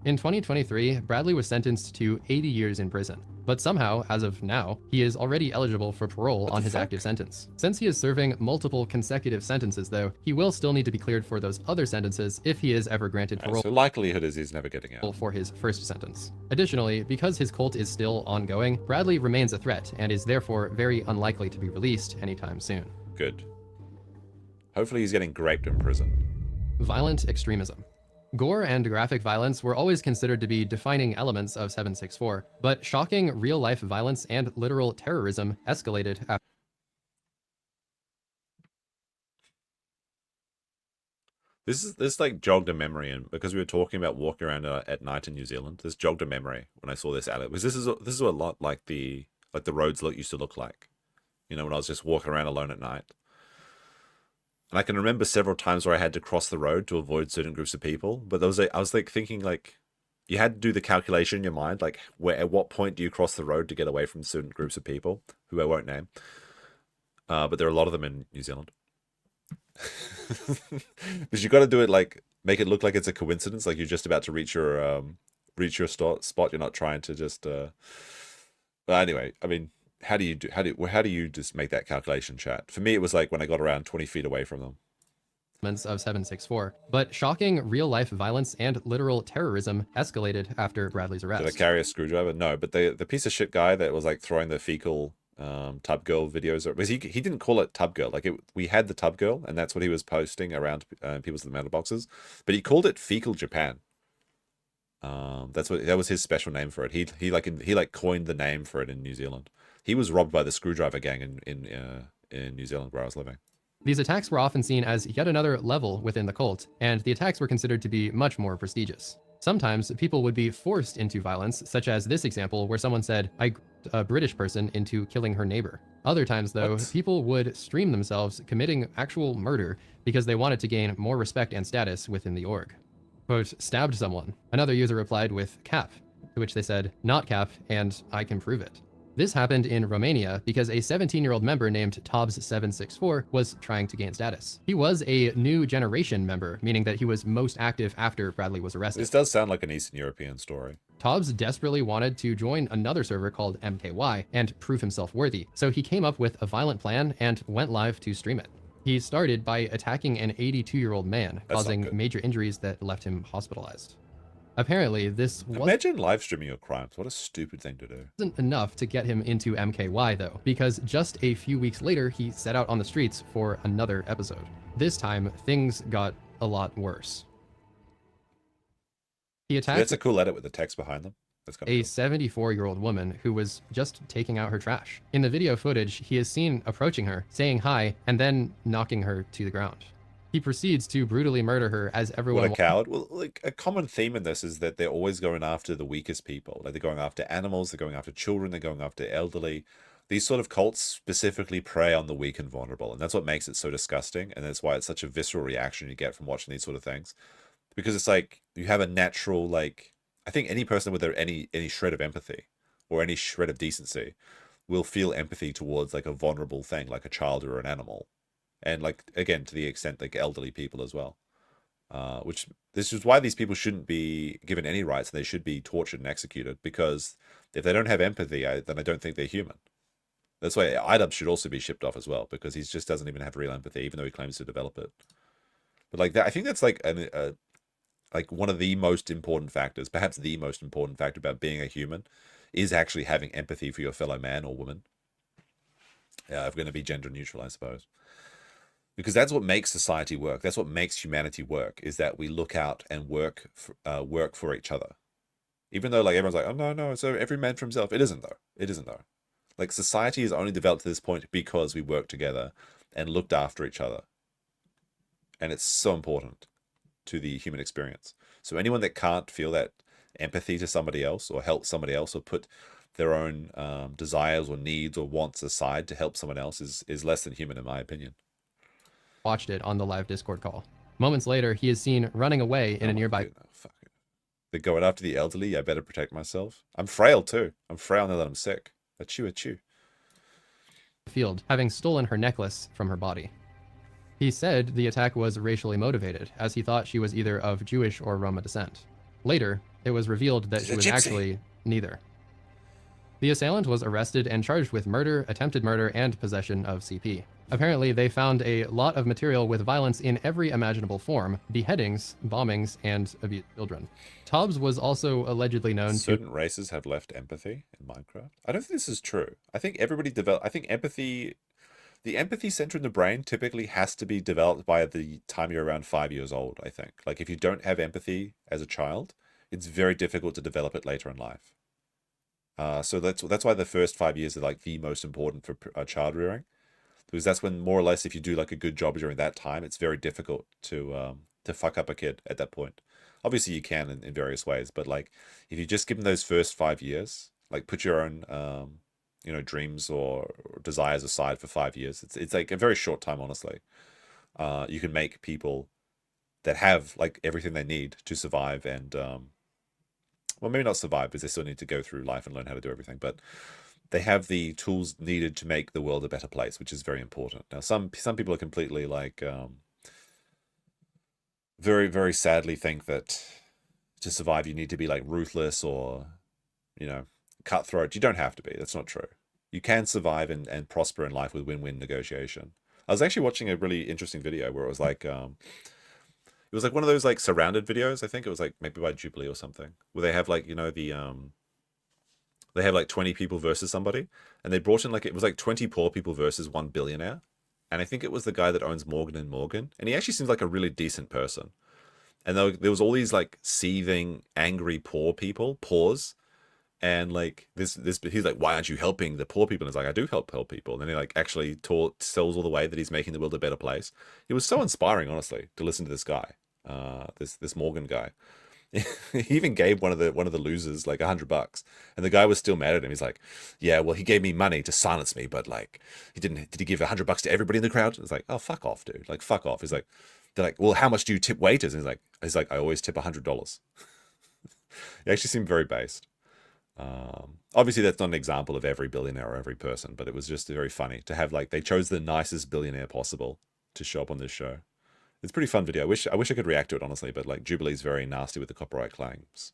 In 2023, Bradley was sentenced to 80 years in prison, but somehow, as of now, he is already eligible for parole on his active sentence. Since he is serving multiple consecutive sentences, though, he will still need to be cleared for those other sentences if he is ever granted parole. So likelihood is he's never getting out. For his first sentence. Additionally, because his cult is still ongoing, Bradley remains a threat and is therefore very unlikely to be released anytime soon. Good. Hopefully he's getting graped in prison. Violent extremism. Gore and graphic violence were always considered to be defining elements of 764, but shocking real-life violence and literal terrorism escalated after This like jogged a memory, and because we were talking about walking around at night in New Zealand, this jogged a memory when I saw this ad. Because this is a lot like the roads used to look like, you know, when I was just walking around alone at night. And I can remember several times where I had to cross the road to avoid certain groups of people. But I was like thinking like, you had to do the calculation in your mind, like at what point do you cross the road to get away from certain groups of people who I won't name. But there are a lot of them in New Zealand. Because you got to do it like, make it look like it's a coincidence, like you're just about to reach your spot. You're not trying to just. But anyway, I mean. How do you just make that calculation, chat? For me, it was like when I got around 20 feet away from them. Of 764, but shocking real-life violence and literal terrorism escalated after Bradley's arrest. Did I carry a screwdriver? No, but the piece of shit guy that was like throwing the fecal tub girl videos, because he didn't call it tub girl. Like we had the tub girl, and that's what he was posting around people's mailboxes. But he called it fecal Japan. That was his special name for it. He coined the name for it in New Zealand. He was robbed by the screwdriver gang in New Zealand where I was living. These attacks were often seen as yet another level within the cult, and the attacks were considered to be much more prestigious. Sometimes people would be forced into violence, such as this example where someone said, I groomed a British person into killing her neighbor. Other times, though, people would stream themselves committing actual murder because they wanted to gain more respect and status within the org. Quote, stabbed someone. Another user replied with cap, to which they said, not cap, and I can prove it. This happened in Romania because a 17-year-old member named Tobbs764 was trying to gain status. He was a new generation member, meaning that he was most active after Bradley was arrested. This does sound like an Eastern European story. Tobbs desperately wanted to join another server called MKY and prove himself worthy, so he came up with a violent plan and went live to stream it. He started by attacking an 82-year-old man, causing major injuries that left him hospitalized. Apparently, this Imagine live streaming your crimes. What a stupid thing to do. Wasn't enough to get him into MKY, though, because just a few weeks later, he set out on the streets for another episode. This time, things got a lot worse. He attacked That's a cool edit with the text behind them. That's kind of a 74-year-old woman who was just taking out her trash. In the video footage, he is seen approaching her, saying hi, and then knocking her to the ground. He proceeds to brutally murder her as everyone... What a coward. Well, like, a common theme in this is that they're always going after the weakest people. Like, they're going after animals, they're going after children, they're going after elderly. These sort of cults specifically prey on the weak and vulnerable, and that's what makes it so disgusting, and that's why it's such a visceral reaction you get from watching these sort of things. Because it's like, you have a natural, like... I think any person with any shred of empathy, or any shred of decency, will feel empathy towards, like, a vulnerable thing, like a child or an animal. And like, again, to the extent like elderly people as well, this is why these people shouldn't be given any rights, and they should be tortured and executed, because if they don't have empathy, then I don't think they're human. That's why IDUB should also be shipped off as well, because he just doesn't even have real empathy, even though he claims to develop it. But like that, I think that's like like one of the most important factors, perhaps the most important factor about being a human, is actually having empathy for your fellow man or woman. Yeah, I'm going to be gender neutral, I suppose. Because that's what makes society work. That's what makes humanity work, is that we look out and work for each other. Even though like everyone's like, oh no, so every man for himself. It isn't though. It isn't though. Like society is only developed to this point because we worked together and looked after each other. And it's so important to the human experience. So anyone that can't feel that empathy to somebody else, or help somebody else, or put their own desires or needs or wants aside to help someone else is less than human, in my opinion. Watched it on the live Discord call. Moments later, he is seen running away in a nearby... They're going after the elderly. I better protect myself. I'm frail too. I'm frail now that I'm sick. Achoo. Field, having stolen her necklace from her body. He said the attack was racially motivated, as he thought she was either of Jewish or Roma descent. Later, it was revealed that she was actually neither. The assailant was arrested and charged with murder, attempted murder, and possession of CP. Apparently, they found a lot of material with violence in every imaginable form: beheadings, bombings, and abuse of children. Tubbs was also allegedly known Certain races have left empathy in Minecraft. I don't think this is true. I think everybody develop. I think empathy, the empathy center in the brain typically has to be developed by the time you're around 5 years old. I think, like, if you don't have empathy as a child, it's very difficult to develop it later in life. So that's why the first 5 years are like the most important for child rearing, because that's when more or less, if you do like a good job during that time, it's very difficult to fuck up a kid at that point. Obviously you can in various ways, but like if you just give them those first 5 years, like put your own dreams or desires aside for 5 years, it's like a very short time, honestly. You can make people that have like everything they need to survive and well, maybe not survive, because they still need to go through life and learn how to do everything, but they have the tools needed to make the world a better place, which is very important. Now, some people are completely like, very, very sadly think that to survive, you need to be like ruthless or, cutthroat. You don't have to be. That's not true. You can survive and prosper in life with win-win negotiation. I was actually watching a really interesting video where it was like, it was like one of those like surrounded videos. I think it was like maybe by Jubilee or something, where they have like, they have like 20 people versus somebody, and they brought in like, it was like 20 poor people versus 1 billionaire. And I think it was the guy that owns Morgan & Morgan. And he actually seems like a really decent person. And there was all these like seething, angry poor people, poors. And like he's like, why aren't you helping the poor people? And it's like, I do help poor people. And then he like actually sells all the way that he's making the world a better place. It was so inspiring, honestly, to listen to this guy, this Morgan guy. He even gave one of the losers like $100, and the guy was still mad at him. He's like, yeah, well, he gave me money to silence me, but like did he give $100 to everybody in the crowd? It's like, oh, fuck off, dude. Like, fuck off. He's like, they're like, well, how much do you tip waiters? And he's like, I always tip $100. He actually seemed very based. Obviously that's not an example of every billionaire or every person, but it was just very funny to have, like, they chose the nicest billionaire possible to show up on this show. It's a pretty fun video. I wish I could react to it, honestly, but like Jubilee's very nasty with the copyright claims.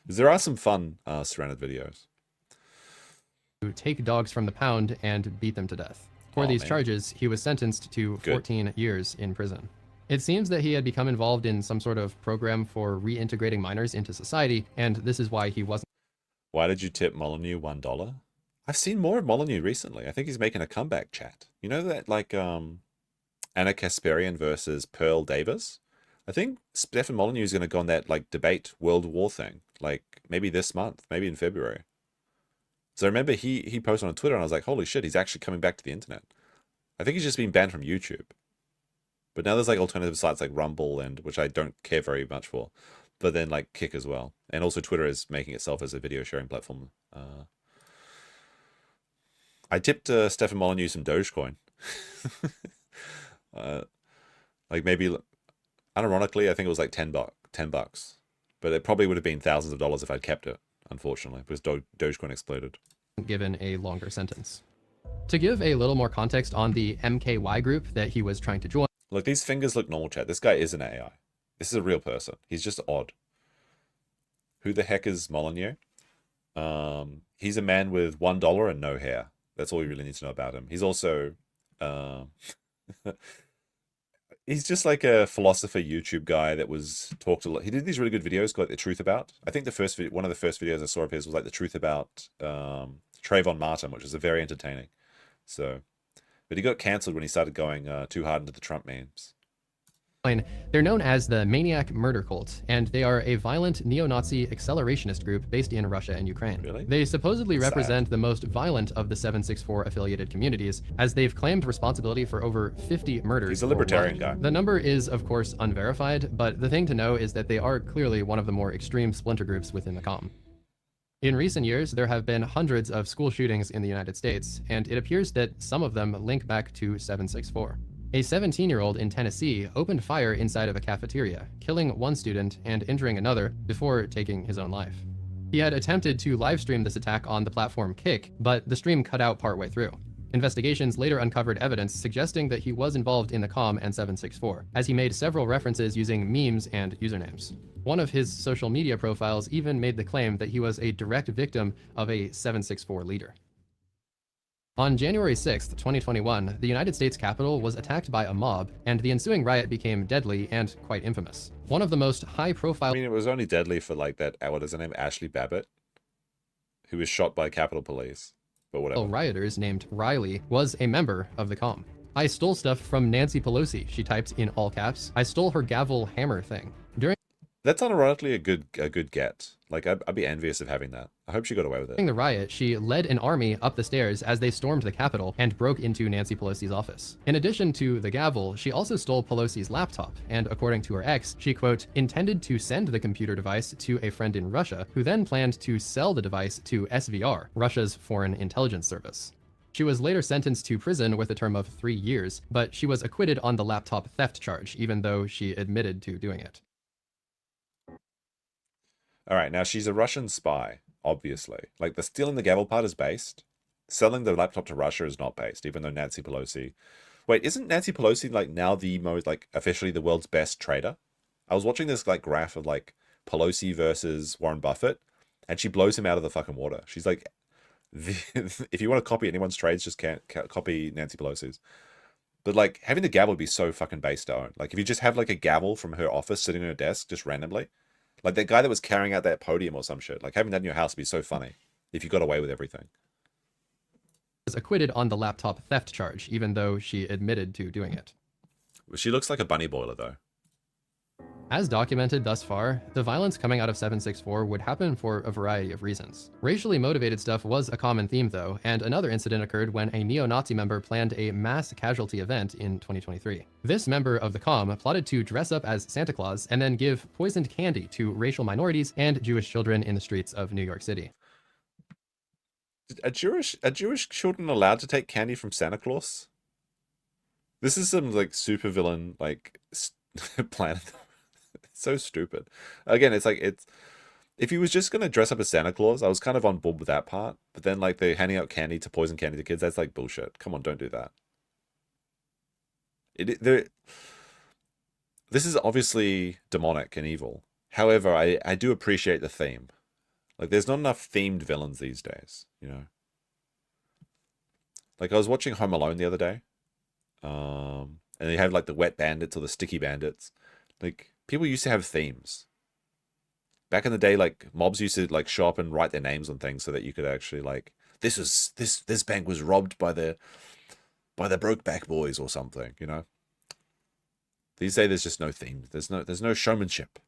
There are some fun surrounded videos. To take dogs from the pound and beat them to death. For these charges, he was sentenced to 14 years in prison. It seems that he had become involved in some sort of program for reintegrating minors into society, and this is why he wasn't. Why did you tip Molyneux $1? I've seen more of Molyneux recently. I think he's making a comeback, chat. You know that, like, Anna Kasparian versus Pearl Davis? I think Stefan Molyneux is going to go on that, like, debate World War thing. Like, maybe this month, maybe in February. So I remember he posted on Twitter, and I was like, holy shit, he's actually coming back to the internet. I think he's just been banned from YouTube. But now there's, like, alternative sites like Rumble, and which I don't care very much for. But then, like, Kick as well. And also Twitter is making itself as a video sharing platform. I tipped Stefan Molyneux some Dogecoin. Like, maybe, unironically, I think it was like $10. But it probably would have been thousands of dollars if I'd kept it, unfortunately, because Dogecoin exploded. Given a longer sentence. To give a little more context on the MKY group that he was trying to join. Look, these fingers look normal, chat. This guy is an AI. This is a real person. He's just odd. Who the heck is Molyneux? He's a man with $1 and no hair. That's all you really need to know about him. He's also... he's just like a philosopher YouTube guy that was talked a lot. He did these really good videos called The Truth About. I think one of the first videos I saw of his was like The Truth About Trayvon Martin, which was very entertaining. So, but he got cancelled when he started going too hard into the Trump memes. They're known as the Maniac Murder Cult, and they are a violent neo-Nazi accelerationist group based in Russia and Ukraine. Really? They supposedly represent the most violent of the 764 affiliated communities, as they've claimed responsibility for over 50 murders. He's a libertarian guy. The number is, of course, unverified, but the thing to know is that they are clearly one of the more extreme splinter groups within the COM. In recent years, there have been hundreds of school shootings in the United States, and it appears that some of them link back to 764. A 17-year-old in Tennessee opened fire inside of a cafeteria, killing one student and injuring another before taking his own life. He had attempted to livestream this attack on the platform Kick, but the stream cut out partway through. Investigations later uncovered evidence suggesting that he was involved in the comm and 764, as he made several references using memes and usernames. One of his social media profiles even made the claim that he was a direct victim of a 764 leader. On January 6, 2021, the United States Capitol was attacked by a mob, and the ensuing riot became deadly and quite infamous. One of the most high-profile— I mean, it was only deadly for like that, what is her name, Ashley Babbitt, who was shot by Capitol Police. But whatever. Rioters named Riley was a member of the comm. "I stole stuff from Nancy Pelosi," she typed in all caps. "I stole her gavel hammer thing." That's unironically a good get. Like, I'd be envious of having that. I hope she got away with it. During the riot, she led an army up the stairs as they stormed the Capitol and broke into Nancy Pelosi's office. In addition to the gavel, she also stole Pelosi's laptop, and according to her ex, she, quote, intended to send the computer device to a friend in Russia, who then planned to sell the device to SVR, Russia's foreign intelligence service. She was later sentenced to prison with a term of 3 years, but she was acquitted on the laptop theft charge, even though she admitted to doing it. All right, now she's a Russian spy, obviously. Like, the stealing the gavel part is based. Selling the laptop to Russia is not based, even though Nancy Pelosi... Wait, isn't Nancy Pelosi, like, now the most, like, officially the world's best trader? I was watching this, like, graph of, like, Pelosi versus Warren Buffett, and she blows him out of the fucking water. She's like, if you want to copy anyone's trades, just can't copy Nancy Pelosi's. But, like, having the gavel would be so fucking based to own. Like, if you just have, like, a gavel from her office sitting on her desk, just randomly... Like that guy that was carrying out that podium or some shit. Like having that in your house would be so funny if you got away with everything. Was acquitted on the laptop theft charge, even though she admitted to doing it. She looks like a bunny boiler though. As documented thus far, the violence coming out of 764 would happen for a variety of reasons. Racially motivated stuff was a common theme though, and another incident occurred when a neo-Nazi member planned a mass casualty event in 2023. This member of the comm plotted to dress up as Santa Claus and then give poisoned candy to racial minorities and Jewish children in the streets of New York City. Are Jewish children allowed to take candy from Santa Claus? This is some like supervillain like plan. So stupid. Again, it's like if he was just gonna dress up as Santa Claus, I was kind of on board with that part. But then like they're handing out candy to poison candy to kids, that's like bullshit. Come on, don't do that. This is obviously demonic and evil. However, I do appreciate the theme. Like there's not enough themed villains these days, you know. Like I was watching Home Alone the other day. And they have like the wet bandits or the sticky bandits. Like people used to have themes. Back in the day, like mobs used to like show up and write their names on things so that you could actually like this bank was robbed by the Brokeback Boys or something, you know. These days there's just no theme. There's no showmanship.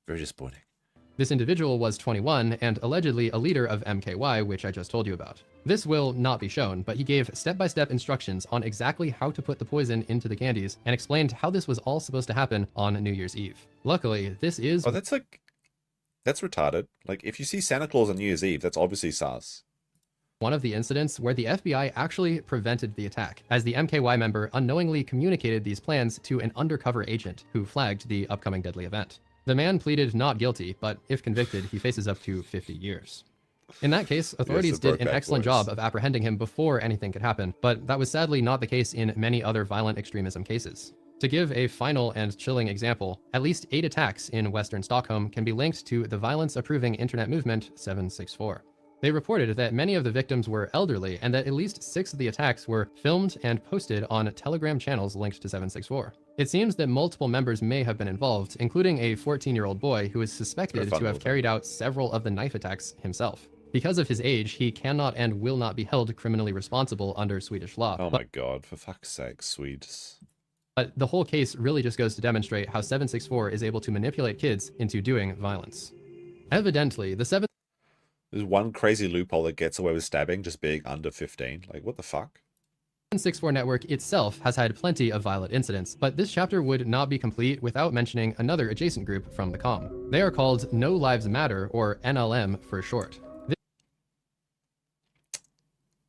Very disappointing. This individual was 21 and allegedly a leader of MKY, which I just told you about. This will not be shown, but he gave step-by-step instructions on exactly how to put the poison into the candies and explained how this was all supposed to happen on New Year's Eve. Luckily, this is... Oh, that's retarded. Like, if you see Santa Claus on New Year's Eve, that's obviously sus. One of the incidents where the FBI actually prevented the attack, as the MKY member unknowingly communicated these plans to an undercover agent who flagged the upcoming deadly event. The man pleaded not guilty, but if convicted, he faces up to 50 years. In that case, authorities did an excellent job of apprehending him before anything could happen, but that was sadly not the case in many other violent extremism cases. To give a final and chilling example, at least 8 attacks in Western Stockholm can be linked to the violence-approving internet movement 764. They reported that many of the victims were elderly and that at least 6 of the attacks were filmed and posted on Telegram channels linked to 764. It seems that multiple members may have been involved, including a 14-year-old boy who is suspected to have carried out several of the knife attacks himself. Because of his age, he cannot and will not be held criminally responsible under Swedish law. Oh my god, for fuck's sake, Swedes. But the whole case really just goes to demonstrate how 764 is able to manipulate kids into doing violence. Evidently, the There's one crazy loophole that gets away with stabbing just being under 15. Like, what the fuck? 764 network itself has had plenty of violent incidents, but this chapter would not be complete without mentioning another adjacent group from the comm. They are called No Lives Matter, or NLM for short.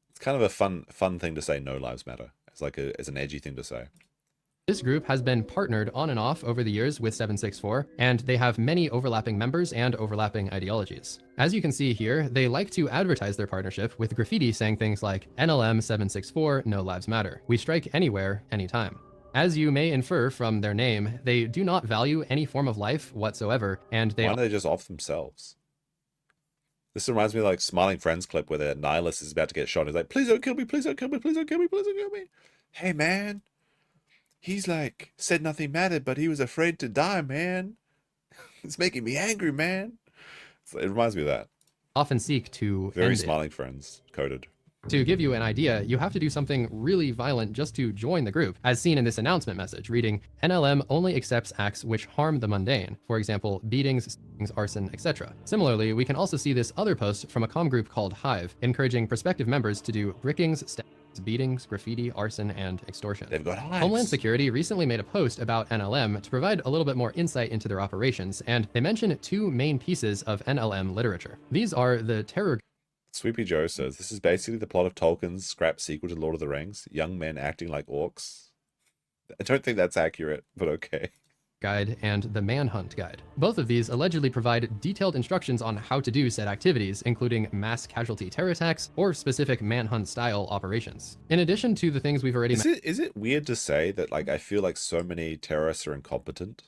It's kind of a fun thing to say, No Lives Matter. It's like as an edgy thing to say. This group has been partnered on and off over the years with 764, and they have many overlapping members and overlapping ideologies. As you can see here, they like to advertise their partnership with graffiti saying things like NLM 764, No Lives Matter. We strike anywhere, anytime. As you may infer from their name, they do not value any form of life whatsoever, and Why don't they just off themselves? This reminds me of like Smiling Friends clip where the nihilist is about to get shot. He's like, please don't kill me, please don't kill me, please don't kill me, please don't kill me. Hey man, he's like, said nothing mattered, but he was afraid to die, man. It's making me angry, man. So it reminds me of that. often seek to Very end Smiling Friends coded. To give you an idea, you have to do something really violent just to join the group, as seen in this announcement message reading, NLM only accepts acts which harm the mundane, for example, beatings, arson, etc. Similarly, we can also see this other post from a comm group called Hive, encouraging prospective members to do brickings, beatings, graffiti, arson, and extortion. They've got hives. Homeland Security recently made a post about NLM to provide a little bit more insight into their operations, and they mention two main pieces of NLM literature. These are the terror... Sweepy Joe says, this is basically the plot of Tolkien's scrap sequel to Lord of the Rings, young men acting like orcs. I don't think that's accurate, but okay. Guide and the Manhunt Guide. Both of these allegedly provide detailed instructions on how to do said activities, including mass casualty terror attacks or specific manhunt-style operations. In addition to the things we've already mentioned... Is it weird to say that, like, I feel like so many terrorists are incompetent?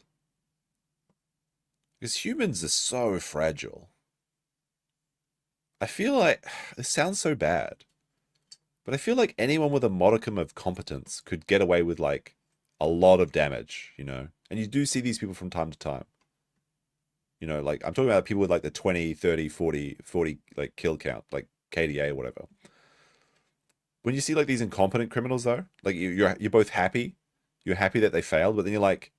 Because humans are so fragile. I feel like, this sounds so bad, but I feel like anyone with a modicum of competence could get away with, like, a lot of damage, you know? And you do see these people from time to time. You know, like, I'm talking about people with, like, the 20, 30, 40, like, kill count, like, KDA or whatever. When you see, like, these incompetent criminals, though, like, you're both happy. You're happy that they failed, but then you're like,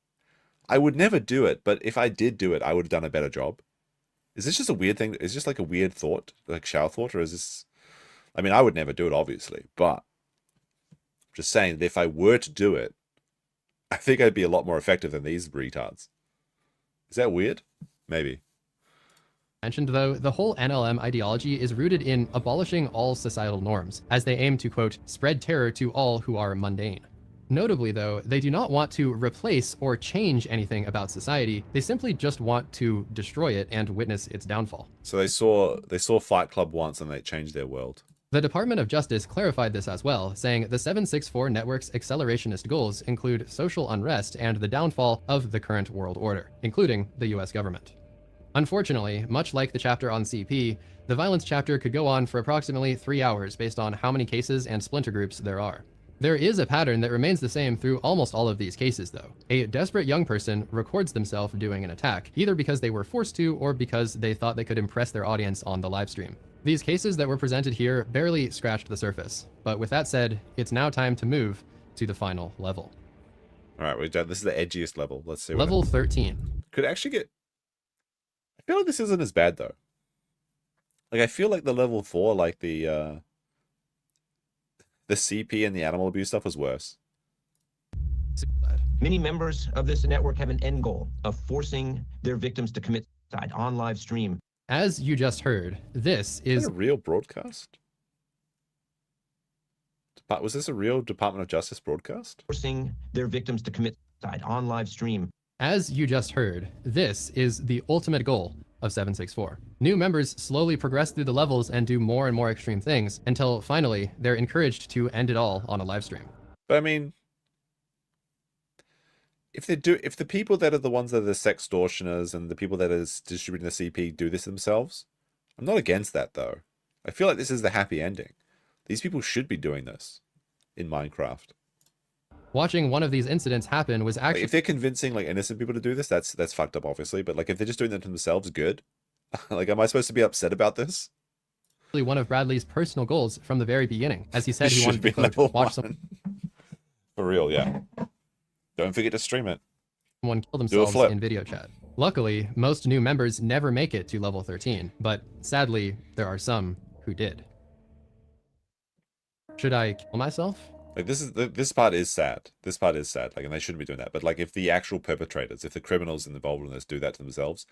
I would never do it, but if I did do it, I would have done a better job. Is this just a weird thing? Is this just like a weird thought, like shower thought, or is this... I mean, I would never do it, obviously, but I'm just saying that if I were to do it, I think I'd be a lot more effective than these retards. Is that weird? Maybe. Mentioned, though, the whole NLM ideology is rooted in abolishing all societal norms, as they aim to, quote, spread terror to all who are mundane. Notably, though, they do not want to replace or change anything about society. They simply just want to destroy it and witness its downfall. So they saw Fight Club once and they changed their world. The Department of Justice clarified this as well, saying the 764 network's accelerationist goals include social unrest and the downfall of the current world order, including the US government. Unfortunately, much like the chapter on CP, the violence chapter could go on for approximately 3 hours based on how many cases and splinter groups there are. There is a pattern that remains the same through almost all of these cases, though. A desperate young person records themselves doing an attack, either because they were forced to or because they thought they could impress their audience on the livestream. These cases that were presented here barely scratched the surface, but with that said, it's now time to move to the final level. All right, we've done. This is the edgiest level. Let's see. Level 13. Could actually get... I feel like this isn't as bad, though. Like, I feel like the level 4, like the CP and the animal abuse stuff was worse. Many members of this network have an end goal of forcing their victims to commit suicide on live stream. As you just heard, this is a real broadcast? Was this a real Department of Justice broadcast? Forcing their victims to commit suicide on live stream. As you just heard, this is the ultimate goal of 764. New members slowly progress through the levels and do more and more extreme things until finally they're encouraged to end it all on a live stream. But I mean, if the people that are the ones that are the sextortioners and the people that are distributing the CP do this themselves, I'm not against that though. I feel like this is the happy ending. These people should be doing this in Minecraft. Watching one of these incidents happen was actually... Like, if they're convincing like innocent people to do this, that's fucked up, obviously. But like, if they're just doing that to themselves, good. Like, am I supposed to be upset about this? One of Bradley's personal goals from the very beginning, as he said he wanted to quote, watch someone for real, yeah. Don't forget to stream it. Someone kill themselves in video chat. Luckily, most new members never make it to level 13, but sadly, there are some who did. Should I kill myself? Like, this part is sad. This part is sad. Like, and they shouldn't be doing that. But like, if the actual perpetrators, if the criminals involved in this do that to themselves,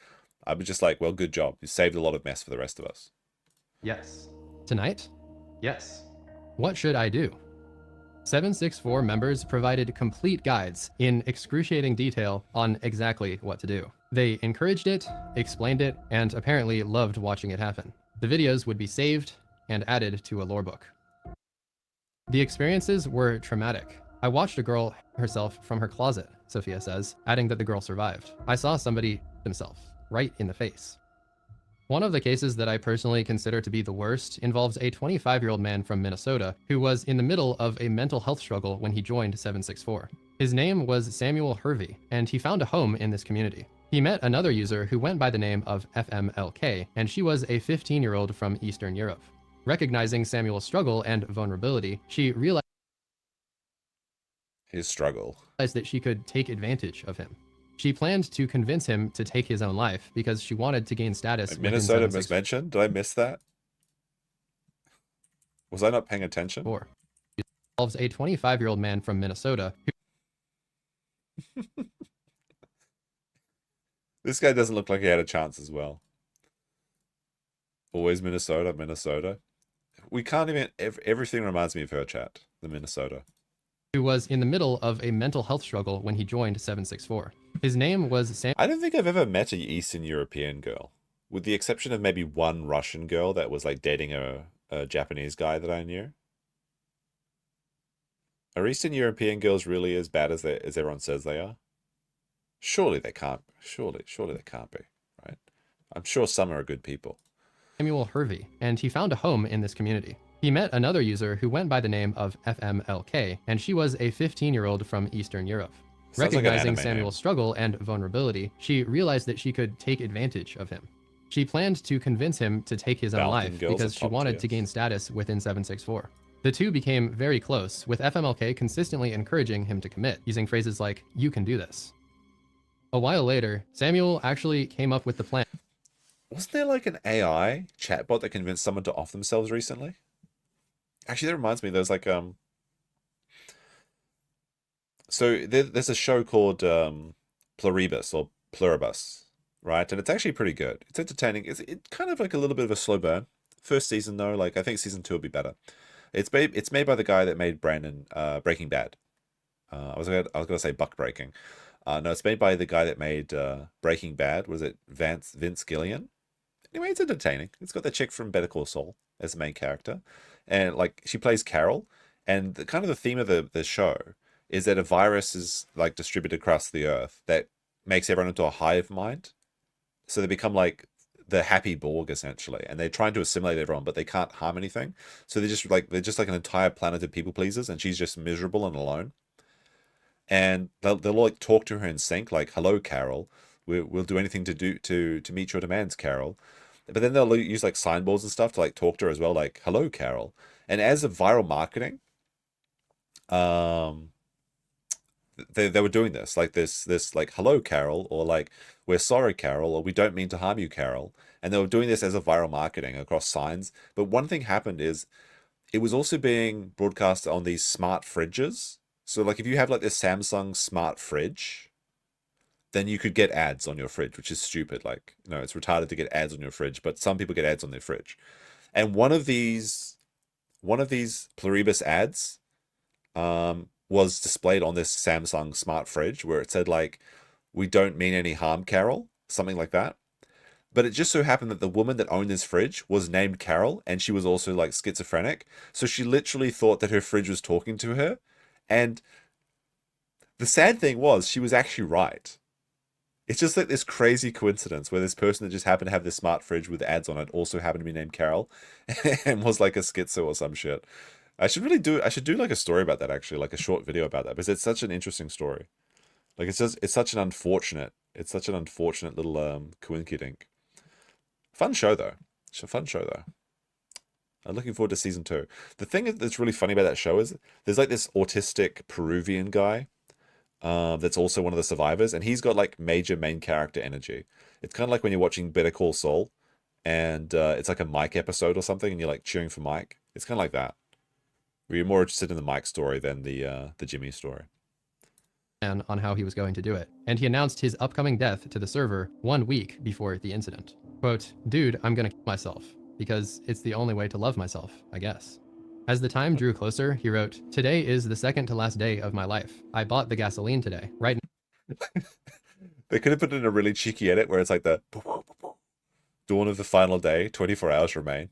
I would just like, well, good job. You saved a lot of mess for the rest of us. Yes. Tonight? Yes. What should I do? 764 members provided complete guides in excruciating detail on exactly what to do. They encouraged it, explained it, and apparently loved watching it happen. The videos would be saved and added to a lore book. The experiences were traumatic. I watched a girl herself from her closet, Sophia says, adding that the girl survived. I saw somebody himself right in the face. One of the cases that I personally consider to be the worst involves a 25-year-old man from Minnesota who was in the middle of a mental health struggle when he joined 764. His name was Samuel Hervey, and he found a home in this community. He met another user who went by the name of FMLK, and she was a 15-year-old from Eastern Europe. Recognizing Samuel's struggle and vulnerability, she realized His struggle. that she could take advantage of him. She planned to convince him to take his own life because she wanted to gain status. Wait, Minnesota was mentioned? Did I miss that? Was I not paying attention? It involves a 25-year-old man from Minnesota who This guy doesn't look like he had a chance as well. Always Minnesota, Minnesota. We can't even... Everything reminds me of her chat. The Minnesota. who was in the middle of a mental health struggle when he joined 764. His name was Sam. I don't think I've ever met an Eastern European girl. With the exception of maybe one Russian girl that was like dating a Japanese guy that I knew. Are Eastern European girls really as bad as everyone says they are? Surely they can't. Surely they can't be, right? I'm sure some are good people. Samuel Hervey, and he found a home in this community. He met another user who went by the name of FMLK, and she was a 15-year-old from Eastern Europe. Sounds like an Recognizing anime Samuel's struggle and vulnerability, she realized that she could take advantage of him. She planned to convince him to take his own Balkan life girls because are she top wanted tier. to gain status within 764. The two became very close, with FMLK consistently encouraging him to commit, using phrases like, "You can do this." A while later, Samuel actually came up with the plan. Wasn't there like an AI chatbot that convinced someone to off themselves recently? Actually, that reminds me, there's like so there's a show called Pluribus or Pluribus, right? And it's actually pretty good. It's entertaining. It's kind of like a little bit of a slow burn. First season though, like I think season 2 will be better. It's made by the guy that made Breaking Bad. I was gonna say Buck Breaking. No, it's made by the guy that made Breaking Bad. Was it Vince Gillian? Anyway, it's entertaining. It's got the chick from Better Call Saul as the main character, and like she plays Carol. And the theme of the show is that a virus is like distributed across the earth that makes everyone into a hive mind. So they become like the happy Borg essentially, and they're trying to assimilate everyone, but they can't harm anything. So they're just like an entire planet of people pleasers, and she's just miserable and alone. And they'll like talk to her in sync, like, "Hello, Carol. We'll do anything to meet your demands, Carol." But then they'll use like signboards and stuff to like talk to her as well, like, "Hello, Carol." And as a viral marketing, they were doing this like, "Hello, Carol," or like, "We're sorry, Carol," or "We don't mean to harm you, Carol." And they were doing this as a viral marketing across signs. But one thing happened is it was also being broadcast on these smart fridges. So like if you have like this Samsung smart fridge, then you could get ads on your fridge, which is stupid. Like, you know, it's retarded to get ads on your fridge, but some people get ads on their fridge. And one of these Pluribus ads was displayed on this Samsung smart fridge where it said like, "We don't mean any harm, Carol," something like that. But it just so happened that the woman that owned this fridge was named Carol, and she was also like schizophrenic. So she literally thought that her fridge was talking to her. And the sad thing was, she was actually right. It's just like this crazy coincidence where this person that just happened to have this smart fridge with ads on it also happened to be named Carol and was like a schizo or some shit. I should do like a story about that, actually, like a short video about that, because it's such an interesting story. Like it's such an unfortunate little coinkydink. Fun show though. It's a fun show though. I'm looking forward to season 2. The thing that's really funny about that show is there's like this autistic Peruvian guy that's also one of the survivors, and he's got like major main character energy. It's kind of like when you're watching Better Call Saul, and it's like a Mike episode or something, and you're like cheering for Mike. It's kind of like that. Where you're more interested in the Mike story than the Jimmy story. On how he was going to do it, and he announced his upcoming death to the server 1 week before the incident. Quote, "Dude, I'm gonna kill myself, because it's the only way to love myself, I guess." As the time drew closer, he wrote, "Today is the second to last day of my life. I bought the gasoline today, right?" They could have put in a really cheeky edit where it's like the dawn of the final day, 24 hours remain.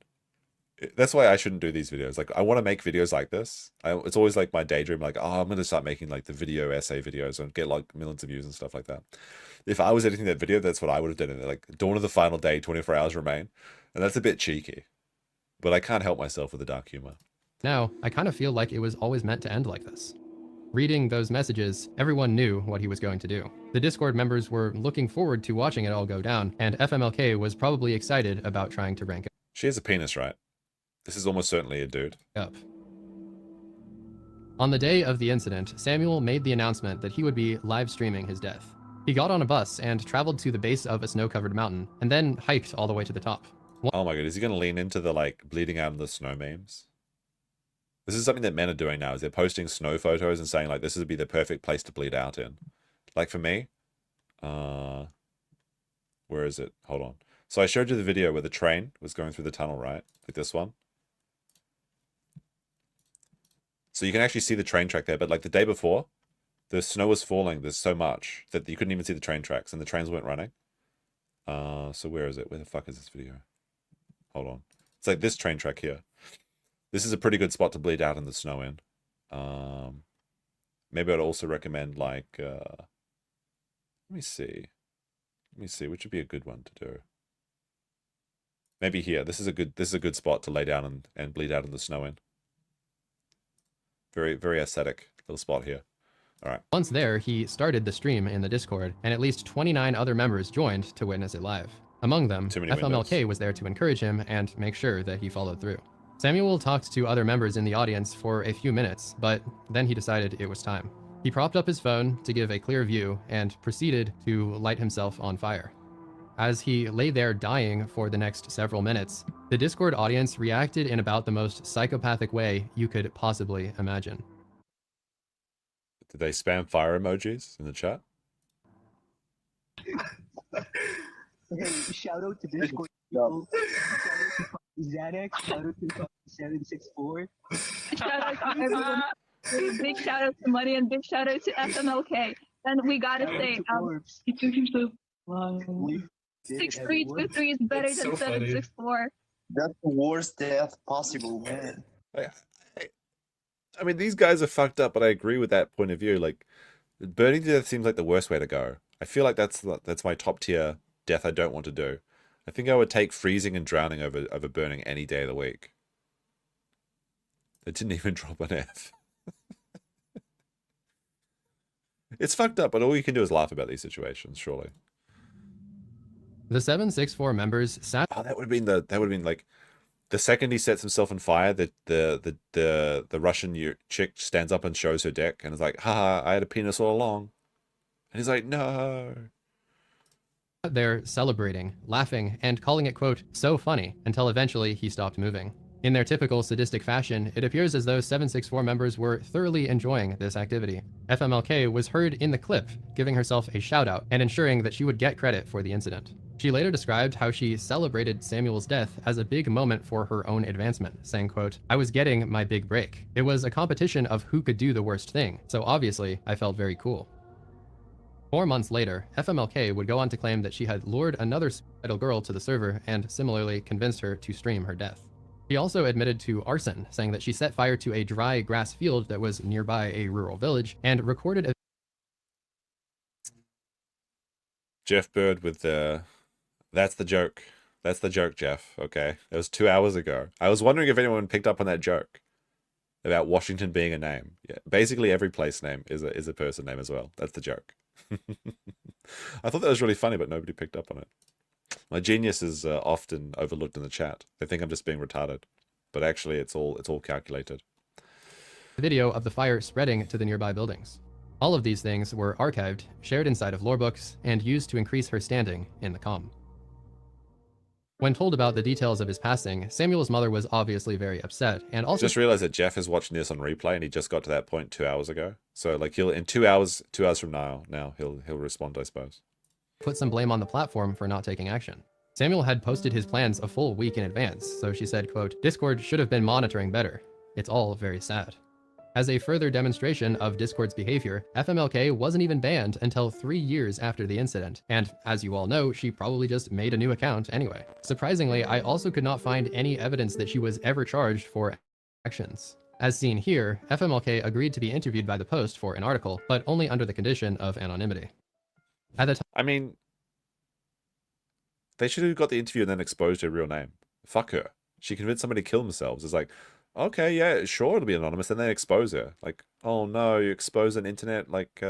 That's why I shouldn't do these videos. Like, I want to make videos like this. It's always like my daydream, like, oh, I'm going to start making like the video essay videos and get like millions of views and stuff like that. If I was editing that video, that's what I would have done. Like, dawn of the final day, 24 hours remain. And that's a bit cheeky. But I can't help myself with the dark humor. Now, I kind of feel like it was always meant to end like this. Reading those messages, everyone knew what he was going to do. The Discord members were looking forward to watching it all go down, and FMLK was probably excited about trying to rank She has a penis, right? This is almost certainly a dude. up. On the day of the incident, Samuel made the announcement that he would be live streaming his death. He got on a bus and traveled to the base of a snow-covered mountain, and then hiked all the way to the top. Oh my god, is he going to lean into the, like, bleeding out in the snow memes? This is something that men are doing now, is they're posting snow photos and saying, like, this would be the perfect place to bleed out in. Like, for me, where is it? Hold on. So I showed you the video where the train was going through the tunnel, right? Like this one. So you can actually see the train track there, but like the day before, the snow was falling. There's so much that you couldn't even see the train tracks, and the trains weren't running. So where is it? Where the fuck is this video? Hold on. It's like this train track here. This is a pretty good spot to bleed out in the snow in. Maybe I'd also recommend like, let me see, which would be a good one to do. Maybe here. This is a good spot to lay down and bleed out in the snow in. Very, very aesthetic little spot here. All right. Once there, he started the stream in the Discord, and at least 29 other members joined to witness it live. Among them, FMLK was there to encourage him and make sure that he followed through. Samuel talked to other members in the audience for a few minutes, but then he decided it was time. He propped up his phone to give a clear view and proceeded to light himself on fire. As he lay there dying for the next several minutes, the Discord audience reacted in about the most psychopathic way you could possibly imagine. Did they spam fire emojis in the chat? Hey, shout out to Discord people. Shout out to Xanax. Shout out to 764. Shout out to everyone. Big shout out to Money and big shout out to FMLK. And we gotta say, he took himself. 6323 is better than 764. That's the worst death possible, man. I mean, these guys are fucked up, but I agree with that point of view. Like, burning to death seems like the worst way to go. I feel like that's my top tier death I don't want to do. I think I would take freezing and drowning over burning any day of the week. It didn't even drop an F. It's fucked up, but all you can do is laugh about these situations, surely. The 764 members sat. Oh, that would have been like the second he sets himself on fire, the Russian chick stands up and shows her dick and is like, haha, I had a penis all along. And he's like, no. There celebrating, laughing, and calling it, quote, so funny, until eventually he stopped moving. In their typical sadistic fashion, it appears as though 764 members were thoroughly enjoying this activity. FMLK was heard in the clip, giving herself a shout-out and ensuring that she would get credit for the incident. She later described how she celebrated Samuel's death as a big moment for her own advancement, saying, quote, I was getting my big break. It was a competition of who could do the worst thing, so obviously I felt very cool. 4 months later, FMLK would go on to claim that she had lured another suicidal girl to the server and similarly convinced her to stream her death. She also admitted to arson, saying that she set fire to a dry grass field that was nearby a rural village and recorded a Jeff Bird with the... That's the joke. That's the joke, Jeff. Okay. It was 2 hours ago. I was wondering if anyone picked up on that joke about Washington being a name. Yeah. Basically every place name is a person name as well. That's the joke. I thought that was really funny, but nobody picked up on it. My genius is often overlooked in the chat. They think I'm just being retarded, but actually it's all calculated. video of the fire spreading to the nearby buildings. All of these things were archived, shared inside of lorebooks, and used to increase her standing in the comm. When told about the details of his passing, Samuel's mother was obviously very upset, and also just realized that Jeff is watching this on replay, and he just got to that point 2 hours ago. So like he'll in 2 hours from now he'll respond, I suppose. Put some blame on the platform for not taking action. Samuel had posted his plans a full week in advance, so she said, quote, Discord should have been monitoring better. It's all very sad. As a further demonstration of Discord's behavior, FMLK wasn't even banned until 3 years after the incident, and as you all know, she probably just made a new account anyway. Surprisingly, I also could not find any evidence that she was ever charged for actions. As seen here, FMLK agreed to be interviewed by the Post for an article, but only under the condition of anonymity. At the time, I mean, they should have got the interview and then exposed her real name. Fuck her. She convinced somebody to kill themselves. It's like, okay, yeah, sure, it'll be anonymous. Then they expose her. Like, oh no, you expose an internet, like,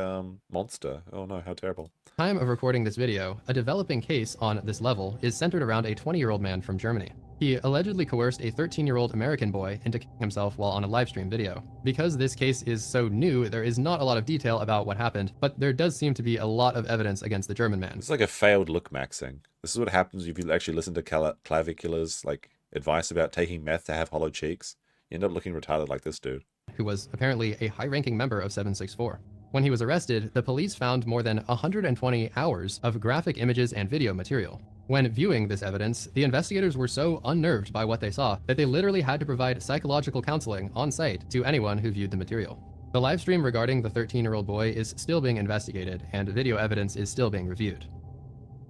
monster. Oh no, how terrible. Time of recording this video, a developing case on this level is centered around a 20-year-old man from Germany. He allegedly coerced a 13-year-old American boy into killing himself while on a livestream video. Because this case is so new, there is not a lot of detail about what happened, but there does seem to be a lot of evidence against the German man. It's like a failed look maxing. This is what happens if you actually listen to Clavicular's, like, advice about taking meth to have hollow cheeks. You end up looking retarded like this dude. Who was apparently a high-ranking member of 764. When he was arrested, the police found more than 120 hours of graphic images and video material. When viewing this evidence, the investigators were so unnerved by what they saw that they literally had to provide psychological counseling on site to anyone who viewed the material. The livestream regarding the 13-year-old boy is still being investigated, and video evidence is still being reviewed.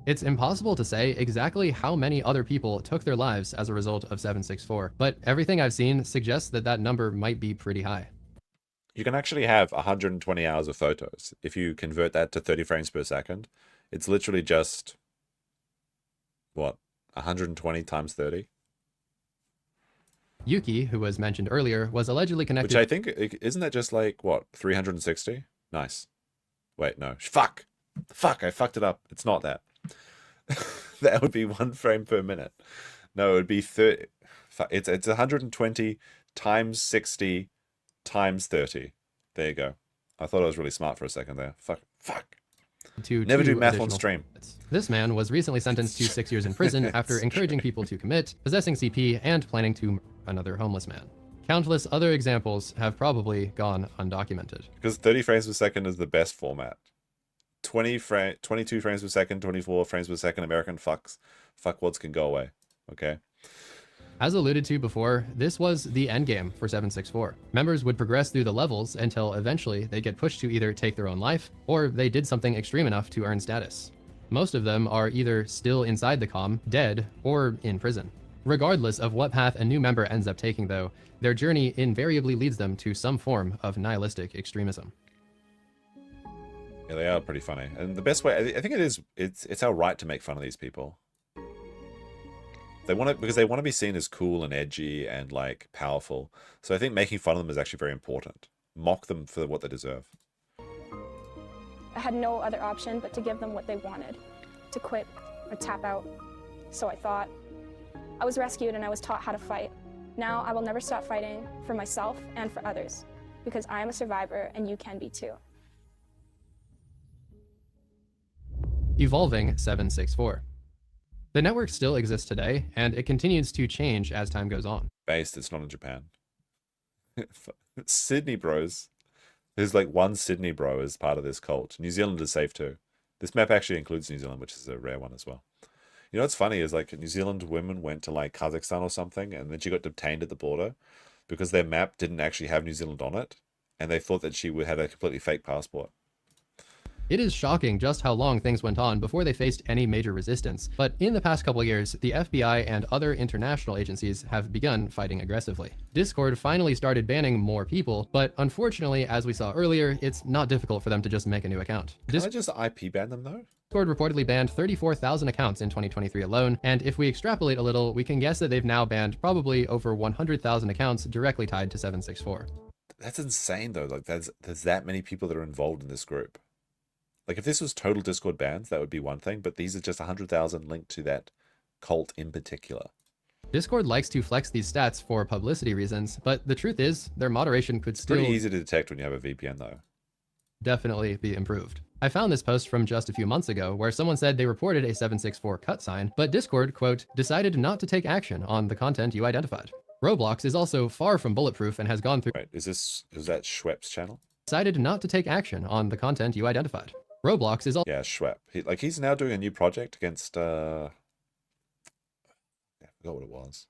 It's impossible to say exactly how many other people took their lives as a result of 764, but everything I've seen suggests that that number might be pretty high. You can actually have 120 hours of photos. If you convert that to 30 frames per second, it's literally just, what, 120 times 30? Yuki, who was mentioned earlier, was allegedly connected... Which I think, isn't that just like, what, 360? Nice. Wait, no. Fuck! Fuck, I fucked it up. It's not that. That would be 1 frame per minute. No, it would be 30. It's 120 times 60 times 30. There you go. I thought I was really smart for a second there. Fuck. Never do math on stream. This man was recently sentenced to 6 years in prison after encouraging people to commit, possessing CP, and planning to murder another homeless man. Countless other examples have probably gone undocumented. Because 30 frames per second is the best format. 22 frames per second, 24 frames per second, American fuckwads can go away. Okay? As alluded to before, this was the endgame for 764. Members would progress through the levels until eventually they'd get pushed to either take their own life, or they did something extreme enough to earn status. Most of them are either still inside the comm, dead, or in prison. Regardless of what path a new member ends up taking though, their journey invariably leads them to some form of nihilistic extremism. Yeah, they are pretty funny. And the best way, I think it's our right to make fun of these people. They want to, because they want to be seen as cool and edgy and like powerful. So I think making fun of them is actually very important. Mock them for what they deserve. I had no other option but to give them what they wanted, to quit or tap out. So I thought. I was rescued and I was taught how to fight. Now I will never stop fighting for myself and for others, because I am a survivor and you can be too. Evolving 764. The network still exists today, and it continues to change as time goes on. Based, it's not in Japan. Sydney bros. There's like one Sydney bro as part of this cult. New Zealand is safe too. This map actually includes New Zealand, which is a rare one as well. You know what's funny is like New Zealand women went to like Kazakhstan or something, and then she got detained at the border because their map didn't actually have New Zealand on it, and they thought that she had a completely fake passport. It is shocking just how long things went on before they faced any major resistance, but in the past couple years, the FBI and other international agencies have begun fighting aggressively. Discord finally started banning more people, but unfortunately, as we saw earlier, it's not difficult for them to just make a new account. Can I just IP ban them though? Discord reportedly banned 34,000 accounts in 2023 alone, and if we extrapolate a little, we can guess that they've now banned probably over 100,000 accounts directly tied to 764. That's insane though, like there's that many people that are involved in this group. Like if this was total Discord bans, that would be one thing, but these are just 100,000 linked to that cult in particular. Discord likes to flex these stats for publicity reasons, but the truth is, their moderation could still... Pretty easy to detect when you have a VPN though. Definitely be improved. I found this post from just a few months ago where someone said they reported a 764 cut sign, but Discord, quote, decided not to take action on the content you identified. Roblox is also far from bulletproof and has gone through... Wait, is that Schwepp's channel? Decided not to take action on the content you identified. Roblox is also... Yeah, Schwepp. He's now doing a new project against... I forgot what it was.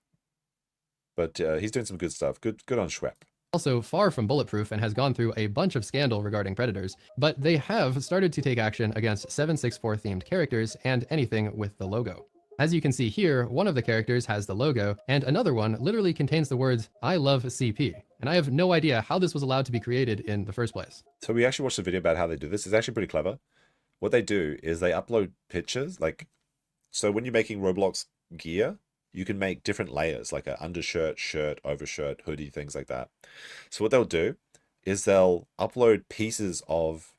But he's doing some good stuff. Good on Schwepp. Also far from bulletproof and has gone through a bunch of scandal regarding predators, but they have started to take action against 764 themed characters and anything with the logo. As you can see here, one of the characters has the logo, and another one literally contains the words, "I love CP." And I have no idea how this was allowed to be created in the first place. So we actually watched a video about how they do this. It's actually pretty clever. What they do is they upload pictures, like, so when you're making Roblox gear, you can make different layers, like an undershirt, shirt, overshirt, hoodie, things like that. So what they'll do is they'll upload pieces of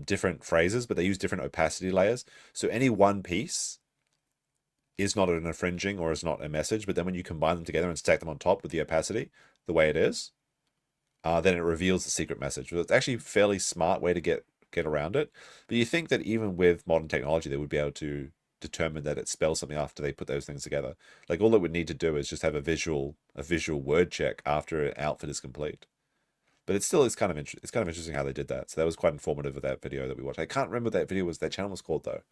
different phrases, but they use different opacity layers. So any one piece is not an infringing or is not a message, but then when you combine them together and stack them on top with the opacity, the way it is, then it reveals the secret message. Well, it's actually a fairly smart way to get around it. But you think that even with modern technology, they would be able to determine that it spells something after they put those things together. Like all it would need to do is just have a visual word check after an outfit is complete. But it's kind of interesting how they did that. So that was quite informative of that video that we watched. I can't remember what that video was. That channel was called though.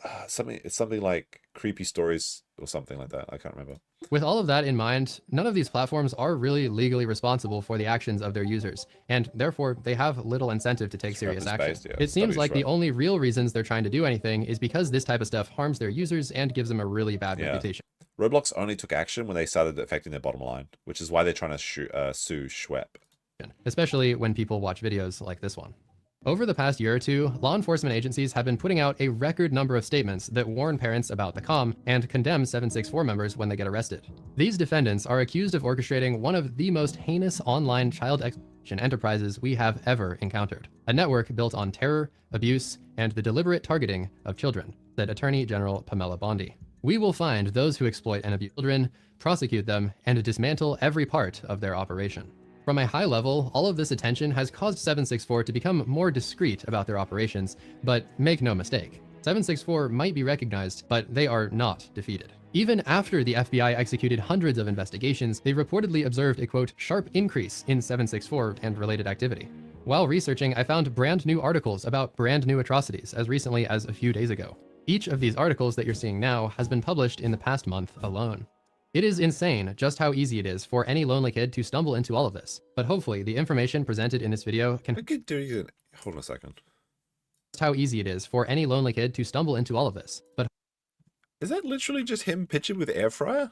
It's something like Creepy Stories or something like that. I can't remember. With all of that in mind, none of these platforms are really legally responsible for the actions of their users, and therefore they have little incentive to take serious action. Yeah, it seems like the only real reasons they're trying to do anything is because this type of stuff harms their users and gives them a really bad reputation. Roblox only took action when they started affecting their bottom line, which is why they're trying to sue Schwepp. Especially when people watch videos like this one. Over the past year or two, law enforcement agencies have been putting out a record number of statements that warn parents about the comm and condemn 764 members when they get arrested. These defendants are accused of orchestrating one of the most heinous online child exploitation enterprises we have ever encountered. A network built on terror, abuse, and the deliberate targeting of children, said Attorney General Pamela Bondi. We will find those who exploit and abuse children, prosecute them, and dismantle every part of their operation. From a high level, all of this attention has caused 764 to become more discreet about their operations, but make no mistake, 764 might be recognized, but they are not defeated. Even after the FBI executed hundreds of investigations, they reportedly observed a quote, sharp increase in 764 and related activity. While researching, I found brand new articles about brand new atrocities as recently as a few days ago. Each of these articles that you're seeing now has been published in the past month alone. It is insane just how easy it is for any lonely kid to stumble into all of this, but hopefully the information presented in this video can Hold on a second. Just how easy it is for any lonely kid to stumble into all of this, but is that literally just him pictured with air fryer?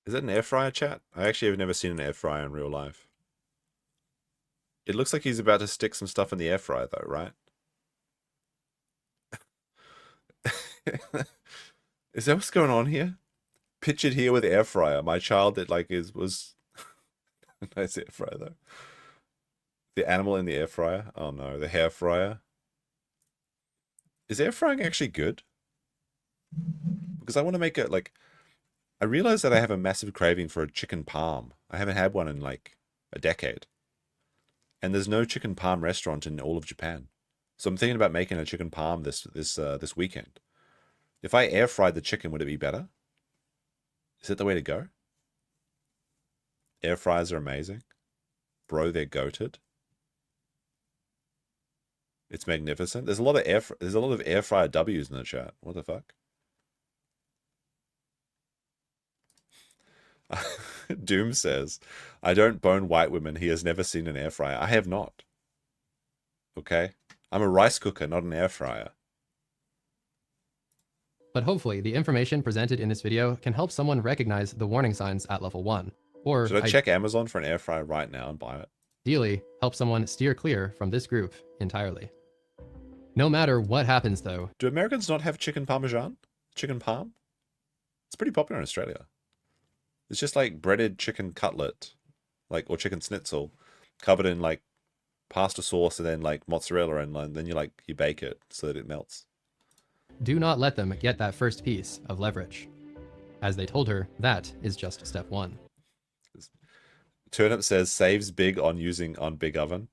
Is that an air fryer, chat? I actually have never seen an air fryer in real life. It looks like he's about to stick some stuff in the air fryer though, right? Is that what's going on here? Pictured here with air fryer. My child that like was nice air fryer though. The animal in the air fryer. Oh no, the hair fryer. Is air frying actually good? Because I want to make it like. I realize that I have a massive craving for a chicken palm. I haven't had one in like a decade, and there's no chicken palm restaurant in all of Japan. So I'm thinking about making a chicken palm this weekend. If I air fried the chicken, would it be better? Is it the way to go? Air fryers are amazing. Bro, they're goated. It's magnificent. There's a lot of air fryer W's in the chat. What the fuck? Doom says, I don't bone white women. He has never seen an air fryer. I have not. Okay? I'm a rice cooker, not an air fryer. But hopefully the information presented in this video can help someone recognize the warning signs at level 1. Or should I check Amazon for an air fryer right now and buy it? Ideally, help someone steer clear from this group entirely. No matter what happens though. Do Americans not have chicken parmesan? Chicken palm? It's pretty popular in Australia. It's just like breaded chicken cutlet, like, or chicken schnitzel, covered in like pasta sauce and then like mozzarella, and then you bake it so that it melts. Do not let them get that first piece of leverage. As they told her, that is just step 1. Turnip says, saves big on big oven.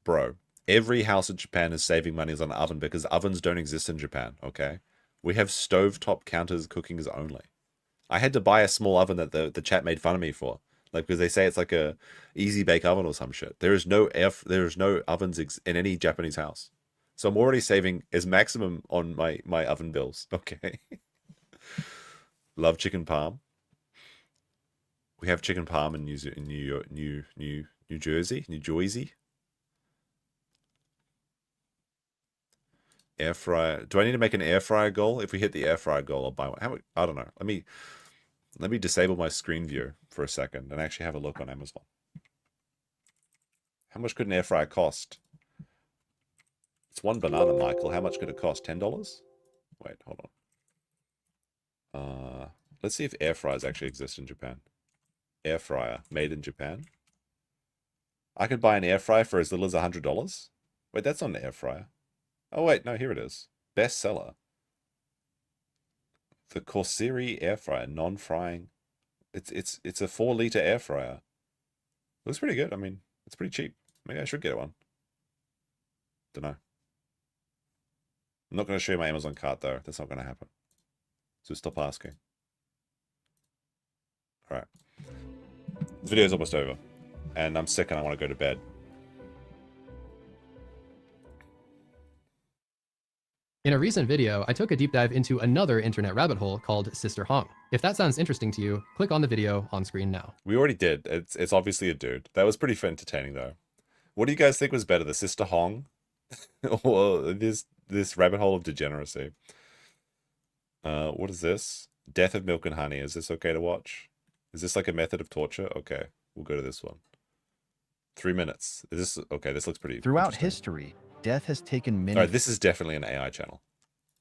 Bro, every house in Japan is saving money on an oven because ovens don't exist in Japan, okay? We have stovetop counters cookings only. I had to buy a small oven that the chat made fun of me for. Like, because they say it's like a easy bake oven or some shit. There is no ovens in any Japanese house. So I'm already saving as maximum on my oven bills. Okay. Love chicken parm. We have chicken parm in New Jersey. Air fryer. Do I need to make an air fryer goal? If we hit the air fryer goal, I'll buy one. How much? I don't know. Let me disable my screen view for a second and actually have a look on Amazon. How much could an air fryer cost? It's one banana, Michael. How much could it cost? $10? Wait, hold on. Let's see if air fryers actually exist in Japan. Air fryer made in Japan. I could buy an air fryer for as little as $100. Wait, that's not an air fryer. Oh wait, no, here it is. Bestseller. The Corseri air fryer, non-frying. It's a 4-liter air fryer. Looks pretty good. I mean, it's pretty cheap. Maybe I should get one. Don't know. I'm not going to show you my Amazon cart though. That's not going to happen. So stop asking. All right. This video is almost over, and I'm sick and I want to go to bed. In a recent video, I took a deep dive into another internet rabbit hole called Sister Hong. If that sounds interesting to you, click on the video on screen now. We already did. It's obviously a dude. That was pretty entertaining though. What do you guys think was better, the Sister Hong or this rabbit hole of degeneracy? What is this? Death of Milk and Honey. Is this okay to watch? Is this like a method of torture? Okay, we'll go to this one. 3 minutes. Is this okay? This looks pretty. Throughout history, death has taken many. All right, this is definitely an AI channel.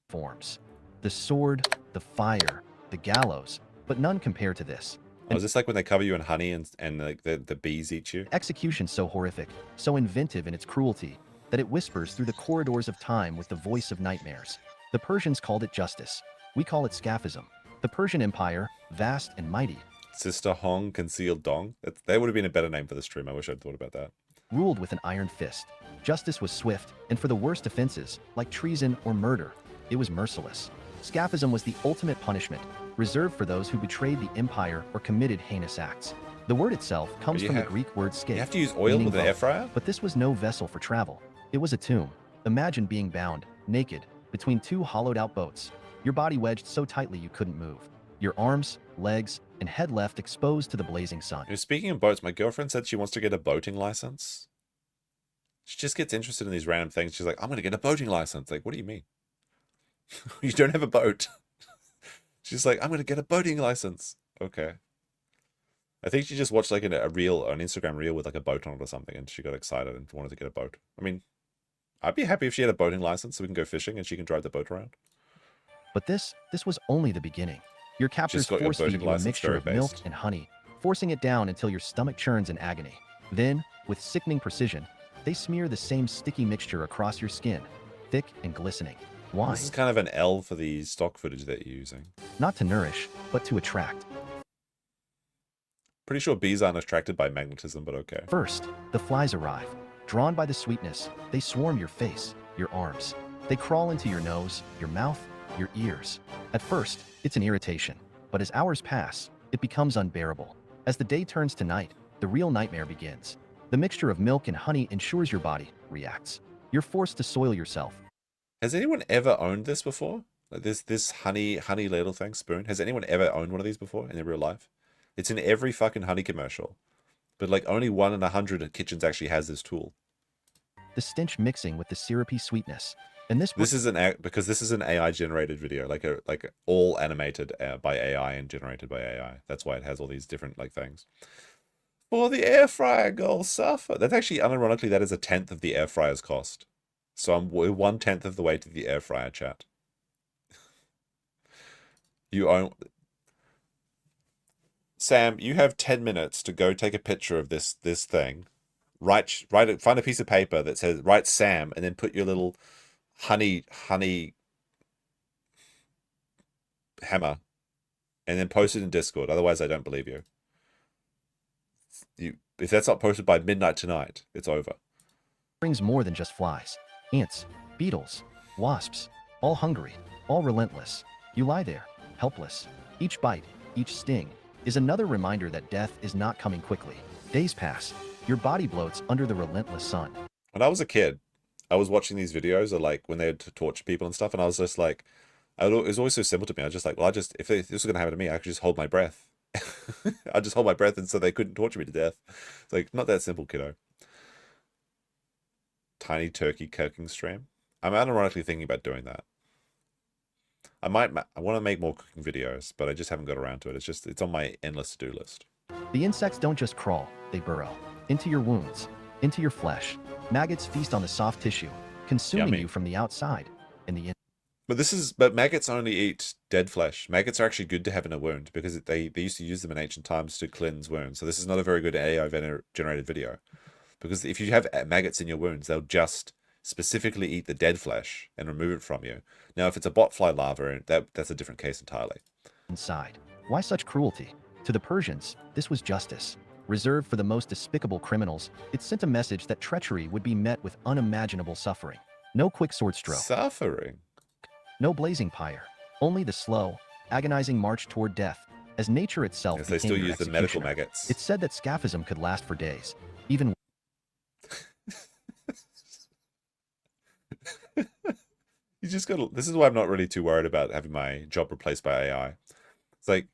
Forms. The sword, the fire, the gallows, but none compare to this. Oh, is this like when they cover you in honey and like the bees eat you? Execution so horrific, so inventive in its cruelty, that it whispers through the corridors of time with the voice of nightmares. The Persians called it justice. We call it scaphism. The Persian Empire, vast and mighty, Sister Hong Concealed Dong. That would have been a better name for the stream. I wish I'd thought about that. ruled with an iron fist. Justice was swift, and for the worst offenses, like treason or murder, it was merciless. Scaphism was the ultimate punishment, reserved for those who betrayed the empire or committed heinous acts. The word itself comes from the Greek word scaphe. You have to use oil with an air fryer? But this was no vessel for travel. It was a tomb. Imagine being bound, naked, between two hollowed-out boats, your body wedged so tightly you couldn't move. Your arms, legs, and head left exposed to the blazing sun. Speaking of boats, my girlfriend said she wants to get a boating license. She just gets interested in these random things. She's like, I'm going to get a boating license. Like, what do you mean? You don't have a boat. She's like, I'm going to get a boating license. Okay. I think she just watched like an Instagram reel with like a boat on it or something, and she got excited and wanted to get a boat. I mean, I'd be happy if she had a boating license so we can go fishing and she can drive the boat around. But this was only the beginning. Your captors force feed you a mixture of milk and honey, forcing it down until your stomach churns in agony. Then, with sickening precision, they smear the same sticky mixture across your skin, thick and glistening. Why? This is kind of an L for the stock footage that you're using. Not to nourish, but to attract. Pretty sure bees aren't attracted by magnetism, but okay. First, the flies arrive. Drawn by the sweetness, they swarm your face, your arms. They crawl into your nose, your mouth, your ears. At first, it's an irritation, but as hours pass, it becomes unbearable. As the day turns to night, the real nightmare begins. The mixture of milk and honey ensures your body reacts. You're forced to soil yourself. Has anyone ever owned this before? Like this honey ladle thing, spoon? Has anyone ever owned one of these before in their real life? It's in every fucking honey commercial. But like only 1 in 100 kitchens actually has this tool. The stench mixing with the syrupy sweetness. And this is because this is an AI generated video, like all animated by AI and generated by AI. That's why it has all these different like things. For the air fryer goal suffer. That's actually, unironically, that is 1/10 of the air fryer's cost. So we're 1/10 of the way to the air fryer, chat. You own. Sam, you have 10 minutes to go take a picture of this thing. Find a piece of paper that says write Sam, and then put your little honey hammer, and then post it in Discord. Otherwise, I don't believe you. If that's not posted by midnight tonight, it's over. Brings more than just flies. Ants, beetles, wasps, all hungry, all relentless. You lie there, helpless. Each bite, each sting, is another reminder that death is not coming quickly. Days pass. Your body bloats under the relentless sun. When I was a kid, I was watching these videos of like when they would torture people and stuff, and I was just like, it was always so simple to me. I was just like, well, if this was gonna happen to me, I could just hold my breath. I'd just hold my breath, and so they couldn't torture me to death. It's like not that simple, kiddo. Tiny turkey cooking stream. I'm unironically thinking about doing that. I want to make more cooking videos, but I just haven't got around to it. It's on my endless to-do list. The insects don't just crawl, they burrow. Into your wounds, into your flesh. Maggots feast on the soft tissue, consuming Yummy. you from the outside. But maggots only eat dead flesh. Maggots are actually good to have in a wound because they used to use them in ancient times to cleanse wounds. So this is not a very good AI generated video. Because if you have maggots in your wounds, they'll just specifically eat the dead flesh and remove it from you. Now, if it's a botfly larva, that's a different case entirely. Inside. Why such cruelty? To the Persians, this was justice. Reserved for the most despicable criminals, it sent a message that treachery would be met with unimaginable suffering. No quick sword stroke. Suffering? No blazing pyre. Only the slow, agonizing march toward death, as nature itself Yes, became they still your use the medical executioner. maggots. It's said that scaphism could last for days, even You just got to... This is why I'm not really too worried about having my job replaced by AI. It's like,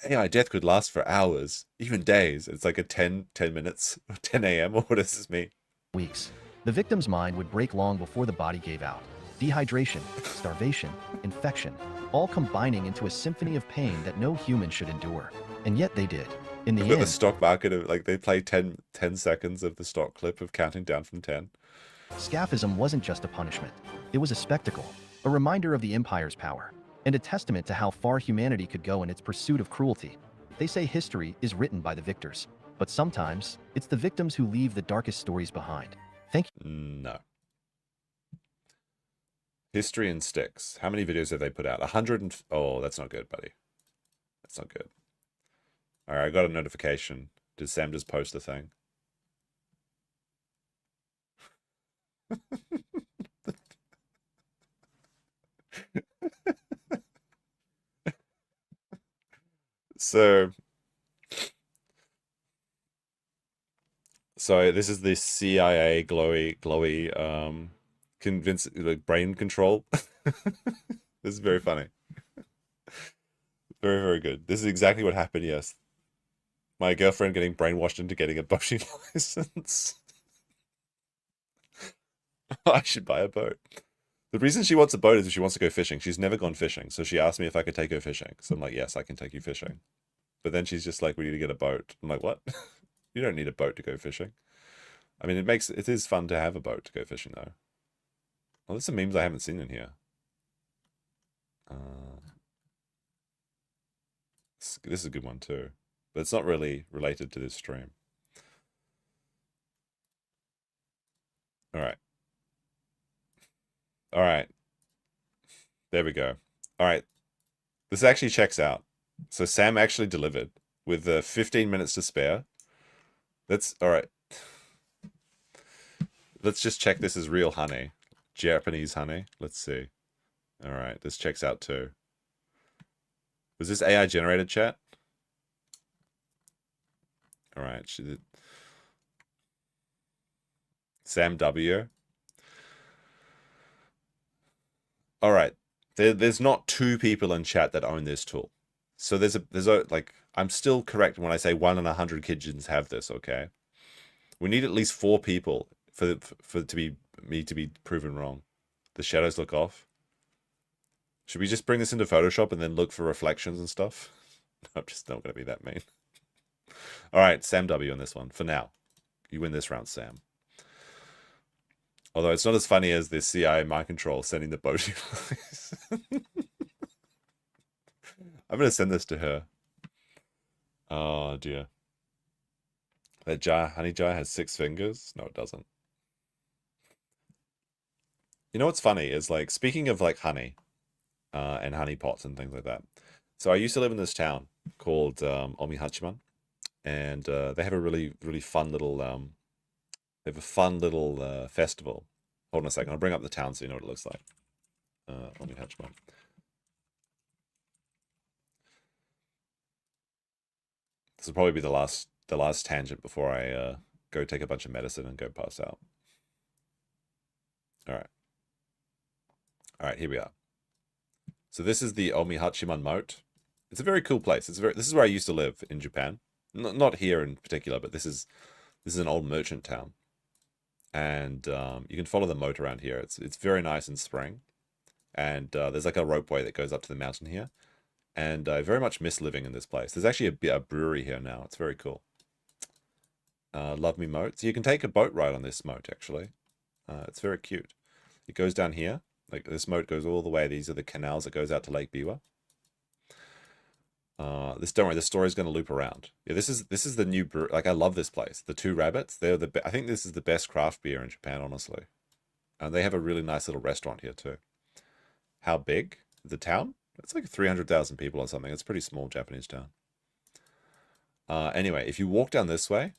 AI death could last for hours, even days. It's like a 10 minutes, 10 a.m. or what does this mean? weeks. The victim's mind would break long before the body gave out. Dehydration, starvation, infection, all combining into a symphony of pain that no human should endure. And yet they did. In the I've got end, the stock market of, like, they play 10 seconds of the stock clip of counting down from 10. scaphism wasn't just a punishment. It was a spectacle, a reminder of the empire's power, and a testament to how far humanity could go in its pursuit of cruelty. They say history is written by the victors, but sometimes it's the victims who leave the darkest stories behind. Thank you. No. History and sticks. How many videos have they put out? 100 and... Oh, that's not good, buddy. That's not good. All right, I got a notification. Did Sam just post the thing? So this is the CIA glowy convince like brain control. This is very funny. Very, very good. This is exactly what happened, yes. My girlfriend getting brainwashed into getting a boating license. I should buy a boat. The reason she wants a boat is if she wants to go fishing. She's never gone fishing, so she asked me if I could take her fishing. So I'm like, yes, I can take you fishing. But then she's just like, we need to get a boat. I'm like, what? You don't need a boat to go fishing. I mean, it is fun to have a boat to go fishing, though. Well, there's some memes I haven't seen in here. This is a good one, too. But it's not really related to this stream. All right. All right. There we go. All right. This actually checks out. So Sam actually delivered with 15 minutes to spare. That's all right. Let's just check this is real honey. Japanese honey. Let's see. All right. This checks out too. Was this AI generated, chat? All right. Sam W. All right. There's not 2 people in chat that own this tool. So there's like, I'm still correct when I say 1 in 100 kitchens have this, okay? We need at least 4 people for me to be proven wrong. The shadows look off. Should we just bring this into Photoshop and then look for reflections and stuff? I'm just not going to be that mean. All right, Sam W on this one for now. You win this round, Sam. Although it's not as funny as the CIA mind control sending the boat. I'm going to send this to her. Oh, dear. That jar, honey jar, has 6 fingers? No, it doesn't. You know what's funny is, like, speaking of, like, honey and honey pots and things like that. So I used to live in this town called Omihachiman. And they have a really, really fun little... they have a fun little festival. Hold on a second. I'll bring up the town so you know what it looks like. Omihachiman. This will probably be the last tangent before I go take a bunch of medicine and go pass out. All right. All right, here we are. So this is the Omihachiman Moat. It's a very cool place. This is where I used to live in Japan. Not here in particular, but this is an old merchant town. And you can follow the moat around here. It's very nice in spring. And there's like a ropeway that goes up to the mountain here. And I very much miss living in this place. There's actually a brewery here now. It's very cool. Love me moat. So you can take a boat ride on this moat, actually. It's very cute. It goes down here. Like this moat goes all the way. These are the canals that goes out to Lake Biwa. Don't worry, the story's going to loop around. Yeah, this is the new brew. Like I love this place. The Two Rabbits. I think this is the best craft beer in Japan, honestly. And they have a really nice little restaurant here too. How big? The town? It's like 300,000 people or something. It's a pretty small Japanese town. Anyway, if you walk down this way,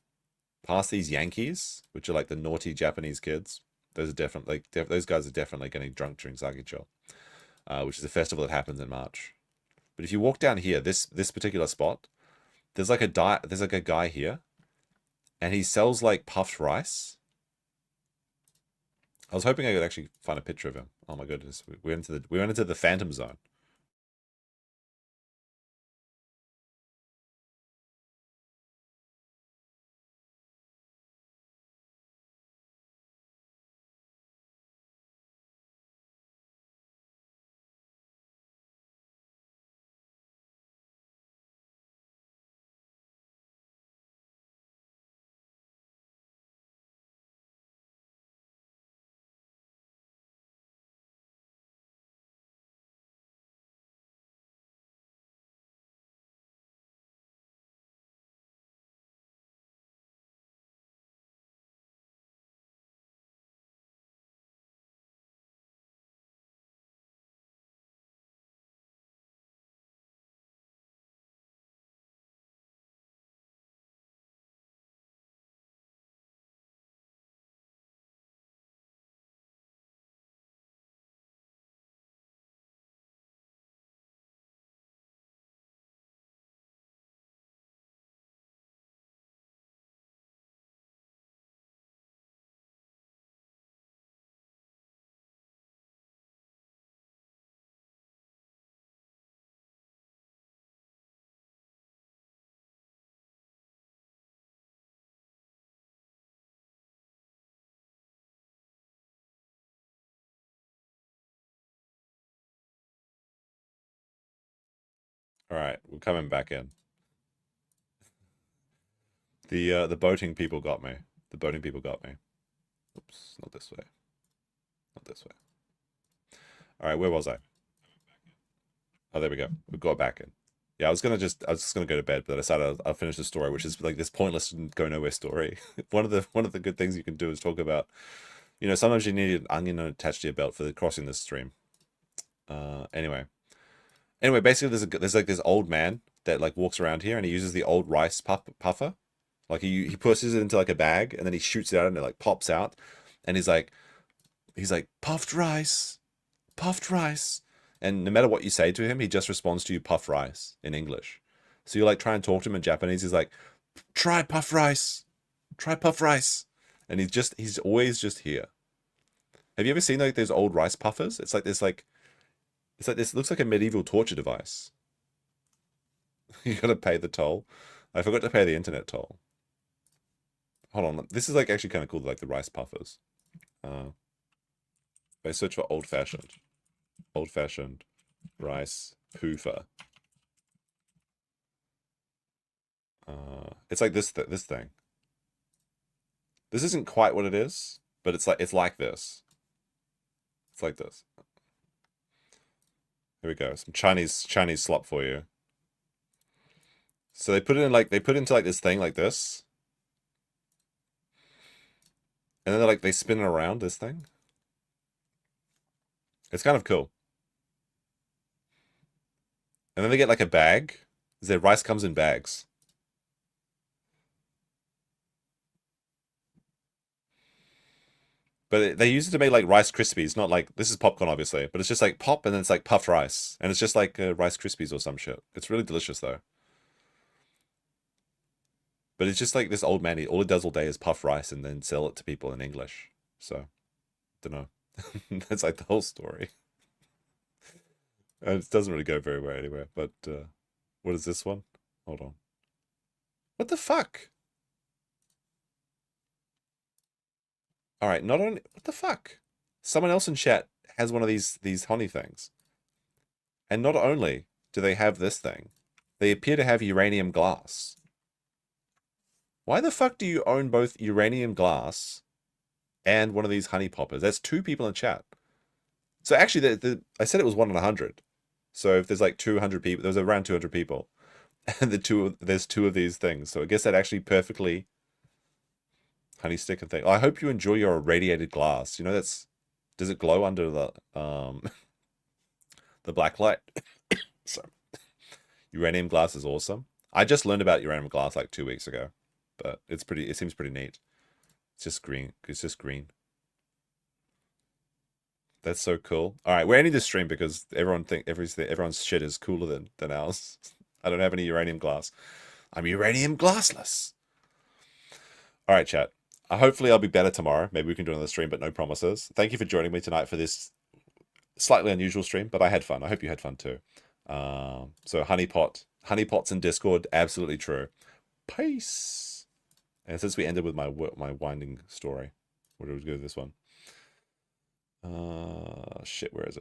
past these Yankees, which are like the naughty Japanese kids, those are definitely those guys are definitely getting drunk during Sakicho, which is a festival that happens in March. But if you walk down here, this particular spot, there's like a guy here, and he sells like puffed rice. I was hoping I could actually find a picture of him. Oh my goodness, we went into the Phantom Zone. All right, we're coming back in. The boating people got me. The boating people got me. Oops, not this way. Not this way. All right, where was I? Oh, there we go. We got back in. Yeah, I was just gonna go to bed, but I decided I'll finish the story, which is like this pointless go nowhere story. One of the good things you can do is talk about, sometimes you need an onion attached to your belt for crossing this stream. Anyway, basically there's like this old man that like walks around here, and he uses the old rice puffer. Like he pushes it into like a bag, and then he shoots it out, and it like pops out, and he's like puffed rice, puffed rice. And no matter what you say to him, he just responds to you puff rice in English. So you like try and talk to him in Japanese. He's like, try puff rice, try puff rice. And he's always just here. Have you ever seen like those old rice puffers? It's like this, looks like a medieval torture device. You gotta pay the toll. I forgot to pay the internet toll. Hold on, this is like actually kind of cool, like the rice puffers. If I search for old fashioned rice poofer. It's like this thing. This isn't quite what it is, but it's like this. It's like this. Here we go. Some Chinese slop for you. So they put it into like this thing like this. And then they spin it around this thing. It's kind of cool. And then they get like a bag. Their rice comes in bags. But they use it to make like Rice Krispies, not like, this is popcorn obviously, but it's just like pop and then it's like puffed rice. And it's just like Rice Krispies or some shit. It's really delicious though. But it's just like this old man, all he does all day is puff rice and then sell it to people in English. So, don't know. That's like the whole story. And it doesn't really go very well anywhere. But what is this one? Hold on. What the fuck? All right, not only what the fuck? Someone else in chat has one of these honey things. And not only do they have this thing, they appear to have uranium glass. Why the fuck do you own both uranium glass and one of these honey poppers? That's 2 people in chat. So actually, I said it was 1 in 100. So if there's like 200 people, there's around 200 people, and there's 2 of these things. So I guess that actually perfectly honey stick and thing. I hope you enjoy your irradiated glass. You know, does it glow under the the black light? So uranium glass is awesome. I just learned about uranium glass like 2 weeks ago, but it seems pretty neat. It's just green. It's just green. That's so cool. All right, we're ending this stream because everyone's shit is cooler than ours. I don't have any uranium glass. I'm uranium glassless. All right, chat. Hopefully I'll be better tomorrow. Maybe we can do another stream, but no promises. Thank you for joining me tonight for this slightly unusual stream, but I had fun. I hope you had fun too. So honeypots in Discord, absolutely true. Peace. And since we ended with my winding story, where do we go with this one? Shit, where is it?